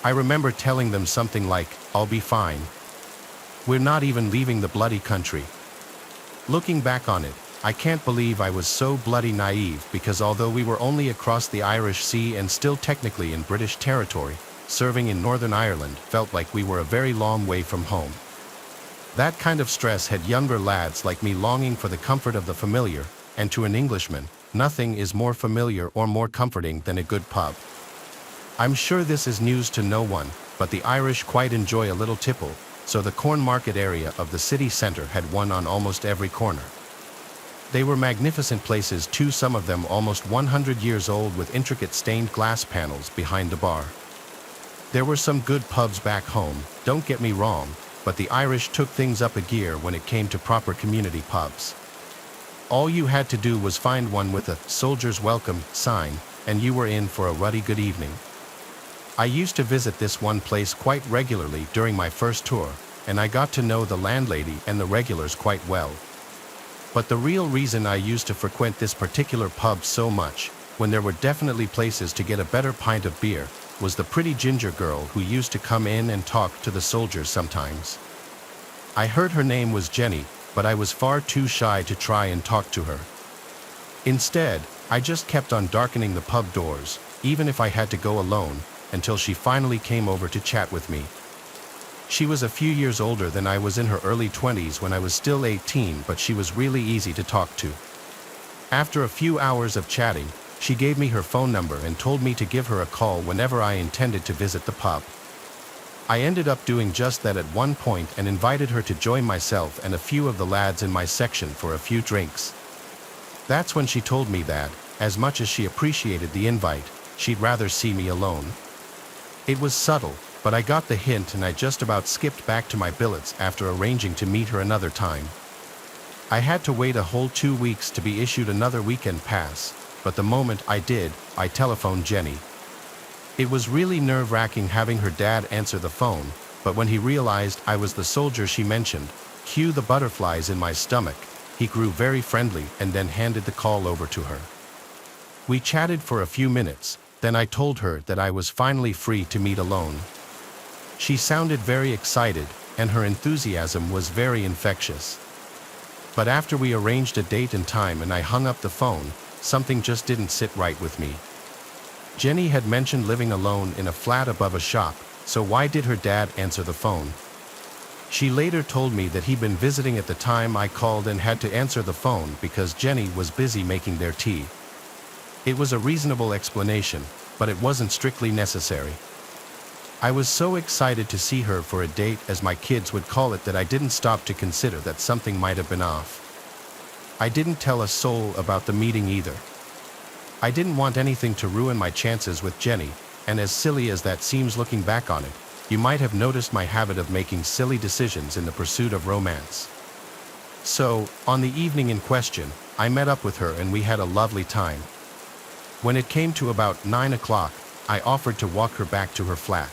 I remember telling them something like, "I'll be fine. We're not even leaving the bloody country." Looking back on it, I can't believe I was so bloody naive because although we were only across the Irish Sea and still technically in British territory, serving in Northern Ireland felt like we were a very long way from home. That kind of stress had younger lads like me longing for the comfort of the familiar, and to an Englishman, nothing is more familiar or more comforting than a good pub. I'm sure this is news to no one, but the Irish quite enjoy a little tipple, so the Corn Market area of the city centre had one on almost every corner. They were magnificent places too, some of them almost 100 years old with intricate stained glass panels behind the bar. There were some good pubs back home, don't get me wrong, but the Irish took things up a gear when it came to proper community pubs. All you had to do was find one with a "Soldiers Welcome" sign, and you were in for a ruddy good evening. I used to visit this one place quite regularly during my first tour, and I got to know the landlady and the regulars quite well. But the real reason I used to frequent this particular pub so much, when there were definitely places to get a better pint of beer, was the pretty ginger girl who used to come in and talk to the soldiers sometimes. I heard her name was Jenny, but I was far too shy to try and talk to her. Instead, I just kept on darkening the pub doors, even if I had to go alone, until she finally came over to chat with me. She was a few years older than I was, in her early 20s when I was still 18, but she was really easy to talk to. After a few hours of chatting, she gave me her phone number and told me to give her a call whenever I intended to visit the pub. I ended up doing just that at one point and invited her to join myself and a few of the lads in my section for a few drinks. That's when she told me that, as much as she appreciated the invite, she'd rather see me alone. It was subtle, but I got the hint and I just about skipped back to my billets after arranging to meet her another time. I had to wait a whole 2 weeks to be issued another weekend pass, but the moment I did, I telephoned Jenny. It was really nerve-wracking having her dad answer the phone, but when he realized I was the soldier she mentioned, cue the butterflies in my stomach, he grew very friendly and then handed the call over to her. We chatted for a few minutes, then I told her that I was finally free to meet alone. She sounded very excited, and her enthusiasm was very infectious. But after we arranged a date and time and I hung up the phone, something just didn't sit right with me. Jenny had mentioned living alone in a flat above a shop, so why did her dad answer the phone? She later told me that he'd been visiting at the time I called and had to answer the phone because Jenny was busy making their tea. It was a reasonable explanation, but it wasn't strictly necessary. I was so excited to see her for a date, as my kids would call it, that I didn't stop to consider that something might have been off. I didn't tell a soul about the meeting either. I didn't want anything to ruin my chances with Jenny, and as silly as that seems looking back on it, you might have noticed my habit of making silly decisions in the pursuit of romance. So, on the evening in question, I met up with her and we had a lovely time. When it came to about 9 o'clock, I offered to walk her back to her flat.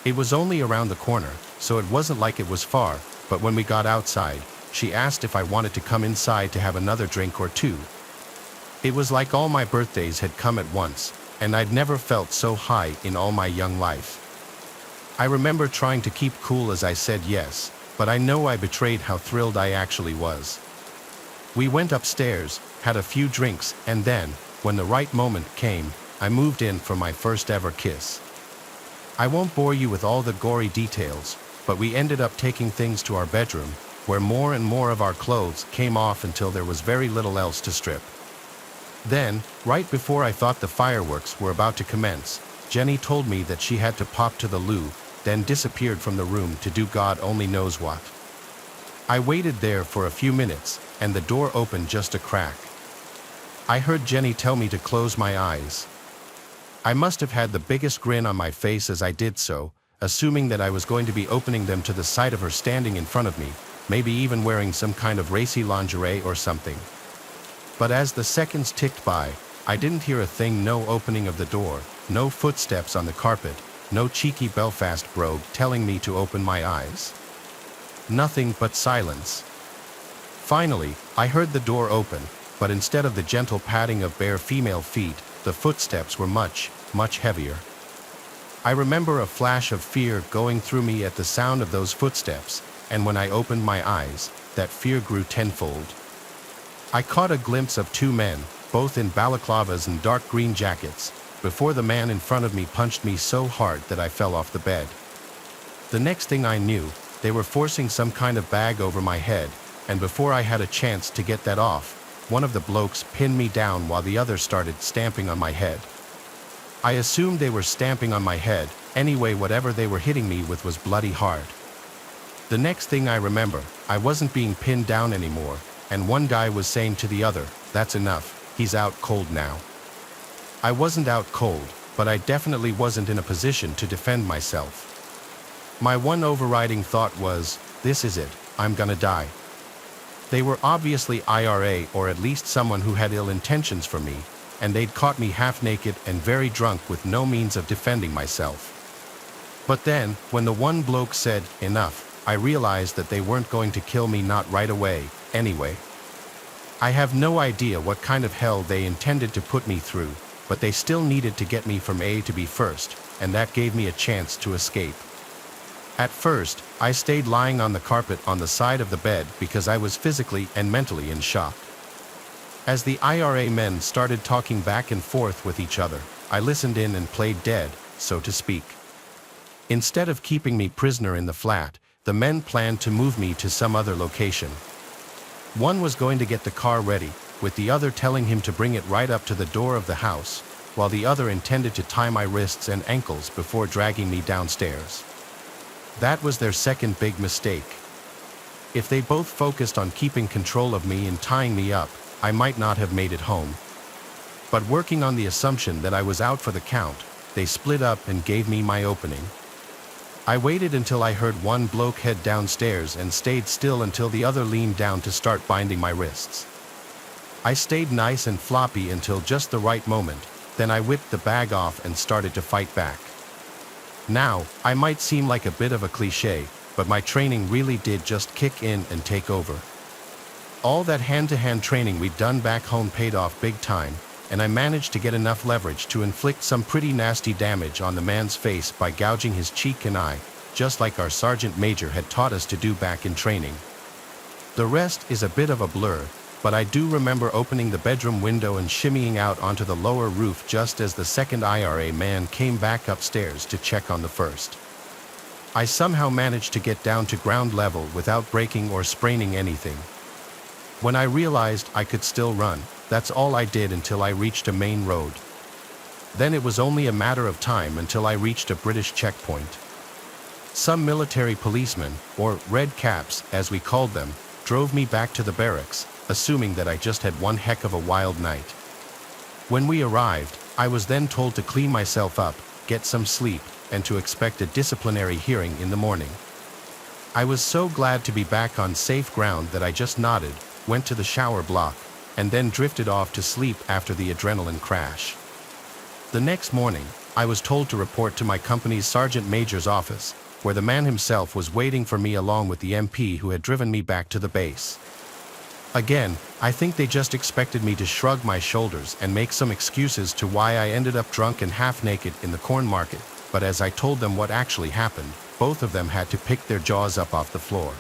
It was only around the corner, so it wasn't like it was far, but when we got outside, she asked if I wanted to come inside to have another drink or two. It was like all my birthdays had come at once, and I'd never felt so high in all my young life. I remember trying to keep cool as I said yes, but I know I betrayed how thrilled I actually was. We went upstairs, had a few drinks, and then, when the right moment came, I moved in for my first ever kiss. I won't bore you with all the gory details, but we ended up taking things to our bedroom, where more and more of our clothes came off until there was very little else to strip. Then, right before I thought the fireworks were about to commence, Jenny told me that she had to pop to the loo, then disappeared from the room to do God only knows what. I waited there for a few minutes, and the door opened just a crack. I heard Jenny tell me to close my eyes. I must have had the biggest grin on my face as I did so, assuming that I was going to be opening them to the sight of her standing in front of me, maybe even wearing some kind of racy lingerie or something. But as the seconds ticked by, I didn't hear a thing. No opening of the door, no footsteps on the carpet, no cheeky Belfast brogue telling me to open my eyes. Nothing but silence. Finally, I heard the door open, but instead of the gentle padding of bare female feet, the footsteps were much, much heavier. I remember a flash of fear going through me at the sound of those footsteps, and when I opened my eyes, that fear grew tenfold. I caught a glimpse of two men, both in balaclavas and dark green jackets, before the man in front of me punched me so hard that I fell off the bed. The next thing I knew, they were forcing some kind of bag over my head, and before I had a chance to get that off, one of the blokes pinned me down while the other started stamping on my head. I assumed they were stamping on my head, anyway whatever they were hitting me with was bloody hard. The next thing I remember, I wasn't being pinned down anymore, and one guy was saying to the other, "That's enough, he's out cold now." I wasn't out cold, but I definitely wasn't in a position to defend myself. My one overriding thought was, this is it, I'm gonna die. They were obviously IRA or at least someone who had ill intentions for me, and they'd caught me half naked and very drunk with no means of defending myself. But then, when the one bloke said, "Enough," I realized that they weren't going to kill me, not right away, anyway. I have no idea what kind of hell they intended to put me through, but they still needed to get me from A to B first, and that gave me a chance to escape. At first, I stayed lying on the carpet on the side of the bed because I was physically and mentally in shock. As the IRA men started talking back and forth with each other, I listened in and played dead, so to speak. Instead of keeping me prisoner in the flat, the men planned to move me to some other location. One was going to get the car ready, with the other telling him to bring it right up to the door of the house, while the other intended to tie my wrists and ankles before dragging me downstairs. That was their second big mistake. If they both focused on keeping control of me and tying me up, I might not have made it home. But working on the assumption that I was out for the count, they split up and gave me my opening. I waited until I heard one bloke head downstairs and stayed still until the other leaned down to start binding my wrists. I stayed nice and floppy until just the right moment, then I whipped the bag off and started to fight back. Now, I might seem like a bit of a cliché, but my training really did just kick in and take over. All that hand-to-hand training we'd done back home paid off big time, and I managed to get enough leverage to inflict some pretty nasty damage on the man's face by gouging his cheek and eye, just like our sergeant major had taught us to do back in training. The rest is a bit of a blur, but I do remember opening the bedroom window and shimmying out onto the lower roof just as the second IRA man came back upstairs to check on the first. I somehow managed to get down to ground level without breaking or spraining anything. When I realized I could still run, that's all I did until I reached a main road. Then it was only a matter of time until I reached a British checkpoint. Some military policemen, or red caps as we called them, drove me back to the barracks, assuming that I just had one heck of a wild night. When we arrived, I was then told to clean myself up, get some sleep, and to expect a disciplinary hearing in the morning. I was so glad to be back on safe ground that I just nodded, went to the shower block, and then drifted off to sleep after the adrenaline crash. The next morning, I was told to report to my company's sergeant major's office, where the man himself was waiting for me along with the MP who had driven me back to the base. Again, I think they just expected me to shrug my shoulders and make some excuses to why I ended up drunk and half naked in the corn market, but as I told them what actually happened, both of them had to pick their jaws up off the floor.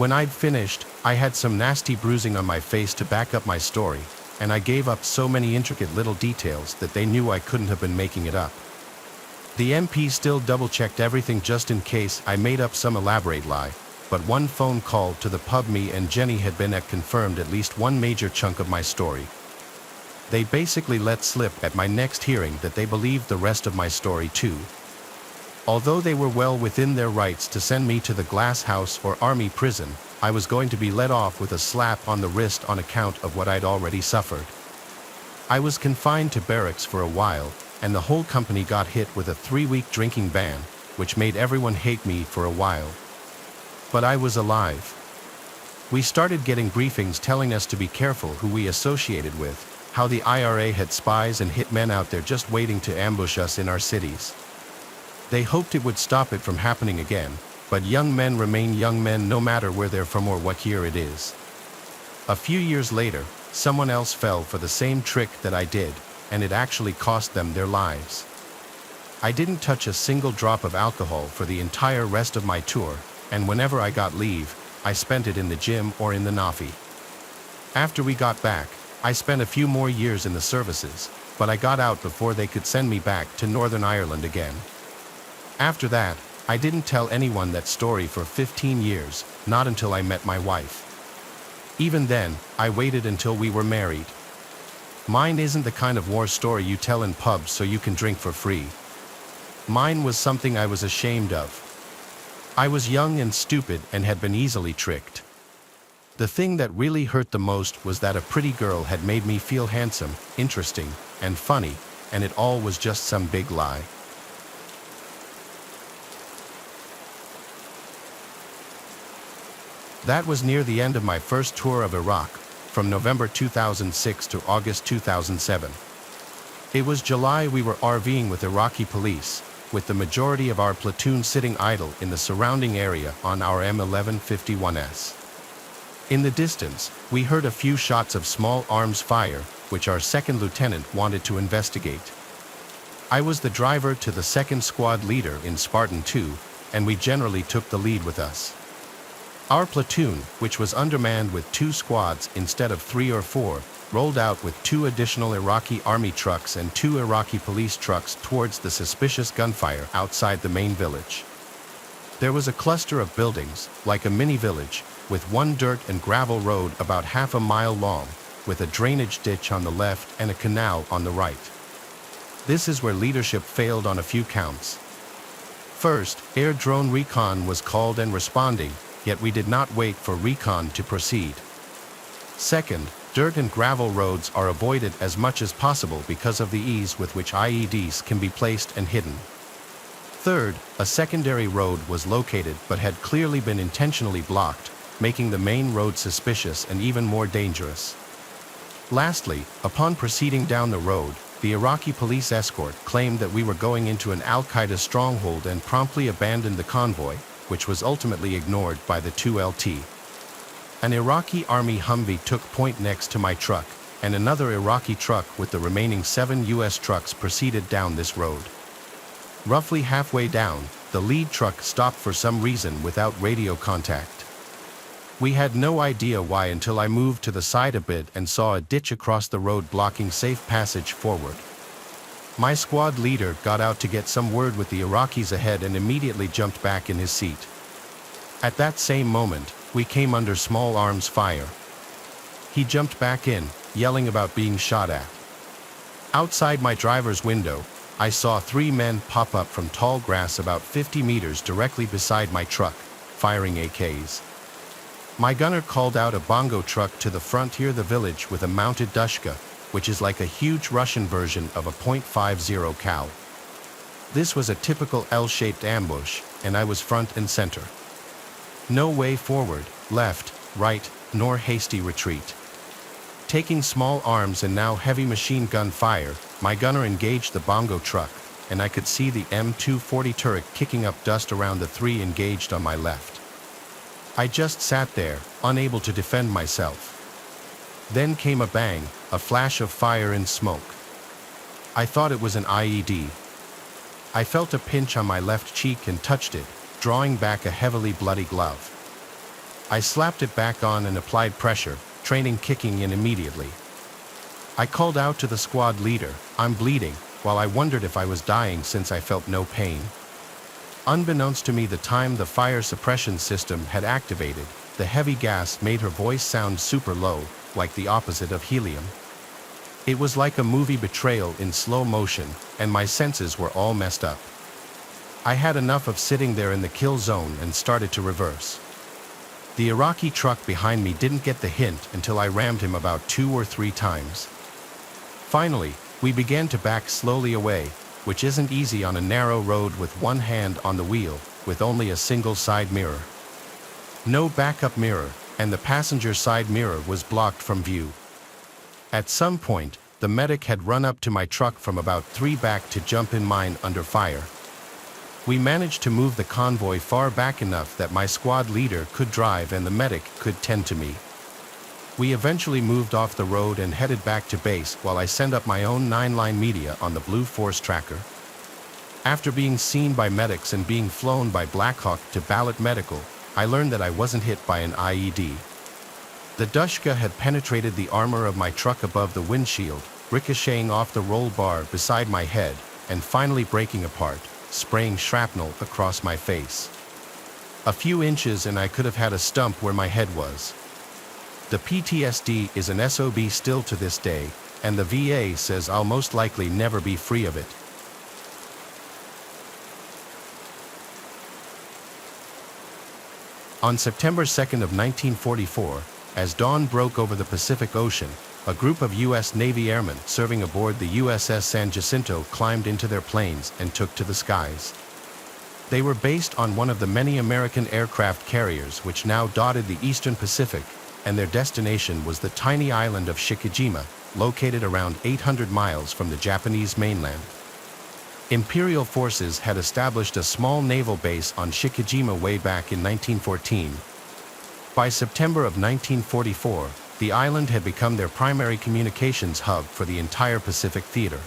When I'd finished, I had some nasty bruising on my face to back up my story, and I gave up so many intricate little details that they knew I couldn't have been making it up. The MP still double-checked everything just in case I made up some elaborate lie, but one phone call to the pub me and Jenny had been at confirmed at least one major chunk of my story. They basically let slip at my next hearing that they believed the rest of my story too. Although they were well within their rights to send me to the glass house or army prison, I was going to be let off with a slap on the wrist on account of what I'd already suffered. I was confined to barracks for a while, and the whole company got hit with a 3-week drinking ban, which made everyone hate me for a while. But I was alive. We started getting briefings telling us to be careful who we associated with, how the IRA had spies and hitmen out there just waiting to ambush us in our cities. They hoped it would stop it from happening again, but young men remain young men no matter where they're from or what year it is. A few years later, someone else fell for the same trick that I did, and it actually cost them their lives. I didn't touch a single drop of alcohol for the entire rest of my tour, and whenever I got leave, I spent it in the gym or in the Nafi. After we got back, I spent a few more years in the services, but I got out before they could send me back to Northern Ireland again. After that, I didn't tell anyone that story for 15 years, not until I met my wife. Even then, I waited until we were married. Mine isn't the kind of war story you tell in pubs so you can drink for free. Mine was something I was ashamed of. I was young and stupid and had been easily tricked. The thing that really hurt the most was that a pretty girl had made me feel handsome, interesting, and funny, and it all was just some big lie. That was near the end of my first tour of Iraq, from November 2006 to August 2007. It was July. We were RVing with Iraqi police, with the majority of our platoon sitting idle in the surrounding area on our M1151S. In the distance, we heard a few shots of small arms fire, which our second lieutenant wanted to investigate. I was the driver to the second squad leader in Spartan 2, and we generally took the lead with us. Our platoon, which was undermanned with 2 squads instead of 3 or 4, rolled out with 2 additional Iraqi army trucks and 2 Iraqi police trucks towards the suspicious gunfire outside the main village. There was a cluster of buildings, like a mini village, with one dirt and gravel road about half a mile long, with a drainage ditch on the left and a canal on the right. This is where leadership failed on a few counts. First, air drone recon was called and responding, yet we did not wait for recon to proceed. Second, dirt and gravel roads are avoided as much as possible because of the ease with which IEDs can be placed and hidden. Third, a secondary road was located but had clearly been intentionally blocked, making the main road suspicious and even more dangerous. Lastly, upon proceeding down the road, the Iraqi police escort claimed that we were going into an Al-Qaeda stronghold and promptly abandoned the convoy, which was ultimately ignored by the 2LT. An Iraqi army Humvee took point next to my truck, and another Iraqi truck with the remaining 7 U.S. trucks proceeded down this road. Roughly halfway down, the lead truck stopped for some reason without radio contact. We had no idea why until I moved to the side a bit and saw a ditch across the road blocking safe passage forward. My squad leader got out to get some word with the Iraqis ahead and immediately jumped back in his seat. At that same moment, we came under small arms fire. He jumped back in, yelling about being shot at. Outside my driver's window, I saw 3 men pop up from tall grass about 50 meters directly beside my truck, firing AKs. My gunner called out a bongo truck to the frontier the village with a mounted dushka, which is like a huge Russian version of a .50 cal. This was a typical L-shaped ambush, and I was front and center. No way forward, left, right, nor hasty retreat. Taking small arms and now heavy machine gun fire, my gunner engaged the bongo truck, and I could see the M240 turret kicking up dust around the 3 engaged on my left. I just sat there, unable to defend myself. Then came a bang, a flash of fire and smoke. I thought it was an IED. I felt a pinch on my left cheek and touched it, drawing back a heavily bloody glove. I slapped it back on and applied pressure, training kicking in immediately. I called out to the squad leader, "I'm bleeding," while I wondered if I was dying since I felt no pain. Unbeknownst to me, the time the fire suppression system had activated, the heavy gas made her voice sound super low, like the opposite of helium. It was like a movie betrayal in slow motion, and my senses were all messed up. I had enough of sitting there in the kill zone and started to reverse. The Iraqi truck behind me didn't get the hint until I rammed him about 2 or 3 times. Finally, we began to back slowly away, which isn't easy on a narrow road with one hand on the wheel, with only a single side mirror. No backup mirror, and the passenger side mirror was blocked from view. At some point, the medic had run up to my truck from about 3 back to jump in mine under fire. We managed to move the convoy far back enough that my squad leader could drive and the medic could tend to me. We eventually moved off the road and headed back to base while I sent up my own 9-line media on the Blue Force tracker. After being seen by medics and being flown by Blackhawk to Ballot Medical, I learned that I wasn't hit by an IED. The Dushka had penetrated the armor of my truck above the windshield, ricocheting off the roll bar beside my head, and finally breaking apart, spraying shrapnel across my face. A few inches and I could have had a stump where my head was. The PTSD is an SOB still to this day, and the VA says I'll most likely never be free of it. On September 2nd of 1944, as dawn broke over the Pacific Ocean, a group of U.S. Navy airmen serving aboard the USS San Jacinto climbed into their planes and took to the skies. They were based on one of the many American aircraft carriers which now dotted the eastern Pacific, and their destination was the tiny island of Shikijima, located around 800 miles from the Japanese mainland. Imperial forces had established a small naval base on Shikijima way back in 1914. By September of 1944, the island had become their primary communications hub for the entire Pacific theater.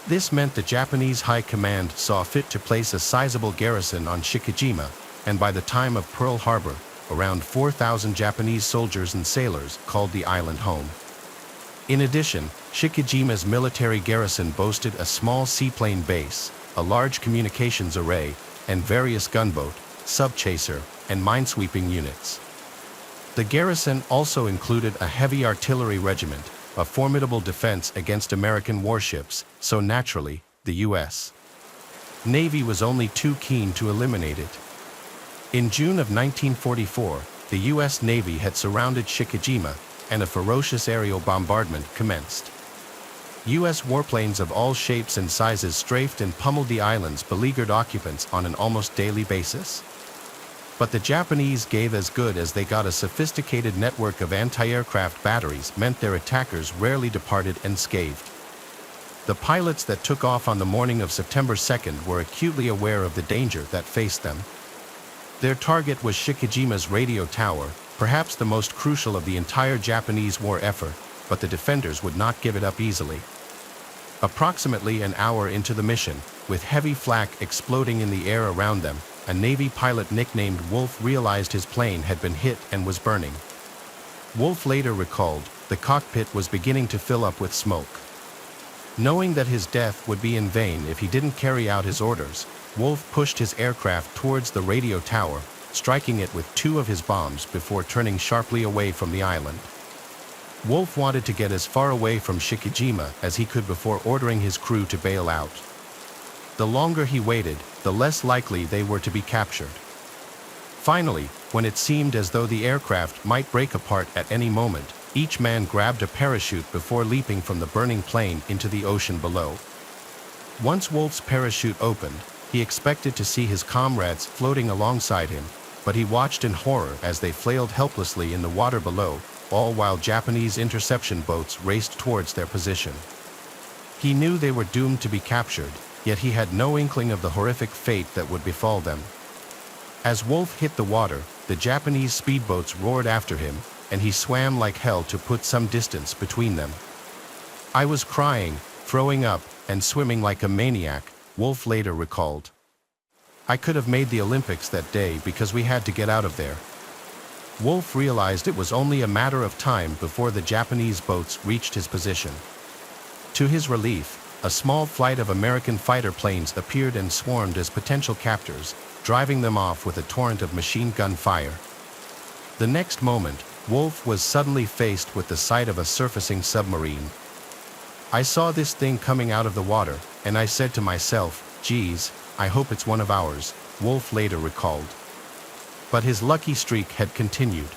This meant the Japanese High Command saw fit to place a sizable garrison on Shikijima, and by the time of Pearl Harbor, around 4,000 Japanese soldiers and sailors called the island home. In addition, Shikijima's military garrison boasted a small seaplane base, a large communications array, and various gunboat, subchaser, and minesweeping units. The garrison also included a heavy artillery regiment, a formidable defense against American warships, so naturally, the U.S. Navy was only too keen to eliminate it. In June of 1944, the U.S. Navy had surrounded Shikijima, and a ferocious aerial bombardment commenced. U.S. warplanes of all shapes and sizes strafed and pummeled the island's beleaguered occupants on an almost daily basis. But the Japanese gave as good as they got. A sophisticated network of anti-aircraft batteries meant their attackers rarely departed unscathed. The pilots that took off on the morning of September 2nd were acutely aware of the danger that faced them. Their target was Shikijima's radio tower, perhaps the most crucial of the entire Japanese war effort, but the defenders would not give it up easily. Approximately an hour into the mission, with heavy flak exploding in the air around them, a Navy pilot nicknamed Wolf realized his plane had been hit and was burning. Wolf later recalled, the cockpit was beginning to fill up with smoke. Knowing that his death would be in vain if he didn't carry out his orders, Wolf pushed his aircraft towards the radio tower, striking it with 2 of his bombs before turning sharply away from the island. Wolf wanted to get as far away from Shikijima as he could before ordering his crew to bail out. The longer he waited, the less likely they were to be captured. Finally, when it seemed as though the aircraft might break apart at any moment, each man grabbed a parachute before leaping from the burning plane into the ocean below. Once Wolf's parachute opened, he expected to see his comrades floating alongside him, but he watched in horror as they flailed helplessly in the water below, all while Japanese interception boats raced towards their position. He knew they were doomed to be captured, yet he had no inkling of the horrific fate that would befall them. As Wolf hit the water, the Japanese speedboats roared after him, and he swam like hell to put some distance between them. I was crying, throwing up, and swimming like a maniac, Wolf later recalled. I could have made the Olympics that day because we had to get out of there. Wolf realized it was only a matter of time before the Japanese boats reached his position. To his relief, a small flight of American fighter planes appeared and swarmed as potential captors, driving them off with a torrent of machine gun fire. The next moment, Wolf was suddenly faced with the sight of a surfacing submarine. "I saw this thing coming out of the water, and I said to myself, geez, I hope it's one of ours," Wolf later recalled. But his lucky streak had continued.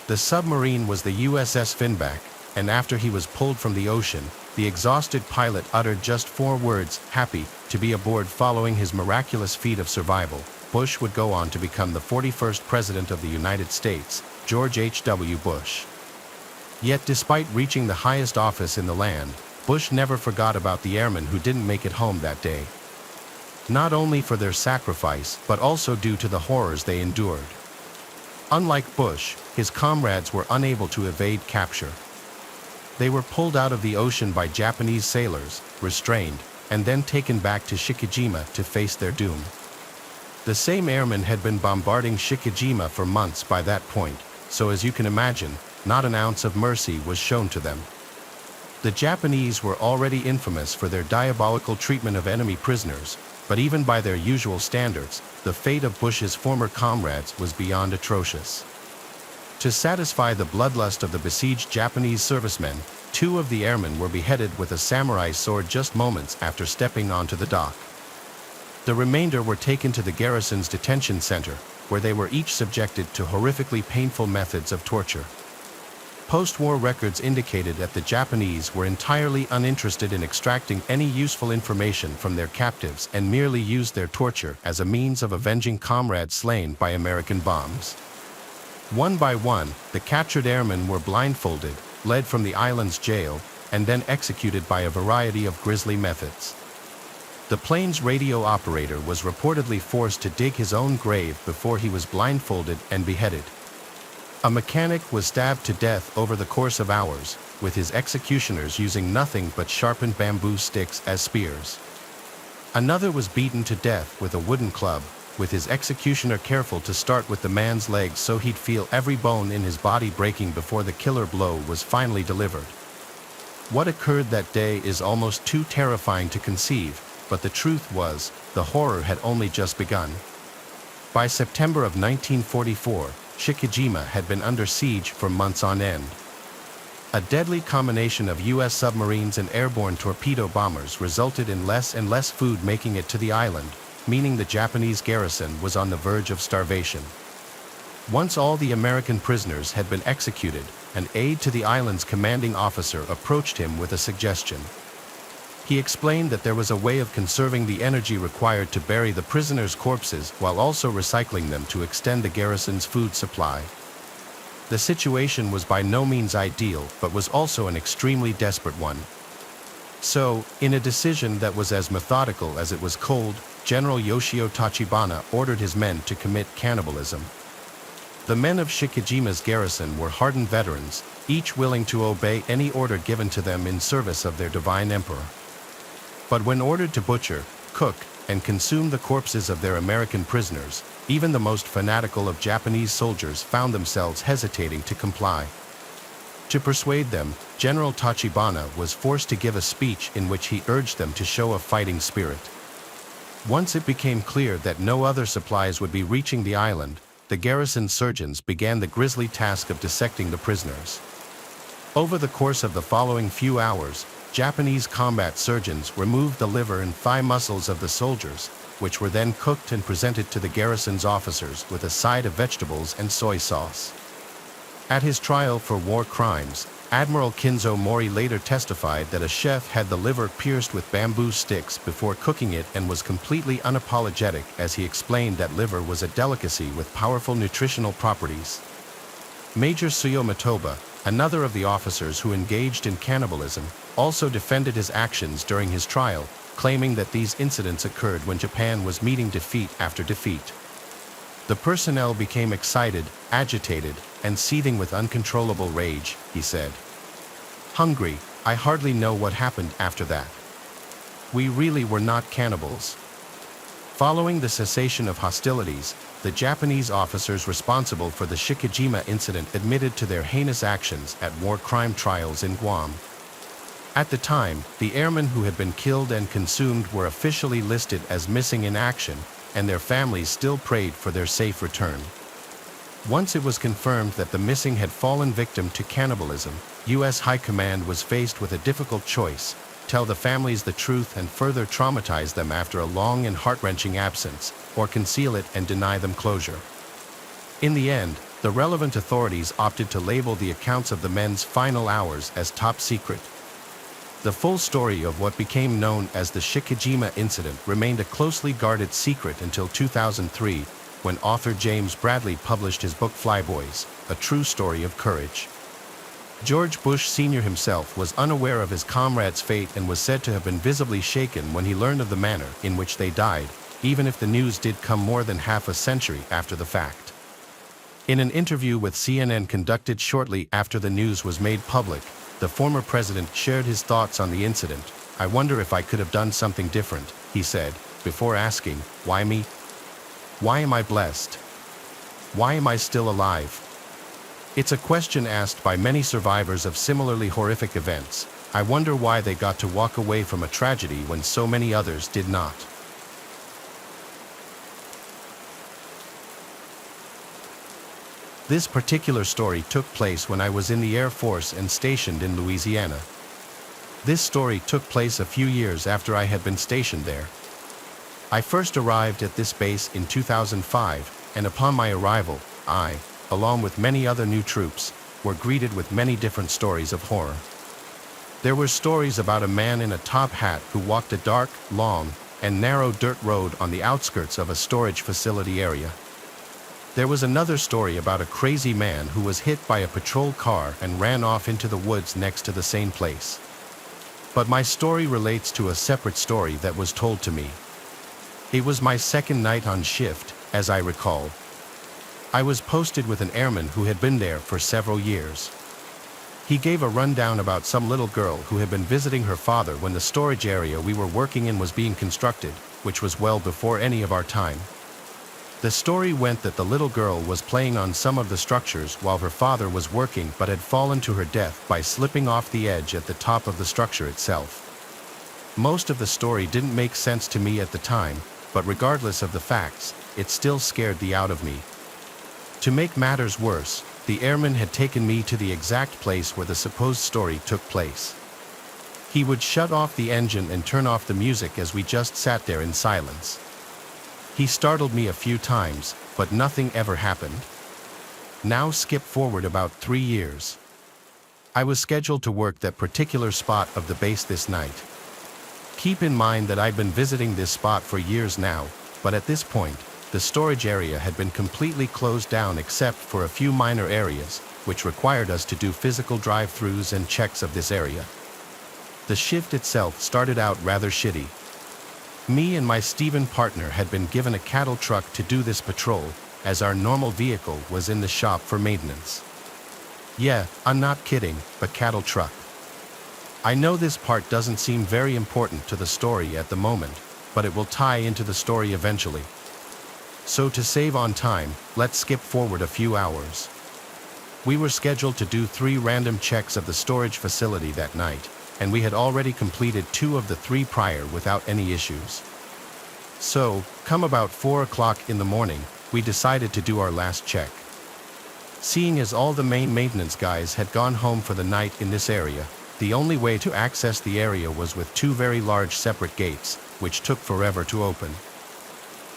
The submarine was the USS Finback, and after he was pulled from the ocean, the exhausted pilot uttered just 4 words, "happy to be aboard." Following his miraculous feat of survival, Bush would go on to become the 41st President of the United States, George H.W. Bush. Yet despite reaching the highest office in the land, Bush never forgot about the airmen who didn't make it home that day. Not only for their sacrifice, but also due to the horrors they endured. Unlike Bush, his comrades were unable to evade capture. They were pulled out of the ocean by Japanese sailors, restrained, and then taken back to Shikijima to face their doom. The same airmen had been bombarding Shikijima for months by that point, so as you can imagine, not an ounce of mercy was shown to them. The Japanese were already infamous for their diabolical treatment of enemy prisoners, but even by their usual standards, the fate of Bush's former comrades was beyond atrocious. To satisfy the bloodlust of the besieged Japanese servicemen, 2 of the airmen were beheaded with a samurai sword just moments after stepping onto the dock. The remainder were taken to the garrison's detention center, where they were each subjected to horrifically painful methods of torture. Post-war records indicated that the Japanese were entirely uninterested in extracting any useful information from their captives and merely used their torture as a means of avenging comrades slain by American bombs. One by one, the captured airmen were blindfolded, led from the island's jail, and then executed by a variety of grisly methods. The plane's radio operator was reportedly forced to dig his own grave before he was blindfolded and beheaded. A mechanic was stabbed to death over the course of hours, with his executioners using nothing but sharpened bamboo sticks as spears. Another was beaten to death with a wooden club, with his executioner careful to start with the man's legs so he'd feel every bone in his body breaking before the killer blow was finally delivered. What occurred that day is almost too terrifying to conceive, but the truth was, the horror had only just begun. By September of 1944, Shikijima had been under siege for months on end. A deadly combination of U.S. submarines and airborne torpedo bombers resulted in less and less food making it to the island, meaning the Japanese garrison was on the verge of starvation. Once all the American prisoners had been executed, an aide to the island's commanding officer approached him with a suggestion. He explained that there was a way of conserving the energy required to bury the prisoners' corpses while also recycling them to extend the garrison's food supply. The situation was by no means ideal, but was also an extremely desperate one. So, in a decision that was as methodical as it was cold, General Yoshio Tachibana ordered his men to commit cannibalism. The men of Shikijima's garrison were hardened veterans, each willing to obey any order given to them in service of their divine emperor. But when ordered to butcher, cook, and consume the corpses of their American prisoners, even the most fanatical of Japanese soldiers found themselves hesitating to comply. To persuade them, General Tachibana was forced to give a speech in which he urged them to show a fighting spirit. Once it became clear that no other supplies would be reaching the island, the garrison surgeons began the grisly task of dissecting the prisoners. Over the course of the following few hours, Japanese combat surgeons removed the liver and thigh muscles of the soldiers, which were then cooked and presented to the garrison's officers with a side of vegetables and soy sauce. At his trial for war crimes, Admiral Kinzo Mori later testified that a chef had the liver pierced with bamboo sticks before cooking it and was completely unapologetic as he explained that liver was a delicacy with powerful nutritional properties. Major Suyo Matoba, another of the officers who engaged in cannibalism, also defended his actions during his trial, claiming that these incidents occurred when Japan was meeting defeat after defeat. The personnel became excited, agitated, and seething with uncontrollable rage, he said. Hungry, I hardly know what happened after that. We really were not cannibals. Following the cessation of hostilities, the Japanese officers responsible for the Shikijima incident admitted to their heinous actions at war crime trials in Guam. At the time, the airmen who had been killed and consumed were officially listed as missing in action, and their families still prayed for their safe return. Once it was confirmed that the missing had fallen victim to cannibalism, U.S. High Command was faced with a difficult choice: tell the families the truth and further traumatize them after a long and heart-wrenching absence, or conceal it and deny them closure. In the end, the relevant authorities opted to label the accounts of the men's final hours as top secret. The full story of what became known as the Shikijima incident remained a closely guarded secret until 2003, when author James Bradley published his book Flyboys, A True Story of Courage. George Bush Sr. himself was unaware of his comrades' fate and was said to have been visibly shaken when he learned of the manner in which they died, even if the news did come more than half a century after the fact. In an interview with CNN conducted shortly after the news was made public, the former president shared his thoughts on the incident. "I wonder if I could have done something different," he said, before asking, "Why me? Why am I blessed? Why am I still alive?" It's a question asked by many survivors of similarly horrific events. I wonder why they got to walk away from a tragedy when so many others did not. This particular story took place when I was in the Air Force and stationed in Louisiana. This story took place a few years after I had been stationed there. I first arrived at this base in 2005, and upon my arrival, I, along with many other new troops, were greeted with many different stories of horror. There were stories about a man in a top hat who walked a dark, long, and narrow dirt road on the outskirts of a storage facility area. There was another story about a crazy man who was hit by a patrol car and ran off into the woods next to the same place. But my story relates to a separate story that was told to me. It was my second night on shift, as I recall. I was posted with an airman who had been there for several years. He gave a rundown about some little girl who had been visiting her father when the storage area we were working in was being constructed, which was well before any of our time. The story went that the little girl was playing on some of the structures while her father was working but had fallen to her death by slipping off the edge at the top of the structure itself. Most of the story didn't make sense to me at the time, but regardless of the facts, it still scared the out of me. To make matters worse, the airman had taken me to the exact place where the supposed story took place. He would shut off the engine and turn off the music as we just sat there in silence. He startled me a few times, but nothing ever happened. Now skip forward about 3 years. I was scheduled to work that particular spot of the base this night. Keep in mind that I'd been visiting this spot for years now, but at this point, the storage area had been completely closed down except for a few minor areas, which required us to do physical drive-throughs and checks of this area. The shift itself started out rather shitty. Me and my Steven partner had been given a cattle truck to do this patrol, as our normal vehicle was in the shop for maintenance. Yeah, I'm not kidding, a cattle truck. I know this part doesn't seem very important to the story at the moment, but it will tie into the story eventually. So to save on time, let's skip forward a few hours. We were scheduled to do 3 random checks of the storage facility that night, and we had already completed 2 of the 3 prior without any issues. So, come about 4 o'clock in the morning, we decided to do our last check. Seeing as all the main maintenance guys had gone home for the night in this area, the only way to access the area was with 2 very large separate gates, which took forever to open.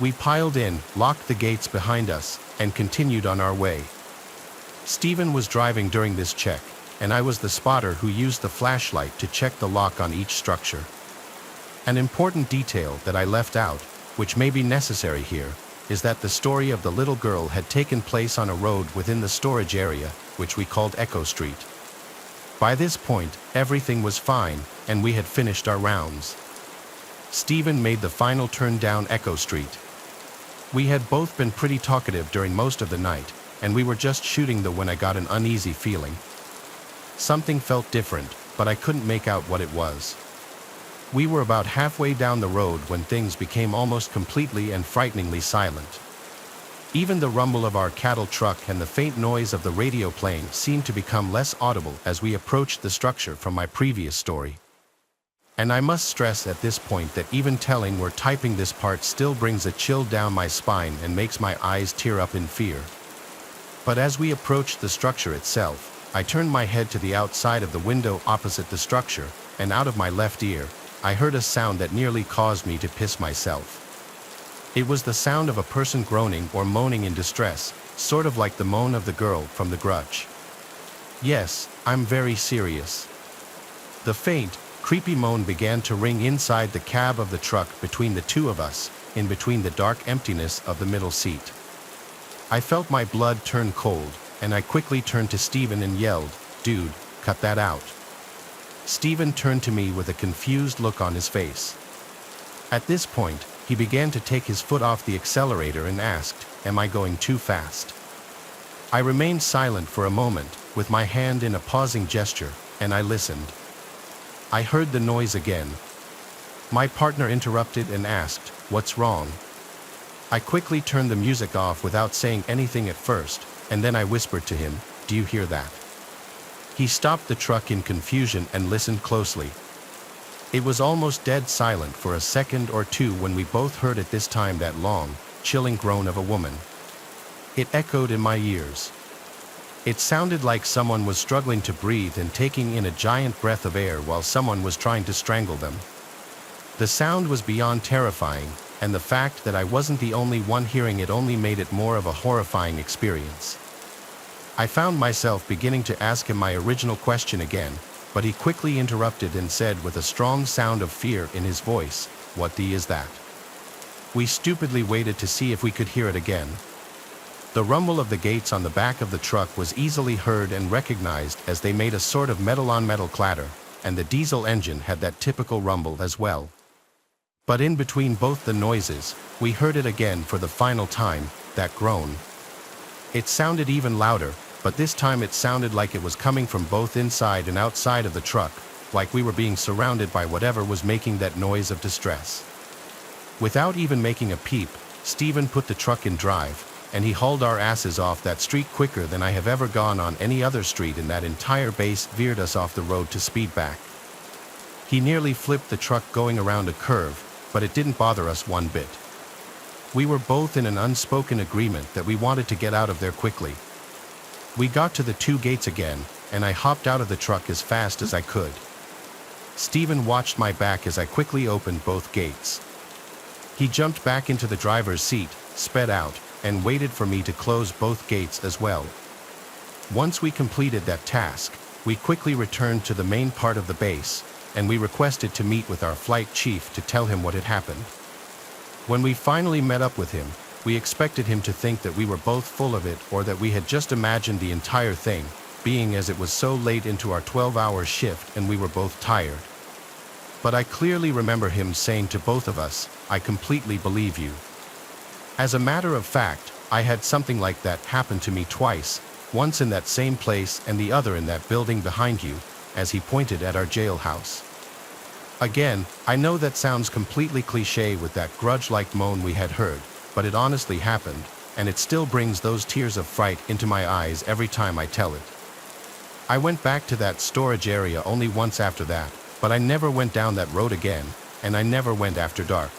We piled in, locked the gates behind us, and continued on our way. Steven was driving during this check, and I was the spotter who used the flashlight to check the lock on each structure. An important detail that I left out, which may be necessary here, is that the story of the little girl had taken place on a road within the storage area, which we called Echo Street. By this point, everything was fine, and we had finished our rounds. Steven made the final turn down Echo Street. We had both been pretty talkative during most of the night, and we were just shooting when I got an uneasy feeling. Something felt different, but I couldn't make out what it was. We were about halfway down the road when things became almost completely and frighteningly silent. Even the rumble of our cattle truck and the faint noise of the radio playing seemed to become less audible as we approached the structure from my previous story. And I must stress at this point that even telling or typing this part still brings a chill down my spine and makes my eyes tear up in fear. But as we approached the structure itself, I turned my head to the outside of the window opposite the structure, and out of my left ear, I heard a sound that nearly caused me to piss myself. It was the sound of a person groaning or moaning in distress, sort of like the moan of the girl from The Grudge. Yes, I'm very serious. The faint, creepy moan began to ring inside the cab of the truck between the two of us, in between the dark emptiness of the middle seat. I felt my blood turn cold, and I quickly turned to Steven and yelled, "Dude, cut that out." Steven turned to me with a confused look on his face. At this point, he began to take his foot off the accelerator and asked, "Am I going too fast?" I remained silent for a moment, with my hand in a pausing gesture, and I listened. I heard the noise again. My partner interrupted and asked, "What's wrong?" I quickly turned the music off without saying anything at first, and then I whispered to him, "Do you hear that?" He stopped the truck in confusion and listened closely. It was almost dead silent for a second or two when we both heard at this time that long, chilling groan of a woman. It echoed in my ears. It sounded like someone was struggling to breathe and taking in a giant breath of air while someone was trying to strangle them. The sound was beyond terrifying, and the fact that I wasn't the only one hearing it only made it more of a horrifying experience. I found myself beginning to ask him my original question again, but he quickly interrupted and said with a strong sound of fear in his voice, "What the is that?" We stupidly waited to see if we could hear it again. The rumble of the gates on the back of the truck was easily heard and recognized as they made a sort of metal-on-metal clatter, and the diesel engine had that typical rumble as well. But in between both the noises, we heard it again for the final time, that groan. It sounded even louder, but this time it sounded like it was coming from both inside and outside of the truck, like we were being surrounded by whatever was making that noise of distress. Without even making a peep, Steven put the truck in drive, and he hauled our asses off that street quicker than I have ever gone on any other street, and that entire base veered us off the road to speed back. He nearly flipped the truck going around a curve, but it didn't bother us one bit. We were both in an unspoken agreement that we wanted to get out of there quickly. We got to the two gates again, and I hopped out of the truck as fast as I could. Steven watched my back as I quickly opened both gates. He jumped back into the driver's seat, sped out, and waited for me to close both gates as well. Once we completed that task, we quickly returned to the main part of the base, and we requested to meet with our flight chief to tell him what had happened. When we finally met up with him, we expected him to think that we were both full of it or that we had just imagined the entire thing, being as it was so late into our 12-hour shift and we were both tired. But I clearly remember him saying to both of us, "I completely believe you." As a matter of fact, I had something like that happen to me twice, once in that same place and the other in that building behind you, as he pointed at our jailhouse. Again, I know that sounds completely cliché with that grudge-like moan we had heard, but it honestly happened, and it still brings those tears of fright into my eyes every time I tell it. I went back to that storage area only once after that, but I never went down that road again, and I never went after dark.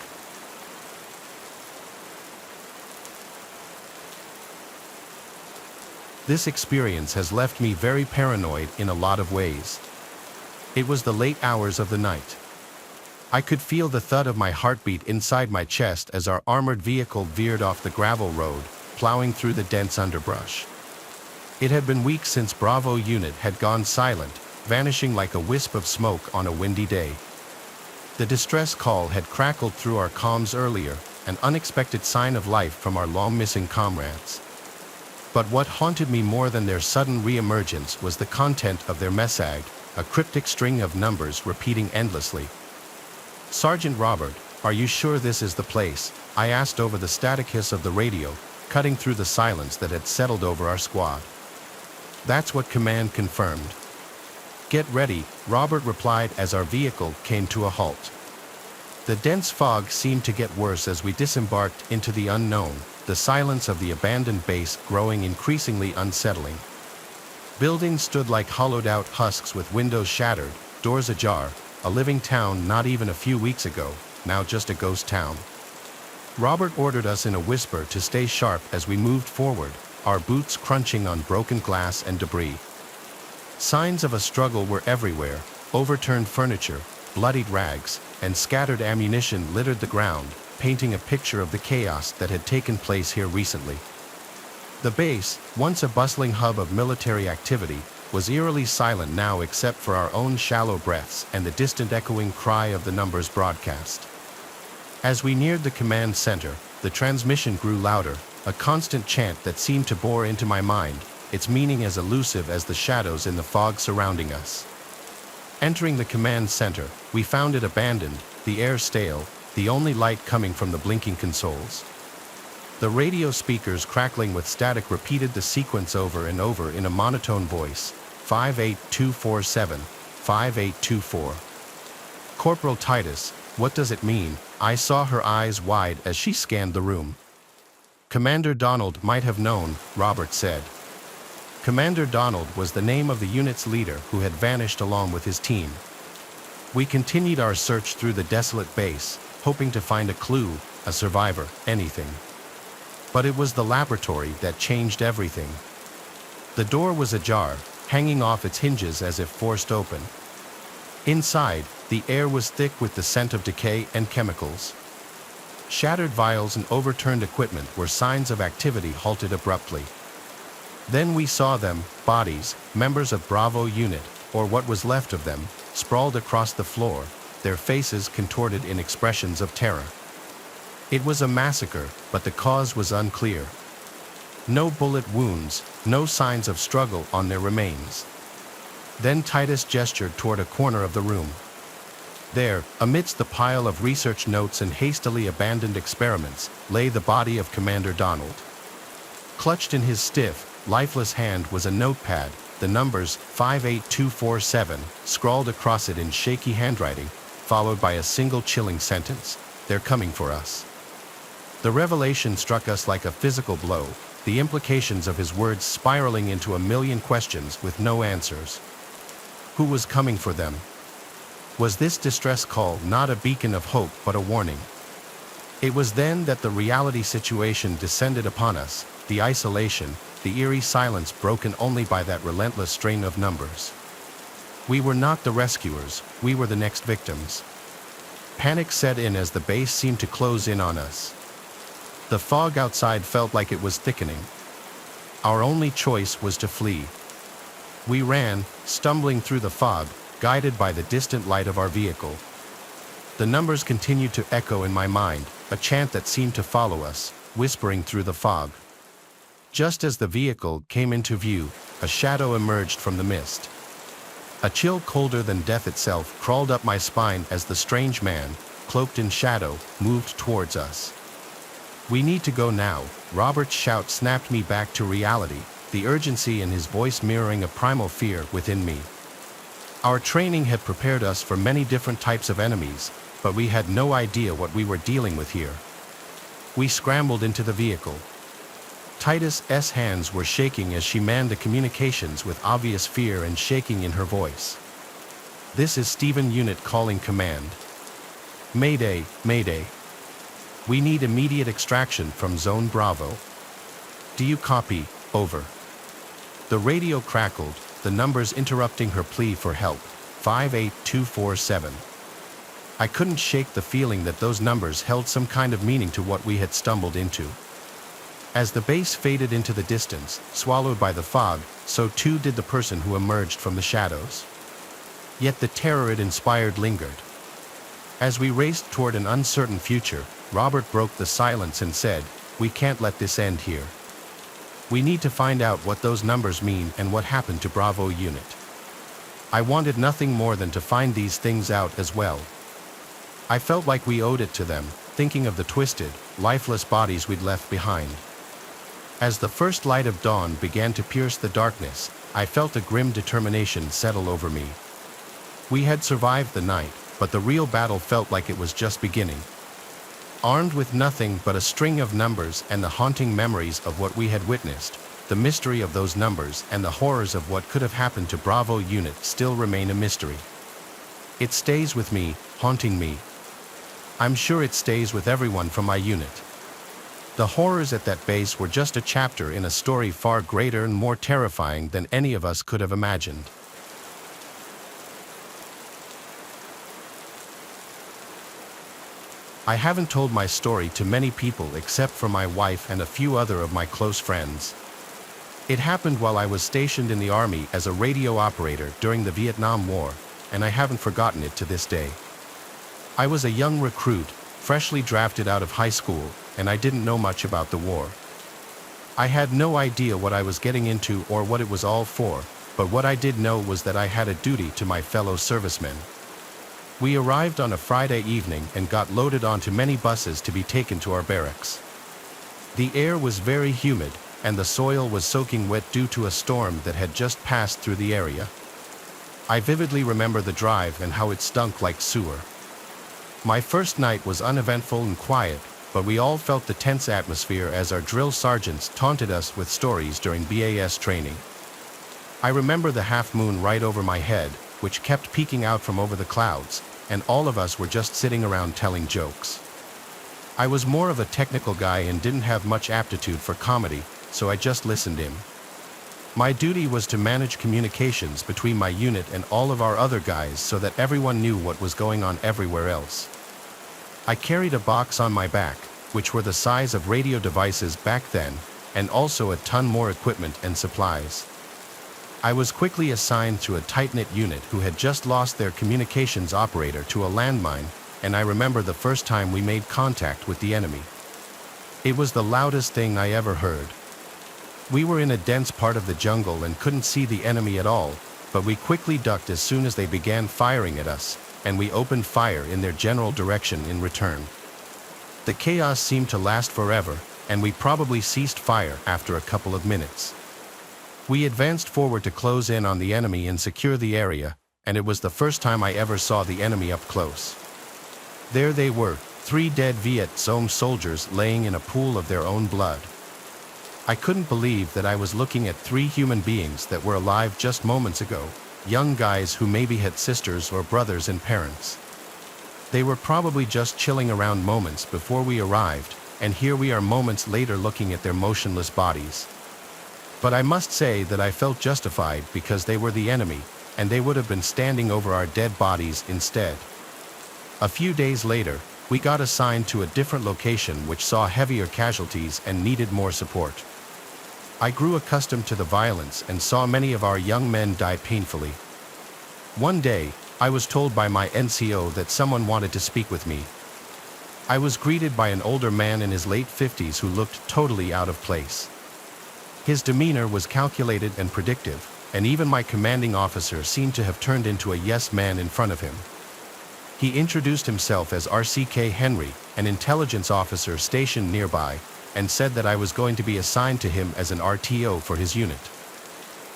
This experience has left me very paranoid in a lot of ways. It was the late hours of the night. I could feel the thud of my heartbeat inside my chest as our armored vehicle veered off the gravel road, plowing through the dense underbrush. It had been weeks since Bravo unit had gone silent, vanishing like a wisp of smoke on a windy day. The distress call had crackled through our comms earlier, an unexpected sign of life from our long-missing comrades. But what haunted me more than their sudden re-emergence was the content of their message, a cryptic string of numbers repeating endlessly. "Sergeant Robert, are you sure this is the place?" I asked over the static hiss of the radio, cutting through the silence that had settled over our squad. "That's what command confirmed." "Get ready," Robert replied as our vehicle came to a halt. The dense fog seemed to get worse as we disembarked into the unknown, the silence of the abandoned base growing increasingly unsettling. Buildings stood like hollowed-out husks with windows shattered, doors ajar, a living town not even a few weeks ago, now just a ghost town. Robert ordered us in a whisper to stay sharp as we moved forward, our boots crunching on broken glass and debris. Signs of a struggle were everywhere, overturned furniture, bloodied rags, and scattered ammunition littered the ground, painting a picture of the chaos that had taken place here recently. The base, once a bustling hub of military activity, was eerily silent now except for our own shallow breaths and the distant echoing cry of the numbers broadcast. As we neared the command center, the transmission grew louder, a constant chant that seemed to bore into my mind, its meaning as elusive as the shadows in the fog surrounding us. Entering the command center, we found it abandoned, the air stale, the only light coming from the blinking consoles. The radio speakers crackling with static repeated the sequence over and over in a monotone voice, 58247, 5824. Corporal Titus, what does it mean? I saw her eyes wide as she scanned the room. Commander Donald might have known, Robert said. Commander Donald was the name of the unit's leader who had vanished along with his team. We continued our search through the desolate base, hoping to find a clue, a survivor, anything. But it was the laboratory that changed everything. The door was ajar, hanging off its hinges as if forced open. Inside, the air was thick with the scent of decay and chemicals. Shattered vials and overturned equipment were signs of activity halted abruptly. Then we saw them, bodies, members of Bravo unit, or what was left of them, sprawled across the floor, their faces contorted in expressions of terror. It was a massacre, but the cause was unclear. No bullet wounds, no signs of struggle on their remains. Then Titus gestured toward a corner of the room. There, amidst the pile of research notes and hastily abandoned experiments, lay the body of Commander Donald. Clutched in his stiff, lifeless hand was a notepad, the numbers 58247 scrawled across it in shaky handwriting, followed by a single chilling sentence, "They're coming for us." The revelation struck us like a physical blow, the implications of his words spiraling into a million questions with no answers. Who was coming for them? Was this distress call not a beacon of hope but a warning? It was then that the reality situation descended upon us, the isolation, the eerie silence broken only by that relentless strain of numbers. We were not the rescuers, we were the next victims. Panic set in as the base seemed to close in on us. The fog outside felt like it was thickening. Our only choice was to flee. We ran, stumbling through the fog, guided by the distant light of our vehicle. The numbers continued to echo in my mind, a chant that seemed to follow us, whispering through the fog. Just as the vehicle came into view, a shadow emerged from the mist. A chill colder than death itself crawled up my spine as the strange man, cloaked in shadow, moved towards us. "We need to go now," Robert's shout snapped me back to reality, the urgency in his voice mirroring a primal fear within me. Our training had prepared us for many different types of enemies, but we had no idea what we were dealing with here. We scrambled into the vehicle. Titus's hands were shaking as she manned the communications with obvious fear and shaking in her voice. "This is Stephen Unit calling command. Mayday, Mayday. We need immediate extraction from Zone Bravo. Do you copy? Over." The radio crackled, the numbers interrupting her plea for help, 58247. I couldn't shake the feeling that those numbers held some kind of meaning to what we had stumbled into. As the base faded into the distance, swallowed by the fog, so too did the person who emerged from the shadows. Yet the terror it inspired lingered. As we raced toward an uncertain future, Robert broke the silence and said, "We can't let this end here. We need to find out what those numbers mean and what happened to Bravo Unit." I wanted nothing more than to find these things out as well. I felt like we owed it to them, thinking of the twisted, lifeless bodies we'd left behind. As the first light of dawn began to pierce the darkness, I felt a grim determination settle over me. We had survived the night, but the real battle felt like it was just beginning. Armed with nothing but a string of numbers and the haunting memories of what we had witnessed, the mystery of those numbers and the horrors of what could have happened to Bravo Unit still remain a mystery. It stays with me, haunting me. I'm sure it stays with everyone from my unit. The horrors at that base were just a chapter in a story far greater and more terrifying than any of us could have imagined. I haven't told my story to many people except for my wife and a few other of my close friends. It happened while I was stationed in the Army as a radio operator during the Vietnam War, and I haven't forgotten it to this day. I was a young recruit, freshly drafted out of high school, and I didn't know much about the war. I had no idea what I was getting into or what it was all for, but what I did know was that I had a duty to my fellow servicemen. We arrived on a Friday evening and got loaded onto many buses to be taken to our barracks. The air was very humid, and the soil was soaking wet due to a storm that had just passed through the area. I vividly remember the drive and how it stunk like sewer. My first night was uneventful and quiet, but we all felt the tense atmosphere as our drill sergeants taunted us with stories during BAS training. I remember the half moon right over my head, which kept peeking out from over the clouds, and all of us were just sitting around telling jokes. I was more of a technical guy and didn't have much aptitude for comedy, so I just listened in. My duty was to manage communications between my unit and all of our other guys so that everyone knew what was going on everywhere else. I carried a box on my back, which were the size of radio devices back then, and also a ton more equipment and supplies. I was quickly assigned to a tight-knit unit who had just lost their communications operator to a landmine, and I remember the first time we made contact with the enemy. It was the loudest thing I ever heard. We were in a dense part of the jungle and couldn't see the enemy at all, but we quickly ducked as soon as they began firing at us, and we opened fire in their general direction in return. The chaos seemed to last forever, and we probably ceased fire after a couple of minutes. We advanced forward to close in on the enemy and secure the area, and it was the first time I ever saw the enemy up close. There they were, 3 dead Viet Cong soldiers laying in a pool of their own blood. I couldn't believe that I was looking at 3 human beings that were alive just moments ago, young guys who maybe had sisters or brothers and parents. They were probably just chilling around moments before we arrived, and here we are moments later looking at their motionless bodies. But I must say that I felt justified because they were the enemy, and they would have been standing over our dead bodies instead. A few days later, we got assigned to a different location which saw heavier casualties and needed more support. I grew accustomed to the violence and saw many of our young men die painfully. One day, I was told by my NCO that someone wanted to speak with me. I was greeted by an older man in his late 50s who looked totally out of place. His demeanor was calculated and predictive, and even my commanding officer seemed to have turned into a yes man in front of him. He introduced himself as RCK Henry, an intelligence officer stationed nearby, and said that I was going to be assigned to him as an RTO for his unit.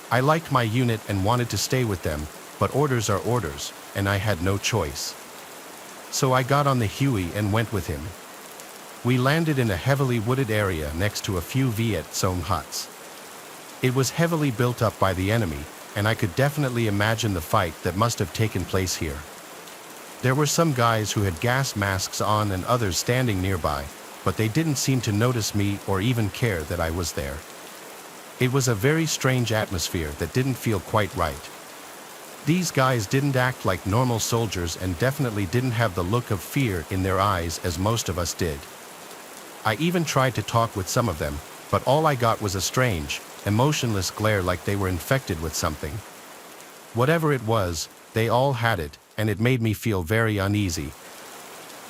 I liked my unit and wanted to stay with them, but orders are orders, and I had no choice. So I got on the Huey and went with him. We landed in a heavily wooded area next to a few Viet Cong huts. It was heavily built up by the enemy, and I could definitely imagine the fight that must have taken place here. There were some guys who had gas masks on and others standing nearby, but they didn't seem to notice me or even care that I was there. It was a very strange atmosphere that didn't feel quite right. These guys didn't act like normal soldiers and definitely didn't have the look of fear in their eyes as most of us did. I even tried to talk with some of them, but all I got was a strange, emotionless glare like they were infected with something. Whatever it was, they all had it, and it made me feel very uneasy.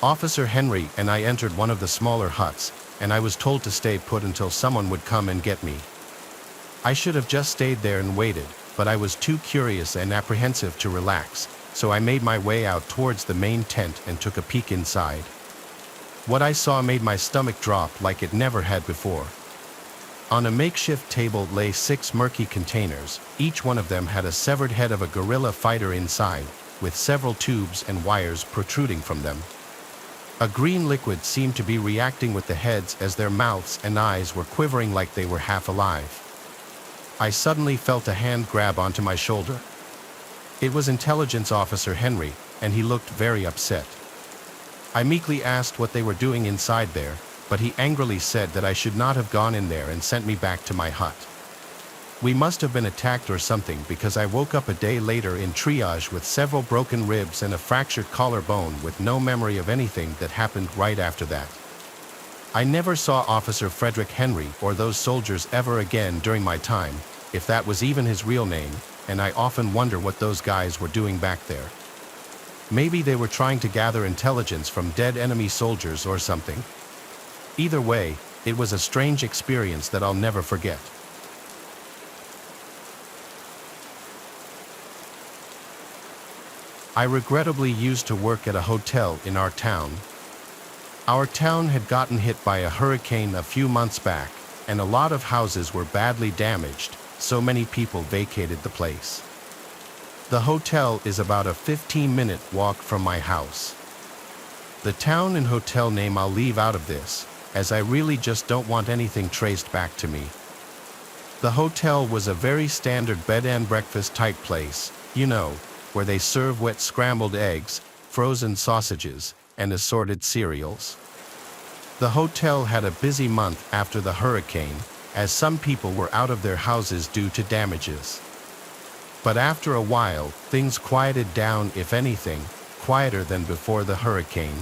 Officer Henry and I entered one of the smaller huts, and I was told to stay put until someone would come and get me. I should have just stayed there and waited, but I was too curious and apprehensive to relax, so I made my way out towards the main tent and took a peek inside. What I saw made my stomach drop like it never had before. On a makeshift table lay 6 murky containers, each one of them had a severed head of a guerrilla fighter inside, with several tubes and wires protruding from them. A green liquid seemed to be reacting with the heads as their mouths and eyes were quivering like they were half alive. I suddenly felt a hand grab onto my shoulder. It was Intelligence Officer Henry, and he looked very upset. I meekly asked what they were doing inside there, but he angrily said that I should not have gone in there and sent me back to my hut. We must have been attacked or something, because I woke up a day later in triage with several broken ribs and a fractured collarbone with no memory of anything that happened right after that. I never saw Officer Frederick Henry or those soldiers ever again during my time, if that was even his real name, and I often wonder what those guys were doing back there. Maybe they were trying to gather intelligence from dead enemy soldiers or something. Either way, it was a strange experience that I'll never forget. I regrettably used to work at a hotel in our town. Our town had gotten hit by a hurricane a few months back, and a lot of houses were badly damaged, so many people vacated the place. The hotel is about a 15-minute walk from my house. The town and hotel name I'll leave out of this, as I really just don't want anything traced back to me. The hotel was a very standard bed and breakfast type place, you know, where they serve wet scrambled eggs, frozen sausages, and assorted cereals. The hotel had a busy month after the hurricane, as some people were out of their houses due to damages. But after a while, things quieted down, if anything, quieter than before the hurricane.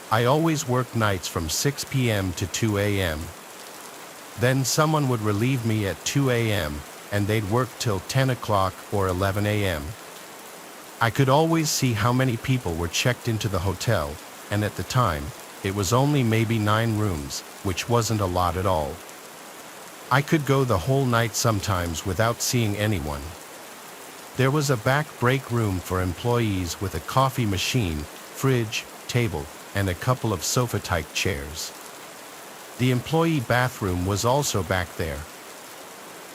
I always worked nights from 6 p.m. to 2 a.m. Then someone would relieve me at 2 a.m., and they'd work till 10 o'clock or 11 a.m. I could always see how many people were checked into the hotel, and at the time, it was only maybe 9 rooms, which wasn't a lot at all. I could go the whole night sometimes without seeing anyone. There was a back break room for employees with a coffee machine, fridge, table, and a couple of sofa-type chairs. The employee bathroom was also back there.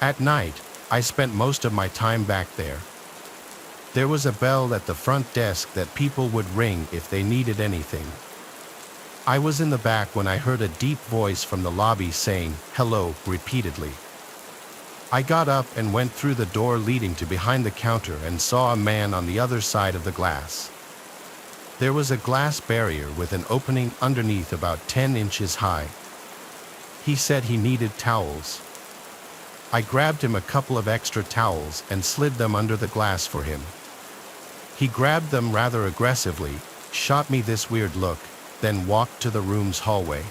At night, I spent most of my time back there. There was a bell at the front desk that people would ring if they needed anything. I was in the back when I heard a deep voice from the lobby saying, "Hello," repeatedly. I got up and went through the door leading to behind the counter and saw a man on the other side of the glass. There was a glass barrier with an opening underneath about 10 inches high. He said he needed towels. I grabbed him a couple of extra towels and slid them under the glass for him. He grabbed them rather aggressively, shot me this weird look, then walked to the room's hallway.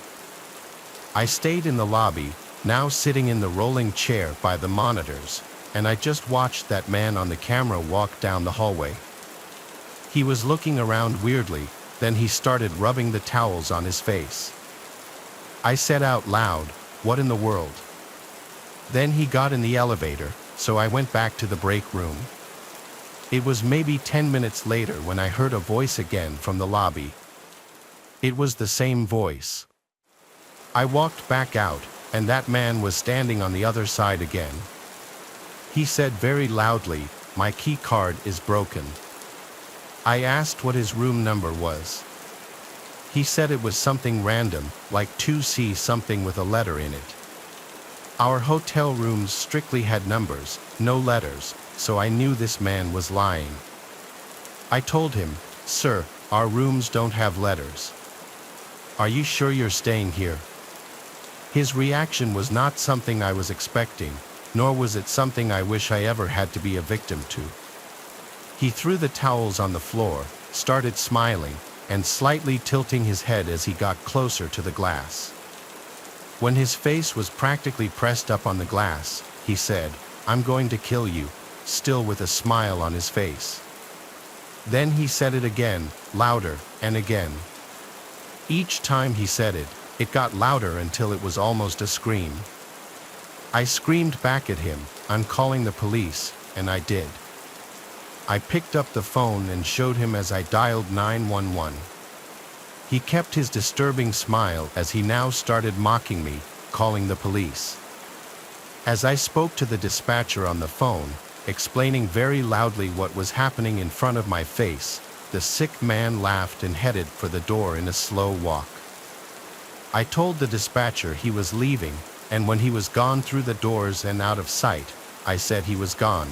I stayed in the lobby, now sitting in the rolling chair by the monitors, and I just watched that man on the camera walk down the hallway. He was looking around weirdly, then he started rubbing the towels on his face. I said out loud, "What in the world?" Then he got in the elevator, so I went back to the break room. It was maybe 10 minutes later when I heard a voice again from the lobby. It was the same voice. I walked back out, and that man was standing on the other side again. He said very loudly, "My key card is broken." I asked what his room number was. He said it was something random, like 2C something with a letter in it. Our hotel rooms strictly had numbers, no letters, so I knew this man was lying. I told him, "Sir, our rooms don't have letters. Are you sure you're staying here?" His reaction was not something I was expecting, nor was it something I wish I ever had to be a victim to. He threw the towels on the floor, started smiling, and slightly tilting his head as he got closer to the glass. When his face was practically pressed up on the glass, he said, "I'm going to kill you," still with a smile on his face. Then he said it again, louder, and again. Each time he said it, it got louder until it was almost a scream. I screamed back at him, "I'm calling the police," and I did. I picked up the phone and showed him as I dialed 911. He kept his disturbing smile as he now started mocking me, calling the police. As I spoke to the dispatcher on the phone, explaining very loudly what was happening in front of my face. The sick man laughed and headed for the door in a slow walk. I told the dispatcher he was leaving, and when he was gone through the doors and out of sight, I said he was gone.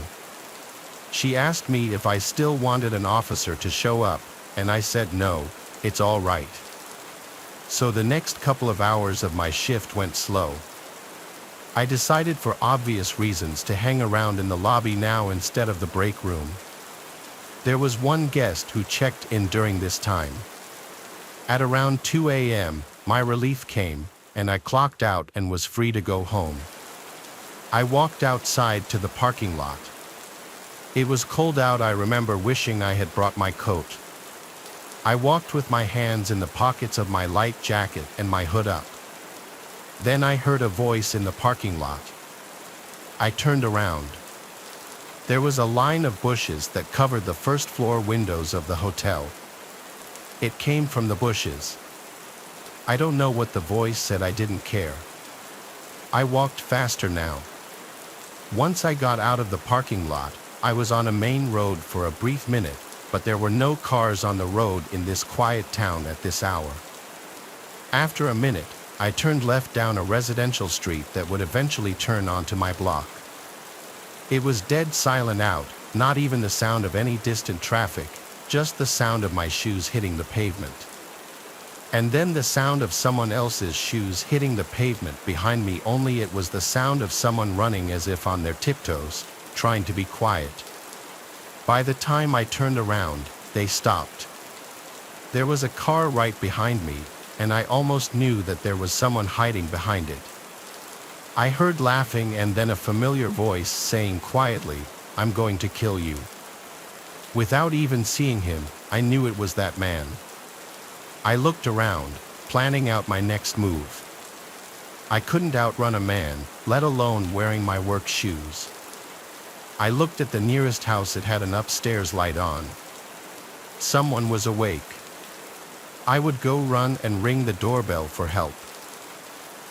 She asked me if I still wanted an officer to show up, and I said no, it's all right. So the next couple of hours of my shift went slow. I decided for obvious reasons to hang around in the lobby now instead of the break room. There was one guest who checked in during this time. At around 2 a.m., my relief came, and I clocked out and was free to go home. I walked outside to the parking lot. It was cold out. I remember wishing I had brought my coat. I walked with my hands in the pockets of my light jacket and my hood up. Then I heard a voice in the parking lot. I turned around. There was a line of bushes that covered the first floor windows of the hotel. It came from the bushes. I don't know what the voice said. I didn't care. I walked faster now. Once I got out of the parking lot, I was on a main road for a brief minute, but there were no cars on the road in this quiet town at this hour. After a minute, I turned left down a residential street that would eventually turn onto my block. It was dead silent out, not even the sound of any distant traffic, just the sound of my shoes hitting the pavement. And then the sound of someone else's shoes hitting the pavement behind me, only it was the sound of someone running as if on their tiptoes, trying to be quiet. By the time I turned around, they stopped. There was a car right behind me, and I almost knew that there was someone hiding behind it. I heard laughing and then a familiar voice saying quietly, "I'm going to kill you." Without even seeing him, I knew it was that man. I looked around, planning out my next move. I couldn't outrun a man, let alone wearing my work shoes. I looked at the nearest house. It had an upstairs light on. Someone was awake. I would go run and ring the doorbell for help.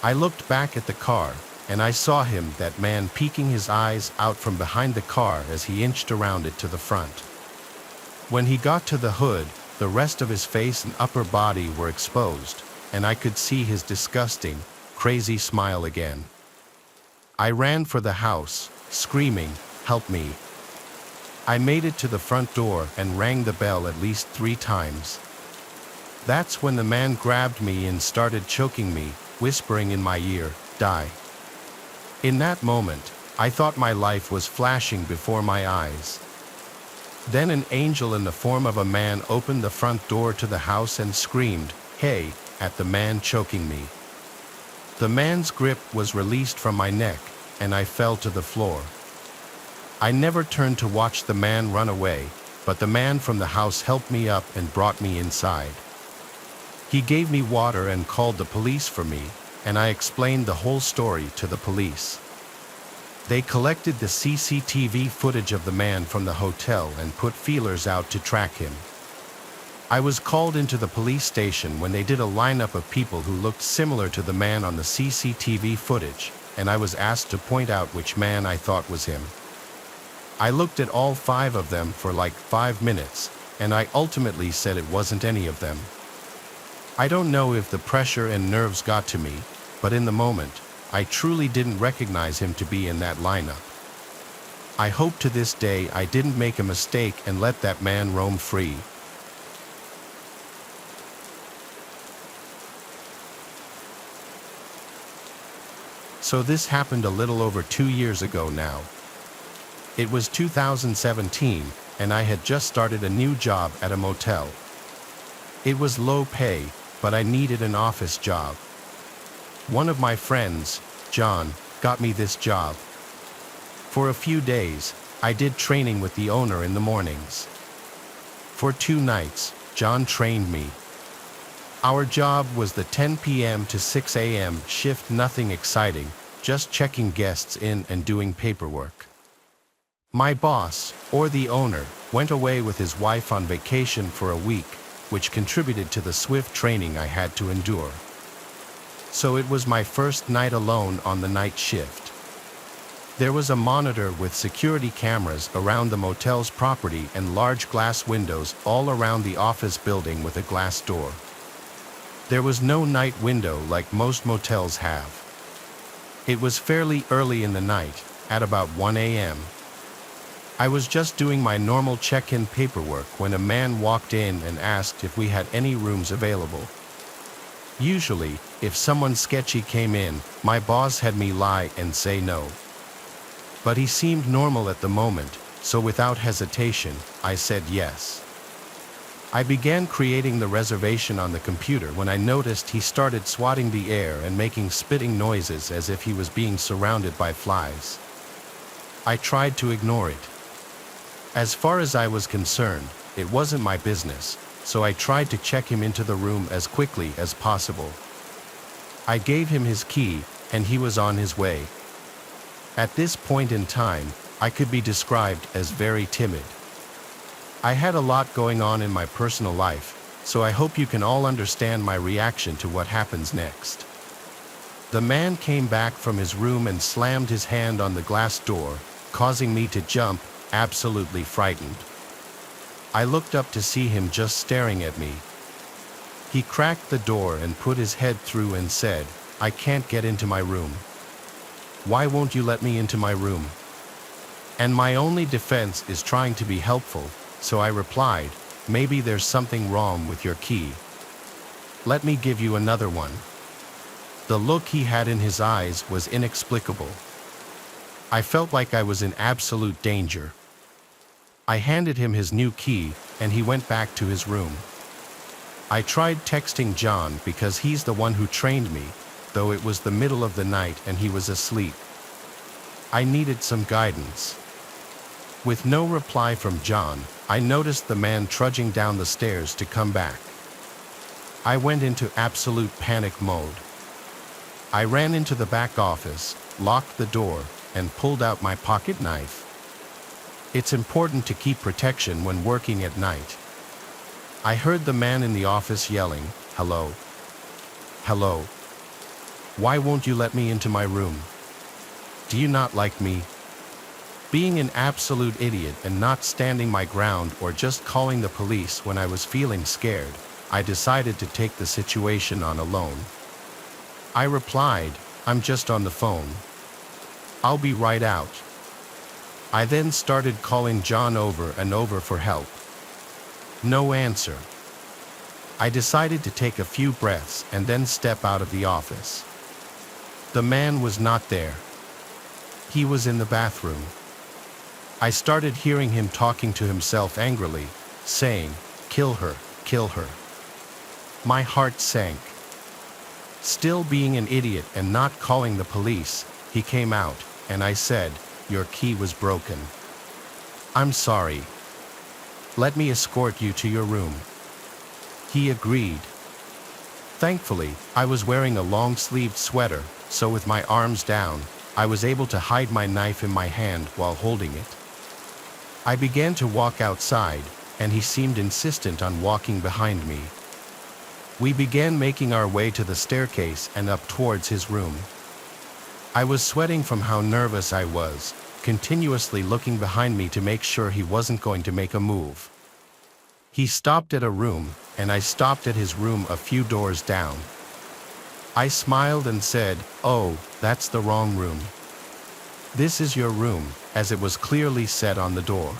I looked back at the car, and I saw him, that man, peeking his eyes out from behind the car as he inched around it to the front. When he got to the hood, the rest of his face and upper body were exposed, and I could see his disgusting, crazy smile again. I ran for the house, screaming, "Help me." I made it to the front door and rang the bell at least 3 times. That's when the man grabbed me and started choking me, whispering in my ear, "Die." In that moment, I thought my life was flashing before my eyes. Then an angel in the form of a man opened the front door to the house and screamed, "Hey," at the man choking me. The man's grip was released from my neck, and I fell to the floor. I never turned to watch the man run away, but the man from the house helped me up and brought me inside. He gave me water and called the police for me, and I explained the whole story to the police. They collected the CCTV footage of the man from the hotel and put feelers out to track him. I was called into the police station when they did a lineup of people who looked similar to the man on the CCTV footage, and I was asked to point out which man I thought was him. I looked at all 5 of them for like 5 minutes, and I ultimately said it wasn't any of them. I don't know if the pressure and nerves got to me, but in the moment, I truly didn't recognize him to be in that lineup. I hope to this day I didn't make a mistake and let that man roam free. So this happened a little over 2 years ago now. It was 2017, and I had just started a new job at a motel. It was low pay, but I needed an office job. One of my friends, John, got me this job. For a few days, I did training with the owner in the mornings. For 2 nights, John trained me. Our job was the 10 p.m. to 6 a.m. shift, nothing exciting, just checking guests in and doing paperwork. My boss, or the owner, went away with his wife on vacation for a week, which contributed to the swift training I had to endure. So it was my first night alone on the night shift. There was a monitor with security cameras around the motel's property and large glass windows all around the office building with a glass door. There was no night window like most motels have. It was fairly early in the night, at about 1 a.m. I was just doing my normal check-in paperwork when a man walked in and asked if we had any rooms available. Usually, if someone sketchy came in, my boss had me lie and say no. But he seemed normal at the moment, so without hesitation, I said yes. I began creating the reservation on the computer when I noticed he started swatting the air and making spitting noises as if he was being surrounded by flies. I tried to ignore it. As far as I was concerned, it wasn't my business, so I tried to check him into the room as quickly as possible. I gave him his key, and he was on his way. At this point in time, I could be described as very timid. I had a lot going on in my personal life, so I hope you can all understand my reaction to what happens next. The man came back from his room and slammed his hand on the glass door, causing me to jump, absolutely frightened. I looked up to see him just staring at me. He cracked the door and put his head through and said, "I can't get into my room. Why won't you let me into my room?" And my only defense is trying to be helpful, so I replied, "Maybe there's something wrong with your key. Let me give you another one." The look he had in his eyes was inexplicable. I felt like I was in absolute danger. I handed him his new key, and he went back to his room. I tried texting John because he's the one who trained me, though it was the middle of the night and he was asleep. I needed some guidance. With no reply from John, I noticed the man trudging down the stairs to come back. I went into absolute panic mode. I ran into the back office, locked the door, and pulled out my pocket knife. It's important to keep protection when working at night. I heard the man in the office yelling, "Hello? Hello? Why won't you let me into my room? Do you not like me?" Being an absolute idiot and not standing my ground or just calling the police when I was feeling scared, I decided to take the situation on alone. I replied, "I'm just on the phone. I'll be right out." I then started calling John over and over for help. No answer. I decided to take a few breaths and then step out of the office. The man was not there. He was in the bathroom. I started hearing him talking to himself angrily, saying, "Kill her, kill her." My heart sank. Still being an idiot and not calling the police, he came out, and I said, "Your key was broken. I'm sorry. Let me escort you to your room." He agreed. Thankfully, I was wearing a long-sleeved sweater, so with my arms down, I was able to hide my knife in my hand while holding it. I began to walk outside, and he seemed insistent on walking behind me. We began making our way to the staircase and up towards his room. I was sweating from how nervous I was, continuously looking behind me to make sure he wasn't going to make a move. He stopped at a room, and I stopped at his room a few doors down. I smiled and said, "Oh, that's the wrong room. This is your room," as it was clearly said on the door.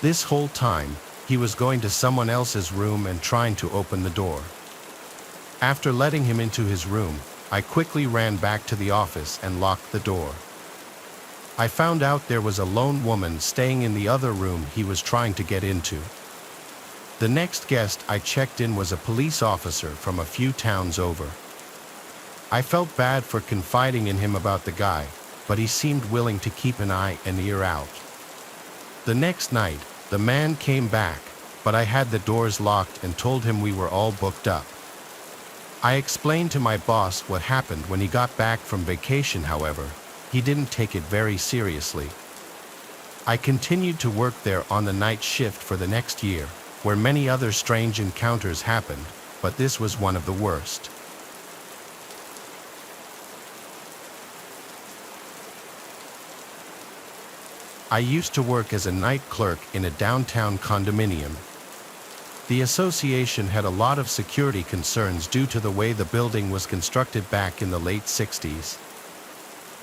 This whole time, he was going to someone else's room and trying to open the door. After letting him into his room, I quickly ran back to the office and locked the door. I found out there was a lone woman staying in the other room he was trying to get into. The next guest I checked in was a police officer from a few towns over. I felt bad for confiding in him about the guy, but he seemed willing to keep an eye and ear out. The next night, the man came back, but I had the doors locked and told him we were all booked up. I explained to my boss what happened when he got back from vacation. However, he didn't take it very seriously. I continued to work there on the night shift for the next year, where many other strange encounters happened, but this was one of the worst. I used to work as a night clerk in a downtown condominium. The association had a lot of security concerns due to the way the building was constructed back in the late 60s.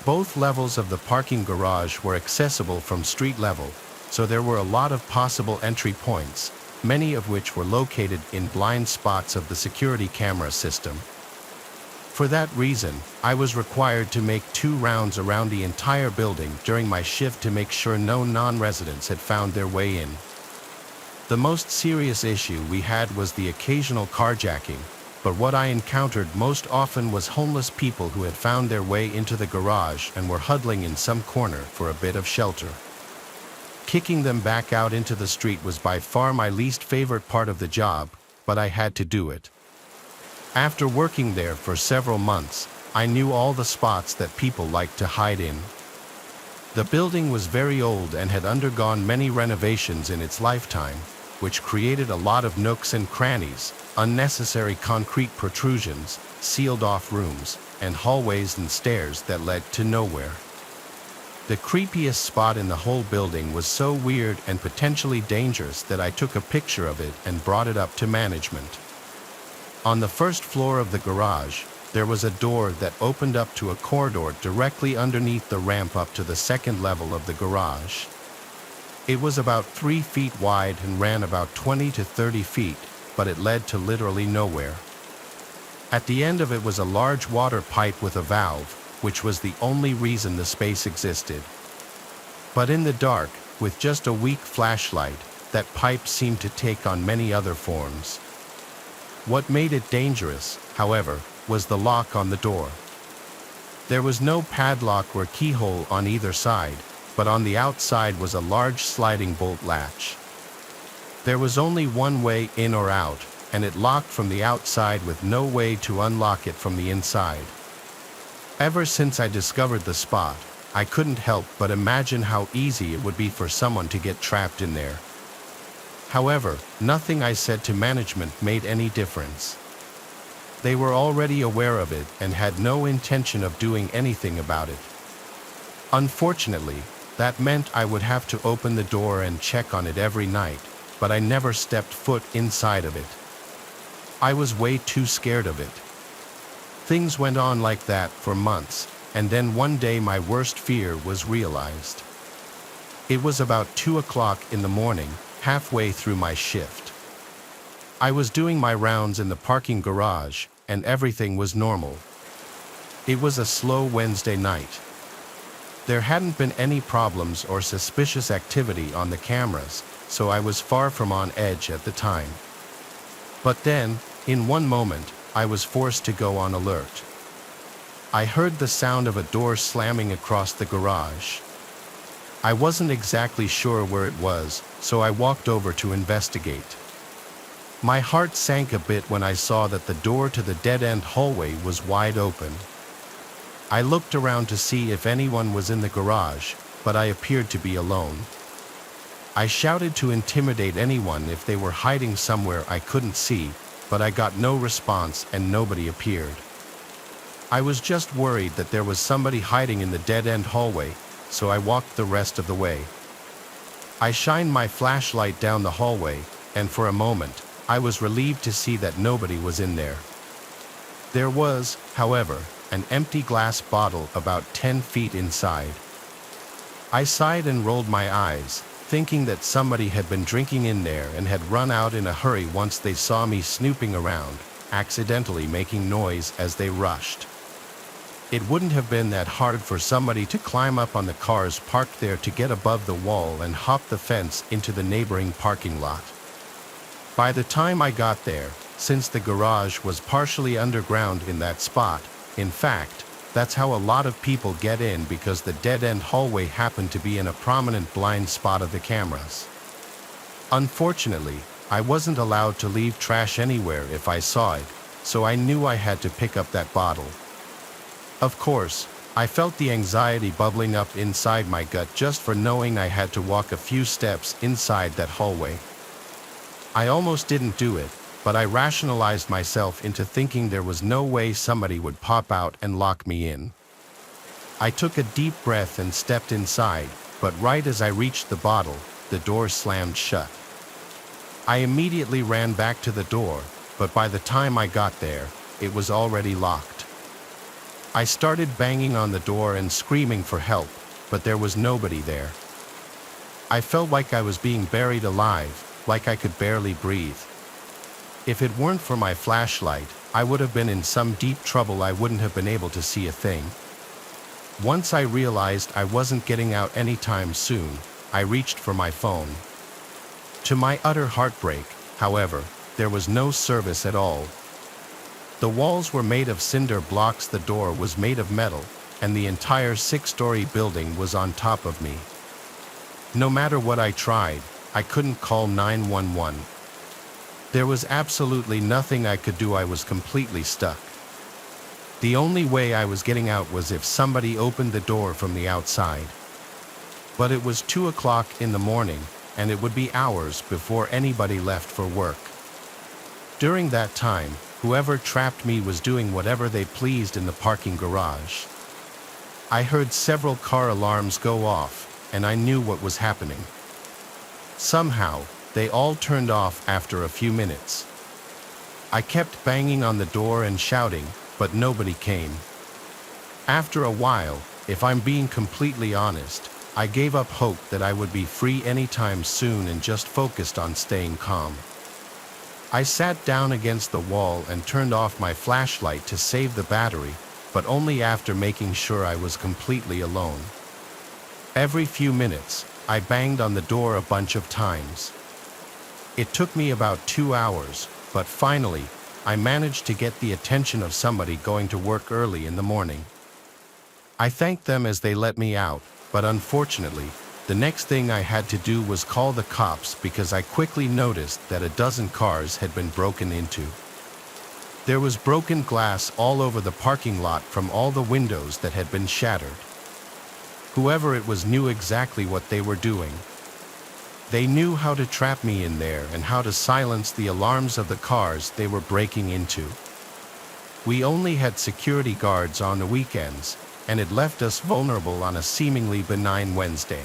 Both levels of the parking garage were accessible from street level, so there were a lot of possible entry points, many of which were located in blind spots of the security camera system. For that reason, I was required to make 2 rounds around the entire building during my shift to make sure no non-residents had found their way in. The most serious issue we had was the occasional carjacking, but what I encountered most often was homeless people who had found their way into the garage and were huddling in some corner for a bit of shelter. Kicking them back out into the street was by far my least favorite part of the job, but I had to do it. After working there for several months, I knew all the spots that people liked to hide in. The building was very old and had undergone many renovations in its lifetime, which created a lot of nooks and crannies, unnecessary concrete protrusions, sealed-off rooms, and hallways and stairs that led to nowhere. The creepiest spot in the whole building was so weird and potentially dangerous that I took a picture of it and brought it up to management. On the first floor of the garage, there was a door that opened up to a corridor directly underneath the ramp up to the second level of the garage. It was about 3 feet wide and ran about 20 to 30 feet, but it led to literally nowhere. At the end of it was a large water pipe with a valve, which was the only reason the space existed. But in the dark, with just a weak flashlight, that pipe seemed to take on many other forms. What made it dangerous, however, was the lock on the door. There was no padlock or keyhole on either side, but on the outside was a large sliding bolt latch. There was only one way in or out, and it locked from the outside with no way to unlock it from the inside. Ever since I discovered the spot, I couldn't help but imagine how easy it would be for someone to get trapped in there. However, nothing I said to management made any difference. They were already aware of it and had no intention of doing anything about it. Unfortunately, that meant I would have to open the door and check on it every night, but I never stepped foot inside of it. I was way too scared of it. Things went on like that for months, and then one day my worst fear was realized. It was about 2 o'clock in the morning, halfway through my shift. I was doing my rounds in the parking garage, and everything was normal. It was a slow Wednesday night. There hadn't been any problems or suspicious activity on the cameras, so I was far from on edge at the time. But then, in one moment, I was forced to go on alert. I heard the sound of a door slamming across the garage. I wasn't exactly sure where it was, so I walked over to investigate. My heart sank a bit when I saw that the door to the dead-end hallway was wide open. I looked around to see if anyone was in the garage, but I appeared to be alone. I shouted to intimidate anyone if they were hiding somewhere I couldn't see, but I got no response and nobody appeared. I was just worried that there was somebody hiding in the dead-end hallway, so I walked the rest of the way. I shined my flashlight down the hallway, and for a moment, I was relieved to see that nobody was in there. There was, however, an empty glass bottle about 10 feet inside. I sighed and rolled my eyes, thinking that somebody had been drinking in there and had run out in a hurry once they saw me snooping around, accidentally making noise as they rushed. It wouldn't have been that hard for somebody to climb up on the cars parked there to get above the wall and hop the fence into the neighboring parking lot. By the time I got there, since the garage was partially underground in that spot, in fact, that's how a lot of people get in because the dead-end hallway happened to be in a prominent blind spot of the cameras. Unfortunately, I wasn't allowed to leave trash anywhere if I saw it, so I knew I had to pick up that bottle. Of course, I felt the anxiety bubbling up inside my gut just for knowing I had to walk a few steps inside that hallway. I almost didn't do it, but I rationalized myself into thinking there was no way somebody would pop out and lock me in. I took a deep breath and stepped inside, but right as I reached the bottle, the door slammed shut. I immediately ran back to the door, but by the time I got there, it was already locked. I started banging on the door and screaming for help, but there was nobody there. I felt like I was being buried alive, like I could barely breathe. If it weren't for my flashlight, I would have been in some deep trouble. I wouldn't have been able to see a thing. Once I realized I wasn't getting out anytime soon, I reached for my phone. To my utter heartbreak, however, there was no service at all. The walls were made of cinder blocks, the door was made of metal, and the entire 6-story building was on top of me. No matter what I tried, I couldn't call 911. There was absolutely nothing I could do. I was completely stuck. The only way I was getting out was if somebody opened the door from the outside. But it was 2 o'clock in the morning, and it would be hours before anybody left for work. During that time, whoever trapped me was doing whatever they pleased in the parking garage. I heard several car alarms go off, and I knew what was happening. Somehow, they all turned off after a few minutes. I kept banging on the door and shouting, but nobody came. After a while, if I'm being completely honest, I gave up hope that I would be free anytime soon and just focused on staying calm. I sat down against the wall and turned off my flashlight to save the battery, but only after making sure I was completely alone. Every few minutes, I banged on the door a bunch of times. It took me about 2 hours, but finally, I managed to get the attention of somebody going to work early in the morning. I thanked them as they let me out, but unfortunately, the next thing I had to do was call the cops because I quickly noticed that a dozen cars had been broken into. There was broken glass all over the parking lot from all the windows that had been shattered. Whoever it was knew exactly what they were doing. They knew how to trap me in there and how to silence the alarms of the cars they were breaking into. We only had security guards on the weekends, and it left us vulnerable on a seemingly benign Wednesday.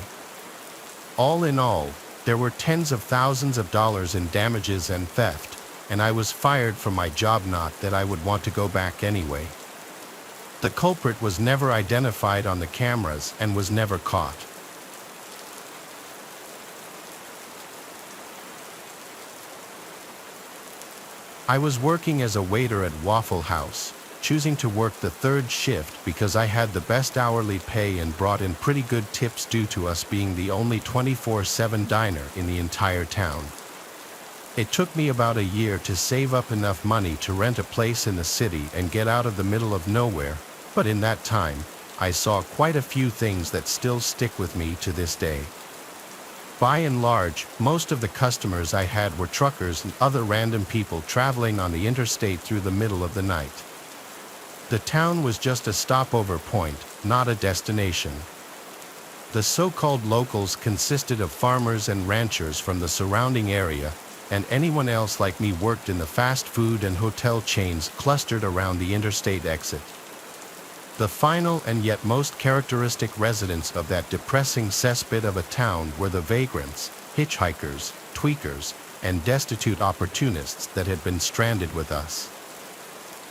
All in all, there were tens of thousands of dollars in damages and theft, and I was fired from my job. Not that I would want to go back anyway. The culprit was never identified on the cameras and was never caught. I was working as a waiter at Waffle House, choosing to work the third shift because I had the best hourly pay and brought in pretty good tips due to us being the only 24/7 diner in the entire town. It took me about a year to save up enough money to rent a place in the city and get out of the middle of nowhere, but in that time, I saw quite a few things that still stick with me to this day. By and large, most of the customers I had were truckers and other random people traveling on the interstate through the middle of the night. The town was just a stopover point, not a destination. The so-called locals consisted of farmers and ranchers from the surrounding area, and anyone else like me worked in the fast food and hotel chains clustered around the interstate exit. The final and yet most characteristic residents of that depressing cesspit of a town were the vagrants, hitchhikers, tweakers, and destitute opportunists that had been stranded with us.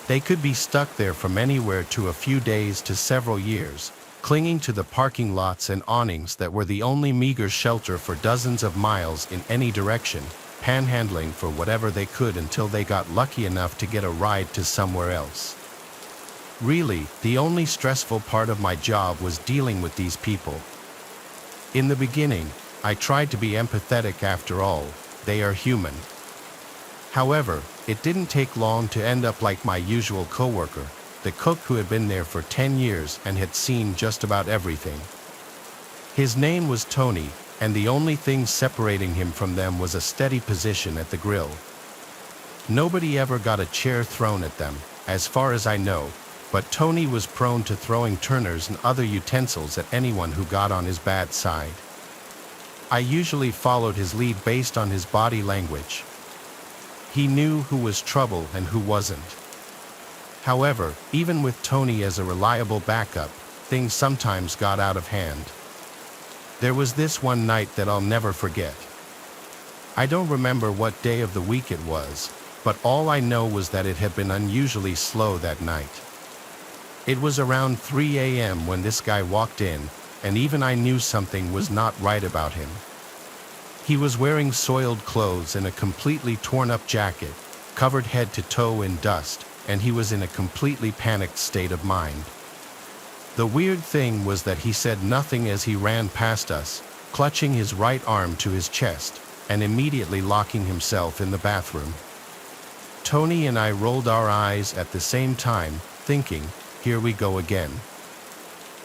They could be stuck there from anywhere to a few days to several years, clinging to the parking lots and awnings that were the only meager shelter for dozens of miles in any direction, panhandling for whatever they could until they got lucky enough to get a ride to somewhere else. Really, the only stressful part of my job was dealing with these people. In the beginning, I tried to be empathetic. After all, they are human. However, it didn't take long to end up like my usual coworker, the cook who had been there for 10 years and had seen just about everything. His name was Tony, and the only thing separating him from them was a steady position at the grill. Nobody ever got a chair thrown at them, as far as I know, but Tony was prone to throwing turners and other utensils at anyone who got on his bad side. I usually followed his lead based on his body language. He knew who was trouble and who wasn't. However, even with Tony as a reliable backup, things sometimes got out of hand. There was this one night that I'll never forget. I don't remember what day of the week it was, but all I know was that it had been unusually slow that night. It was around 3 a.m. when this guy walked in, and even I knew something was not right about him. He was wearing soiled clothes and a completely torn-up jacket, covered head to toe in dust, and he was in a completely panicked state of mind. The weird thing was that he said nothing as he ran past us, clutching his right arm to his chest, and immediately locking himself in the bathroom. Tony and I rolled our eyes at the same time, thinking, here we go again.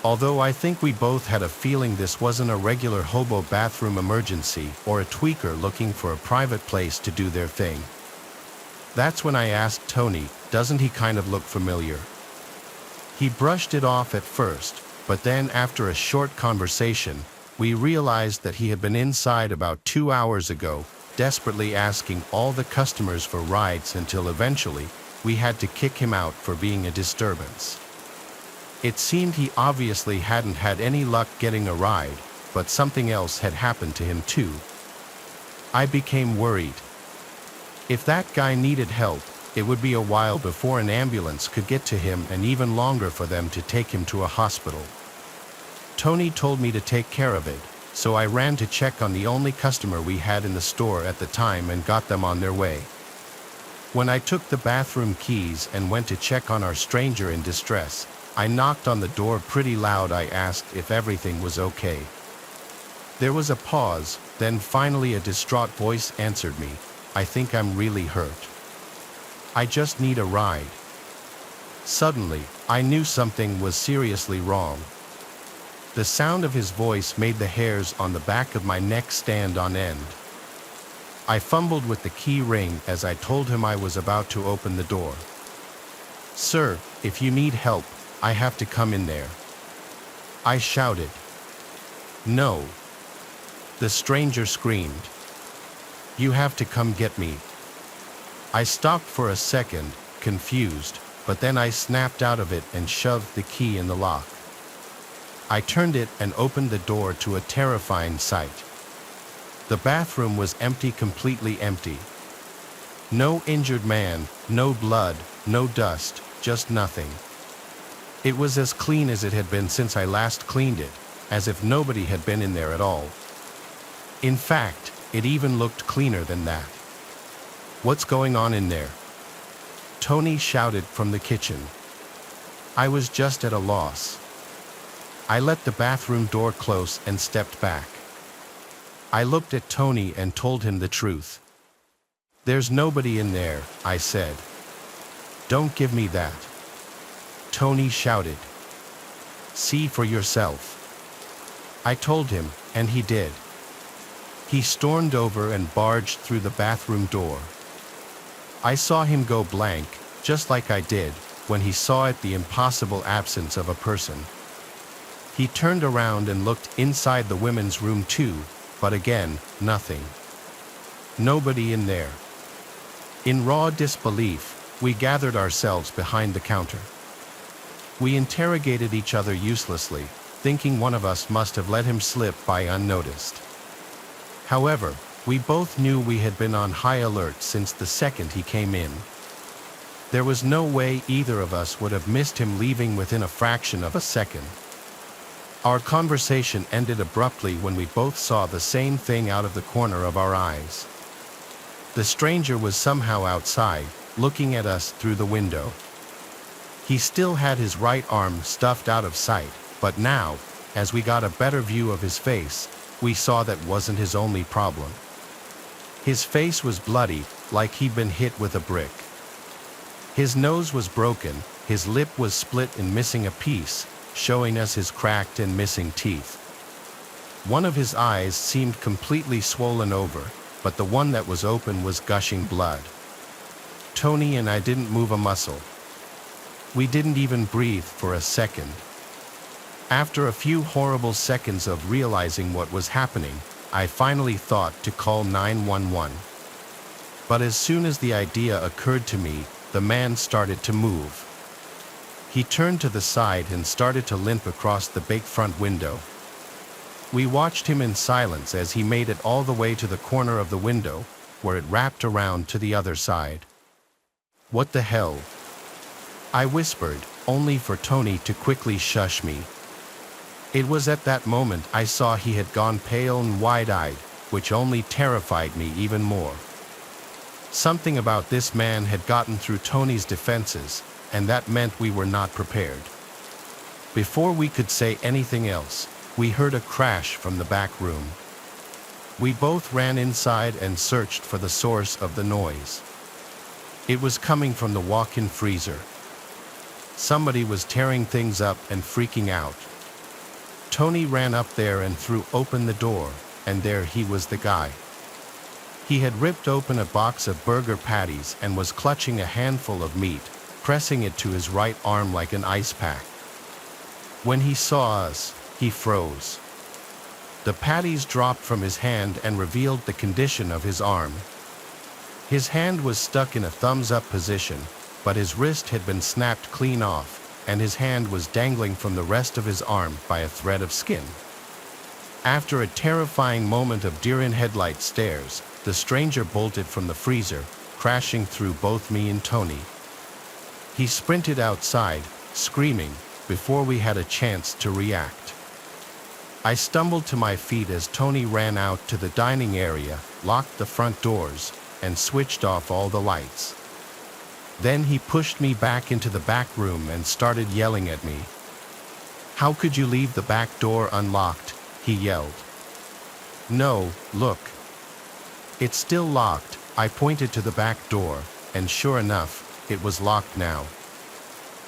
Although I think we both had a feeling this wasn't a regular hobo bathroom emergency or a tweaker looking for a private place to do their thing. That's when I asked Tony, doesn't he kind of look familiar? He brushed it off at first, but then after a short conversation, we realized that he had been inside about 2 hours ago, desperately asking all the customers for rides until eventually, we had to kick him out for being a disturbance. It seemed he obviously hadn't had any luck getting a ride, but something else had happened to him too. I became worried. If that guy needed help, it would be a while before an ambulance could get to him and even longer for them to take him to a hospital. Tony told me to take care of it, so I ran to check on the only customer we had in the store at the time and got them on their way. When I took the bathroom keys and went to check on our stranger in distress, I knocked on the door pretty loud. I asked if everything was okay. There was a pause, then finally a distraught voice answered me, I think I'm really hurt. I just need a ride. Suddenly, I knew something was seriously wrong. The sound of his voice made the hairs on the back of my neck stand on end. I fumbled with the key ring as I told him I was about to open the door. Sir, if you need help, I have to come in there. I shouted. No. The stranger screamed. You have to come get me. I stopped for a second, confused, but then I snapped out of it and shoved the key in the lock. I turned it and opened the door to a terrifying sight. The bathroom was empty, completely empty. No injured man, no blood, no dust, just nothing. It was as clean as it had been since I last cleaned it, as if nobody had been in there at all. In fact, it even looked cleaner than that. What's going on in there? Tony shouted from the kitchen. I was just at a loss. I let the bathroom door close and stepped back. I looked at Tony and told him the truth. There's nobody in there, I said. Don't give me that. Tony shouted. See for yourself. I told him, and he did. He stormed over and barged through the bathroom door. I saw him go blank, just like I did, when he saw the impossible absence of a person. He turned around and looked inside the women's room too, but again, nothing. Nobody in there. In raw disbelief, we gathered ourselves behind the counter. We interrogated each other uselessly, thinking one of us must have let him slip by unnoticed. However, we both knew we had been on high alert since the second he came in. There was no way either of us would have missed him leaving within a fraction of a second. Our conversation ended abruptly when we both saw the same thing out of the corner of our eyes. The stranger was somehow outside, looking at us through the window. He still had his right arm stuffed out of sight, but now, as we got a better view of his face, we saw that wasn't his only problem. His face was bloody, like he'd been hit with a brick. His nose was broken, his lip was split and missing a piece, showing us his cracked and missing teeth. One of his eyes seemed completely swollen over, but the one that was open was gushing blood. Tony and I didn't move a muscle. We didn't even breathe for a second. After a few horrible seconds of realizing what was happening, I finally thought to call 911. But as soon as the idea occurred to me, the man started to move. He turned to the side and started to limp across the big front window. We watched him in silence as he made it all the way to the corner of the window, where it wrapped around to the other side. "What the hell?" I whispered, only for Tony to quickly shush me. It was at that moment I saw he had gone pale and wide-eyed, which only terrified me even more. Something about this man had gotten through Tony's defenses, and that meant we were not prepared. Before we could say anything else, we heard a crash from the back room. We both ran inside and searched for the source of the noise. It was coming from the walk-in freezer. Somebody was tearing things up and freaking out. Tony ran up there and threw open the door, and there he was, the guy. He had ripped open a box of burger patties and was clutching a handful of meat, pressing it to his right arm like an ice pack. When he saw us, he froze. The patties dropped from his hand and revealed the condition of his arm. His hand was stuck in a thumbs-up position, but his wrist had been snapped clean off, and his hand was dangling from the rest of his arm by a thread of skin. After a terrifying moment of deer-in-headlight stares, the stranger bolted from the freezer, crashing through both me and Tony. He sprinted outside, screaming, before we had a chance to react. I stumbled to my feet as Tony ran out to the dining area, locked the front doors, and switched off all the lights. Then he pushed me back into the back room and started yelling at me. "How could you leave the back door unlocked?" he yelled. "No, look. It's still locked." I pointed to the back door, and sure enough, it was locked now.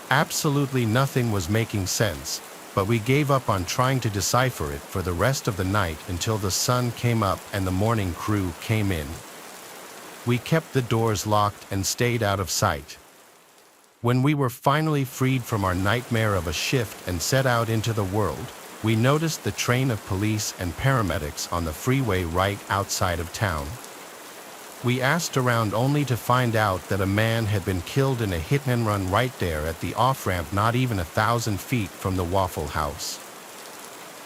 Absolutely nothing was making sense, but we gave up on trying to decipher it for the rest of the night until the sun came up and the morning crew came in. We kept the doors locked and stayed out of sight. When we were finally freed from our nightmare of a shift and set out into the world, we noticed the train of police and paramedics on the freeway right outside of town. We asked around only to find out that a man had been killed in a hit-and-run right there at the off-ramp not even 1,000 feet from the Waffle House.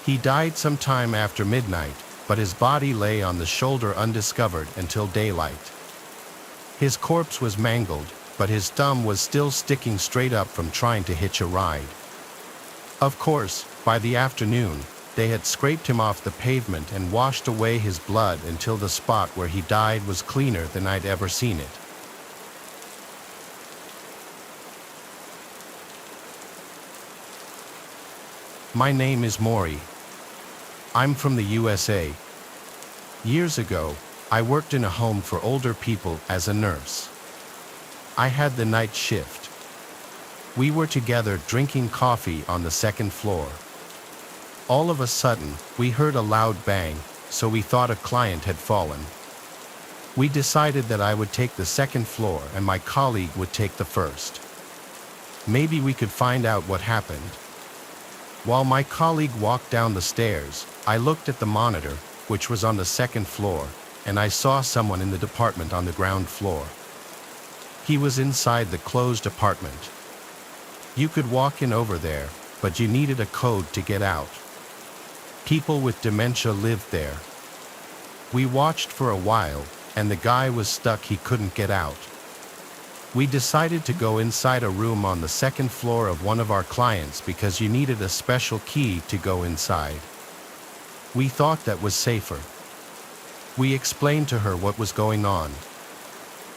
He died sometime after midnight, but his body lay on the shoulder undiscovered until daylight. His corpse was mangled, but his thumb was still sticking straight up from trying to hitch a ride. Of course, by the afternoon, they had scraped him off the pavement and washed away his blood until the spot where he died was cleaner than I'd ever seen it. My name is Maury. I'm from the USA. Years ago, I worked in a home for older people as a nurse. I had the night shift. We were together drinking coffee on the second floor. All of a sudden, we heard a loud bang, so we thought a client had fallen. We decided that I would take the second floor and my colleague would take the first. Maybe we could find out what happened. While my colleague walked down the stairs, I looked at the monitor, which was on the second floor, and I saw someone in the department on the ground floor. He was inside the closed apartment. You could walk in over there, but you needed a code to get out. People with dementia lived there. We watched for a while, and the guy was stuck, he couldn't get out. We decided to go inside a room on the second floor of one of our clients because you needed a special key to go inside. We thought that was safer. We explained to her what was going on.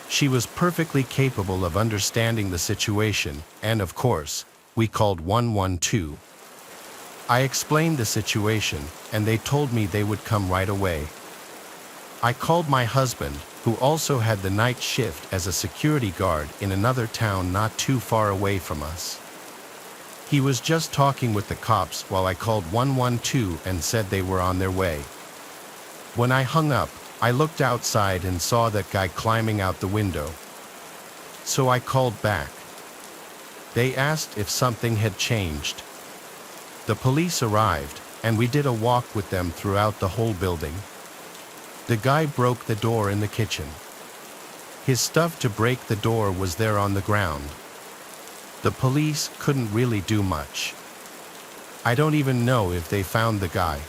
She was perfectly capable of understanding the situation, and of course, we called 112. I explained the situation, and they told me they would come right away. I called my husband, who also had the night shift as a security guard in another town not too far away from us. He was just talking with the cops while I called 112 and said they were on their way. When I hung up, I looked outside and saw that guy climbing out the window. So I called back. They asked if something had changed. The police arrived, and we did a walk with them throughout the whole building. The guy broke the door in the kitchen. His stuff to break the door was there on the ground. The police couldn't really do much. I don't even know if they found the guy.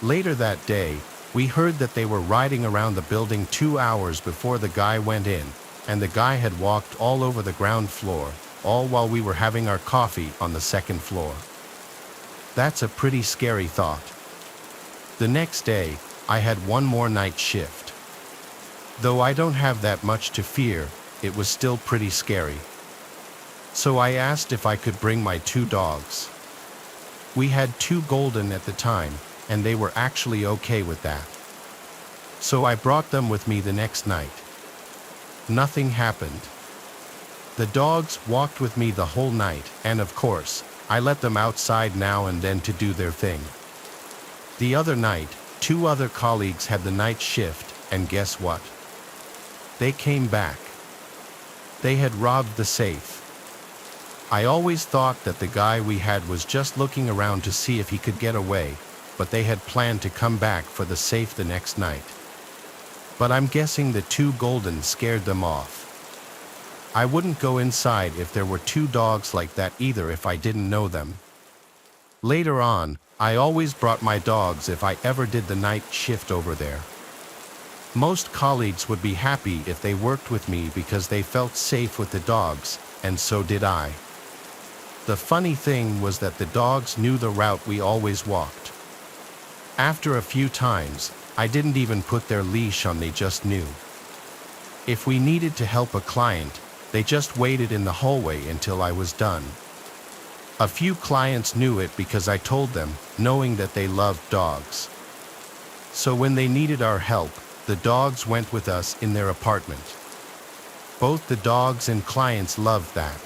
Later that day, we heard that they were riding around the building 2 hours before the guy went in, and the guy had walked all over the ground floor, all while we were having our coffee on the second floor. That's a pretty scary thought. The next day, I had one more night shift. Though I don't have that much to fear, it was still pretty scary. So I asked if I could bring my 2 dogs. We had 2 golden at the time, and they were actually okay with that. So I brought them with me the next night. Nothing happened. The dogs walked with me the whole night, and of course, I let them outside now and then to do their thing. The other night, 2 other colleagues had the night shift, and guess what? They came back. They had robbed the safe. I always thought that the guy we had was just looking around to see if he could get away, but they had planned to come back for the safe the next night. But I'm guessing the 2 golden scared them off. I wouldn't go inside if there were 2 dogs like that either if I didn't know them. Later on, I always brought my dogs if I ever did the night shift over there. Most colleagues would be happy if they worked with me because they felt safe with the dogs, and so did I. The funny thing was that the dogs knew the route we always walked. After a few times, I didn't even put their leash on, they just knew. If we needed to help a client, they just waited in the hallway until I was done. A few clients knew it because I told them, knowing that they loved dogs. So when they needed our help, the dogs went with us in their apartment. Both the dogs and clients loved that.